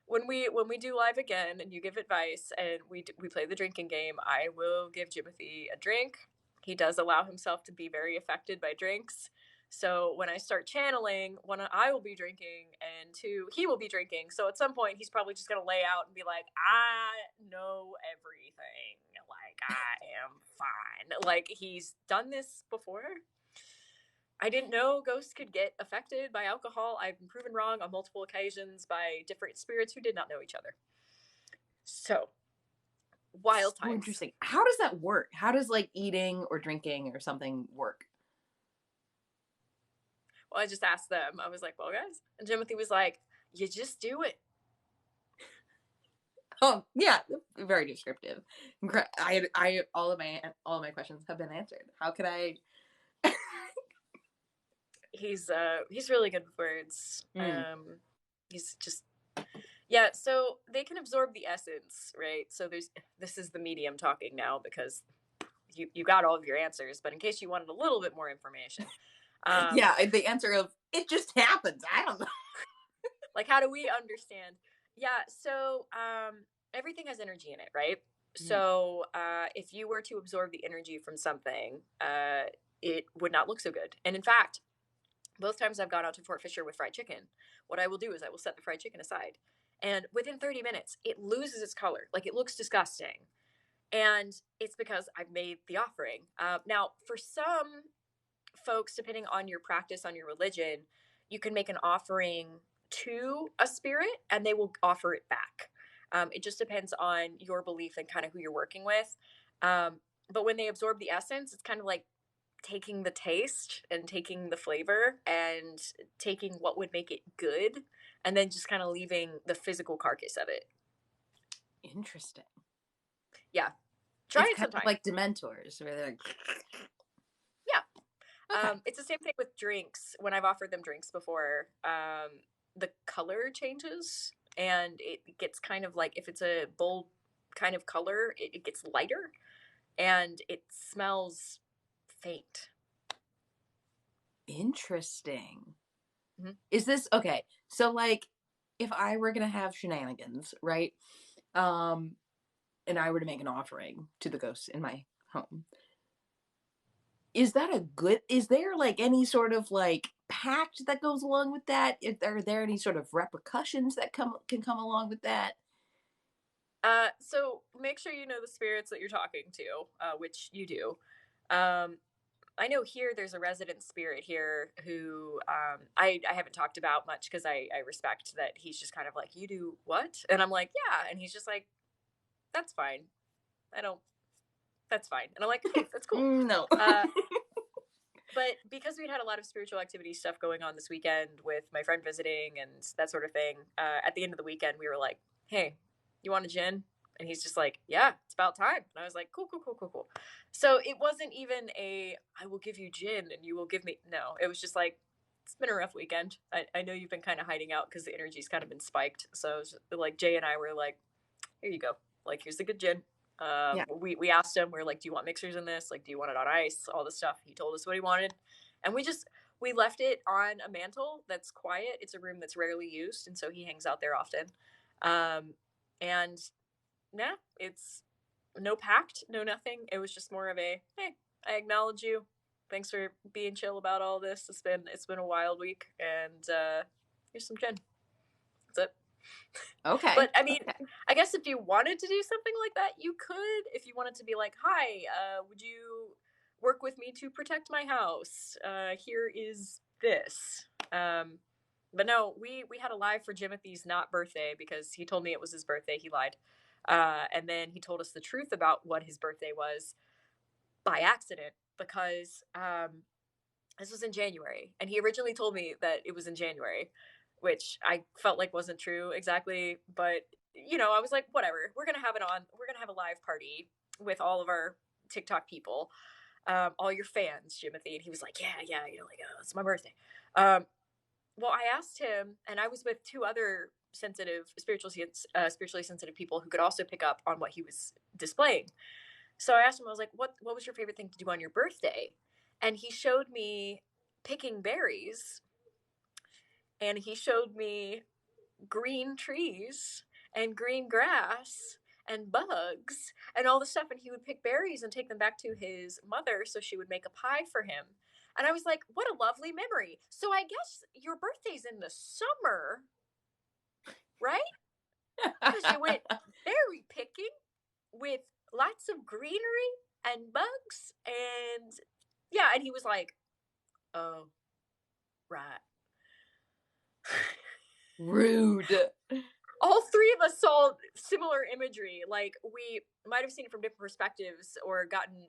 When we do live again and you give advice and we play the drinking game, I will give Jimothy a drink. He does allow himself to be very affected by drinks. So when I start channeling, 1, I will be drinking, and 2, he will be drinking. So at some point, he's probably just going to lay out and be like, I know everything. Like, I am fine. Like, he's done this before. I didn't know ghosts could get affected by alcohol. I've been proven wrong on multiple occasions by different spirits who did not know each other. So, wild times. So interesting. How does that work? How does like eating or drinking or something work? Well, I just asked them. I was like, well, guys. And Timothy was like, you just do it. Oh, yeah. Very descriptive. I all of my questions have been answered. How could I... He's really good with words. He's just, yeah. So they can absorb the essence, right? So this is the medium talking now, because you got all of your answers, but in case you wanted a little bit more information, yeah, the answer of it just happens. I don't know. Like, how do we understand? Yeah. So everything has energy in it, right? So if you were to absorb the energy from something, it would not look so good. And in fact, both times I've gone out to Fort Fisher with fried chicken, what I will do is I will set the fried chicken aside, and within 30 minutes, it loses its color. Like, it looks disgusting. And it's because I've made the offering. Now, for some folks, depending on your practice, on your religion, you can make an offering to a spirit and they will offer it back. It just depends on your belief and kind of who you're working with. But when they absorb the essence, it's kind of like taking the taste and taking the flavor and taking what would make it good, and then just kind of leaving the physical carcass of it. Interesting. Yeah. Try it's it sometime. Like Dementors, where they're like... Yeah. Okay. It's the same thing with drinks. When I've offered them drinks before, the color changes, and it gets kind of like, if it's a bold kind of color, it gets lighter, and it smells faint. Interesting. Mm-hmm. Is this okay? So, like, if I were gonna have shenanigans, right? And I were to make an offering to the ghosts in my home, is that a good? Is there like any sort of like pact that goes along with that? Are there any sort of repercussions that can come along with that? So make sure you know the spirits that you're talking to, which you do. I know here there's a resident spirit here who I haven't talked about much because I respect that he's just kind of like, you do what? And I'm like, yeah. And he's just like, that's fine. That's fine. And I'm like, okay, that's cool. No. But because we'd had a lot of spiritual activity stuff going on this weekend with my friend visiting and that sort of thing, at the end of the weekend, we were like, hey, you want a gin? And he's just like, yeah, it's about time. And I was like, cool. So it wasn't even I will give you gin and you will give me. No, it was just like, it's been a rough weekend. I know you've been kind of hiding out because the energy's kind of been spiked. So it was like, Jay and I were like, here you go. Like, here's the good gin. Yeah. We asked him, we're like, do you want mixers in this? Like, do you want it on ice? All this stuff. He told us what he wanted. And we We left it on a mantle that's quiet. It's a room that's rarely used, and so he hangs out there often. And yeah, it's no pact, no nothing. It was just more of a, hey, I acknowledge you. Thanks for being chill about all this. It's been a wild week, and here's some gin. That's it. Okay. But I mean, okay. I guess if you wanted to do something like that, you could. If you wanted to be like, hi, would you work with me to protect my house? Here is this. But no, we had a live for Jimothy's not birthday because he told me it was his birthday. He lied. And then he told us the truth about what his birthday was by accident because this was in January. And he originally told me that it was in January, which I felt like wasn't true exactly. But, you know, I was like, whatever. We're going to have a live party with all of our TikTok people, all your fans, Jimothy. And he was like, yeah, you know, like, oh, it's my birthday. Well, I asked him, and I was with two other spiritually sensitive people who could also pick up on what he was displaying. So I asked him, I was like, what was your favorite thing to do on your birthday? And he showed me picking berries, and he showed me green trees and green grass and bugs and all the stuff. And he would pick berries and take them back to his mother so she would make a pie for him. And I was like, what a lovely memory. So I guess your birthday's in the summer, right? Because you went berry picking with lots of greenery and bugs. And yeah, and he was like, oh, right. Rude. All three of us saw similar imagery. Like, we might have seen it from different perspectives or gotten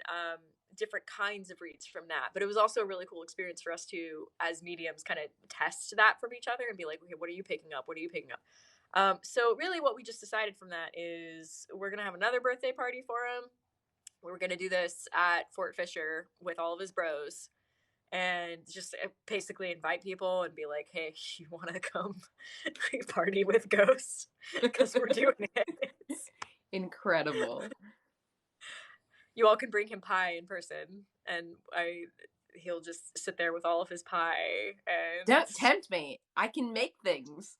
different kinds of reads from that. But it was also a really cool experience for us to, as mediums, kind of test that from each other and be like, okay, what are you picking up? What are you picking up? So really what we just decided from that is we're going to have another birthday party for him. We're going to do this at Fort Fisher with all of his bros. And just basically invite people and be like, hey, you want to come party with ghosts? Because we're doing it. Incredible. You all can bring him pie in person, and he'll just sit there with all of his pie. And Don't tempt me. I can make things.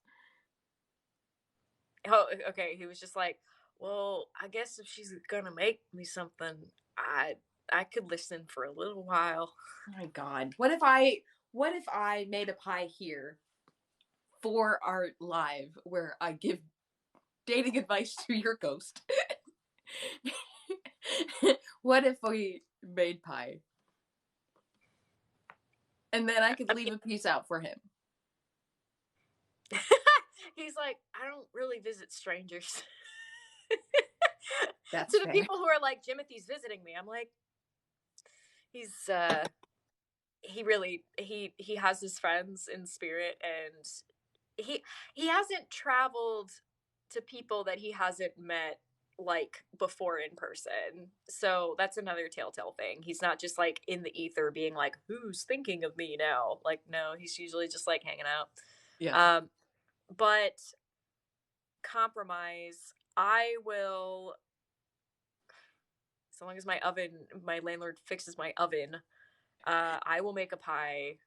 Oh, okay. He was just like, well, I guess if she's gonna make me something, I could listen for a little while. Oh my God. What if I made a pie here for our live where I give dating advice to your ghost? What if we made pie? And then I could leave a piece out for him. He's like, I don't really visit strangers. That's to the fair. people who are like, Jimothy's visiting me. I'm like, he has his friends in spirit, and he hasn't traveled to people that he hasn't met like before in person. So that's another telltale thing. He's not just like in the ether being like, who's thinking of me now? Like, no, he's usually just like hanging out. Yeah. But compromise, I will, so long as my landlord fixes my oven, I will make a pie.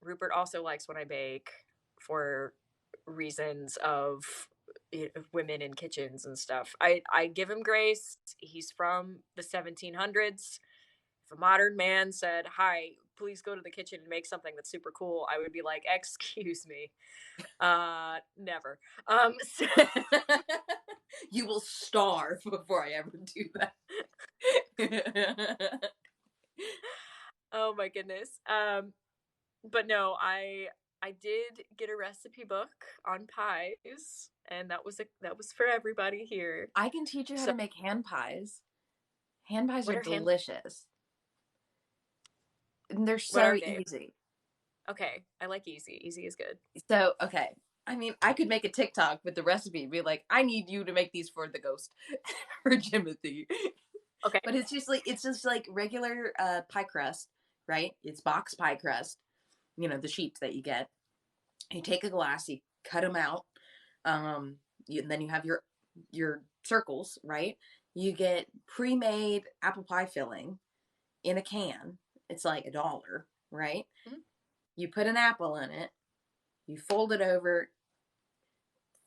Rupert also likes when I bake for reasons of women in kitchens and stuff. I give him grace. He's from the 1700s. If a modern man said, hi, please go to the kitchen and make something that's super cool, I would be like, excuse me. Never. So You will starve before I ever do that. oh my goodness. But no, I did get a recipe book on pies, and that was for everybody here. I can teach you how to make hand pies. Hand pies What are are hand- delicious. And they're What so are they? easy. Okay, I like easy. Easy is good. So, okay. I mean, I could make a TikTok with the recipe and be like, I need you to make these for the ghost, for Jimothy. Okay. But it's just like regular pie crust, right? It's box pie crust, you know, the sheets that you get. You take a glass, you cut them out, and then you have your circles, right? You get pre-made apple pie filling in a can. It's like $1, right? Mhm. You put an apple in it. You fold it over,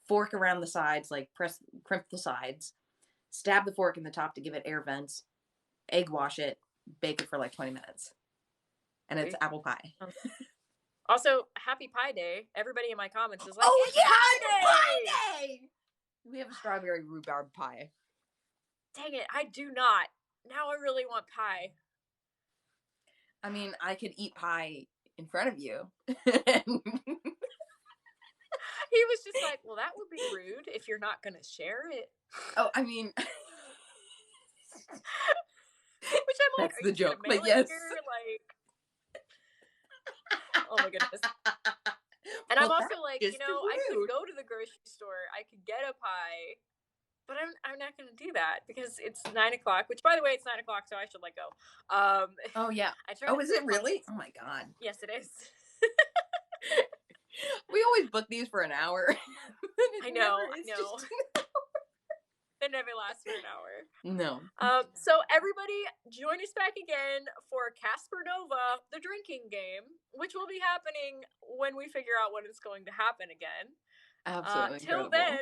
fork around the sides, like crimp the sides, stab the fork in the top to give it air vents, egg wash it, bake it for like 20 minutes. And it's apple pie. Also, happy Pie Day. Everybody in my comments is like, oh, it's yeah, Pie Day! Pie Day! We have a strawberry rhubarb pie. Dang it, I do not. Now I really want pie. I mean, I could eat pie in front of you. He was just like, well, that would be rude if you're not going to share it. Oh, I mean... Which I'm like, that's are the you joke, mail but yes. Here? Like, oh my goodness. And well, I'm also like, you know, I could go to the grocery store, I could get a pie, but I'm not going to do that because it's 9:00, which by the way, it's 9:00, so I should let go. Oh yeah. Oh, is it really? Oh my God. Yes, it is. We always book these for an hour. I know. They never last for an hour. No. So everybody join us back again for Casper Nova, the drinking game, which will be happening when we figure out when it's going to happen again. Absolutely. Till then,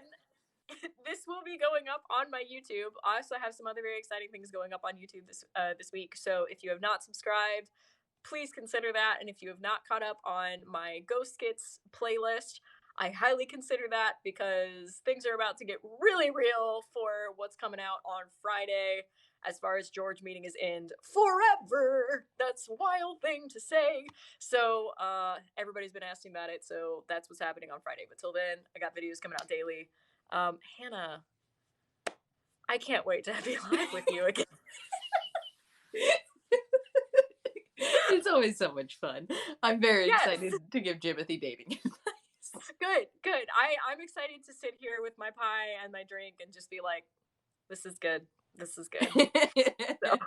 this will be going up on my YouTube. I also have some other very exciting things going up on YouTube this week. So if you have not subscribed, please consider that. And if you have not caught up on my Ghost Skits playlist, I highly consider that because things are about to get really real for what's coming out on Friday as far as George meeting his end forever. That's a wild thing to say. So everybody's been asking about it. So that's what's happening on Friday. But till then, I got videos coming out daily. Hannah, I can't wait to be live with you again. It's always so much fun. I'm very excited to give Jimothy dating advice. Good. I'm excited to sit here with my pie and my drink and just be like, this is good. So.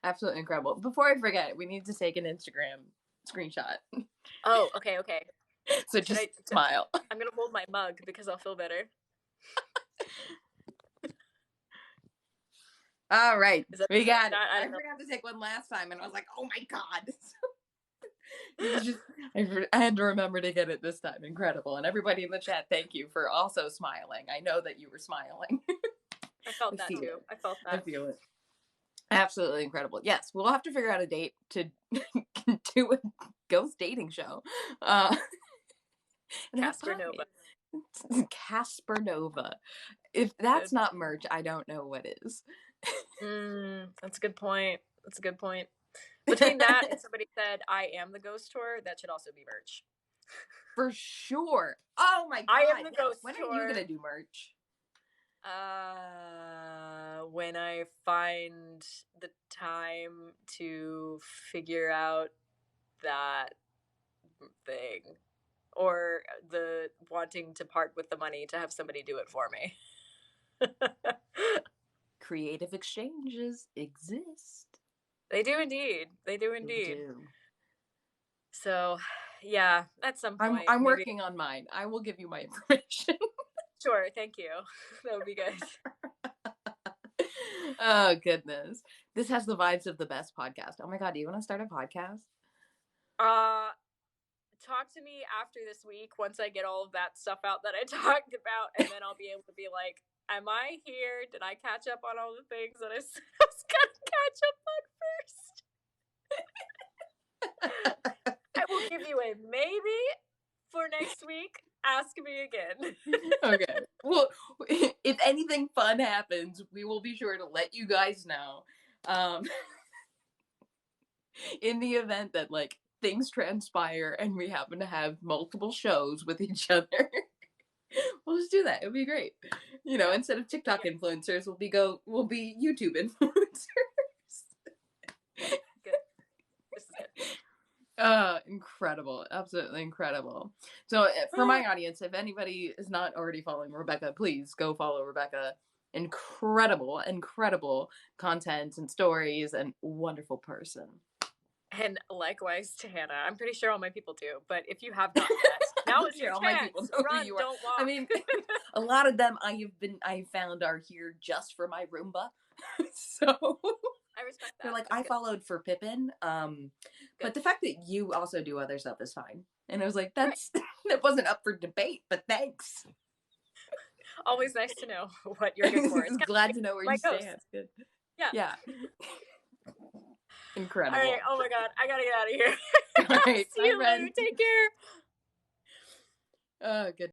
Absolutely incredible. Before I forget, we need to take an Instagram screenshot. Oh, okay. So just smile. I'm going to hold my mug because I'll feel better. All right. We got it. I forgot to take one last time and I was like, oh my God. I had to remember to get it this time. Incredible. And everybody in the chat, thank you for also smiling. I know that you were smiling. I felt that too. I felt that. I feel it. Absolutely incredible. Yes, we'll have to figure out a date to do a ghost dating show. Casper Nova. Casper Nova. If that's not merch, I don't know what is. That's a good point. Between that and somebody said, I am the ghost tour, that should also be merch. For sure. Oh my God. I am the ghost tour. When tour. are you going to do merch? When I find the time to figure out that thing. Or the wanting to part with the money to have somebody do it for me. Creative exchanges exist. They do indeed. They do. So, yeah, at some point. I'm working on mine. I will give you my information. Sure, thank you. That would be good. Oh, goodness. This has the vibes of the best podcast. Oh my God, do you want to start a podcast? Talk to me after this week once I get all of that stuff out that I talked about, and then I'll be able to be like, am I here? Did I catch up on all the things that I was going to catch up on first? I will give you a maybe for next week. Ask me again. Okay. Well, if anything fun happens, we will be sure to let you guys know. In the event that, like, things transpire and we happen to have multiple shows with each other, we'll just do that. It'll be great. You know, instead of TikTok influencers, we'll be YouTube influencers. Good. This is good. Incredible. Absolutely incredible. So for my audience, if anybody is not already following Rebekah, please go follow Rebekah. Incredible content and stories and wonderful person. And likewise to Hannah. I'm pretty sure all my people do, but if you have not yet, now is your chance. Run, don't walk. I mean, a lot of them I found are here just for my Roomba. So I respect that. They're like, That's I good. followed for Pippin. But the fact that you also do other stuff is fine. And I was like, that wasn't up for debate, but thanks. Always nice to know what you're good for. It's kind Glad of to know where my you ghost. stand. Good. Yeah. Yeah. Incredible. All right. Oh my God. I gotta get out of here. All right. See you Bye, later. friend. Take care. Oh, good.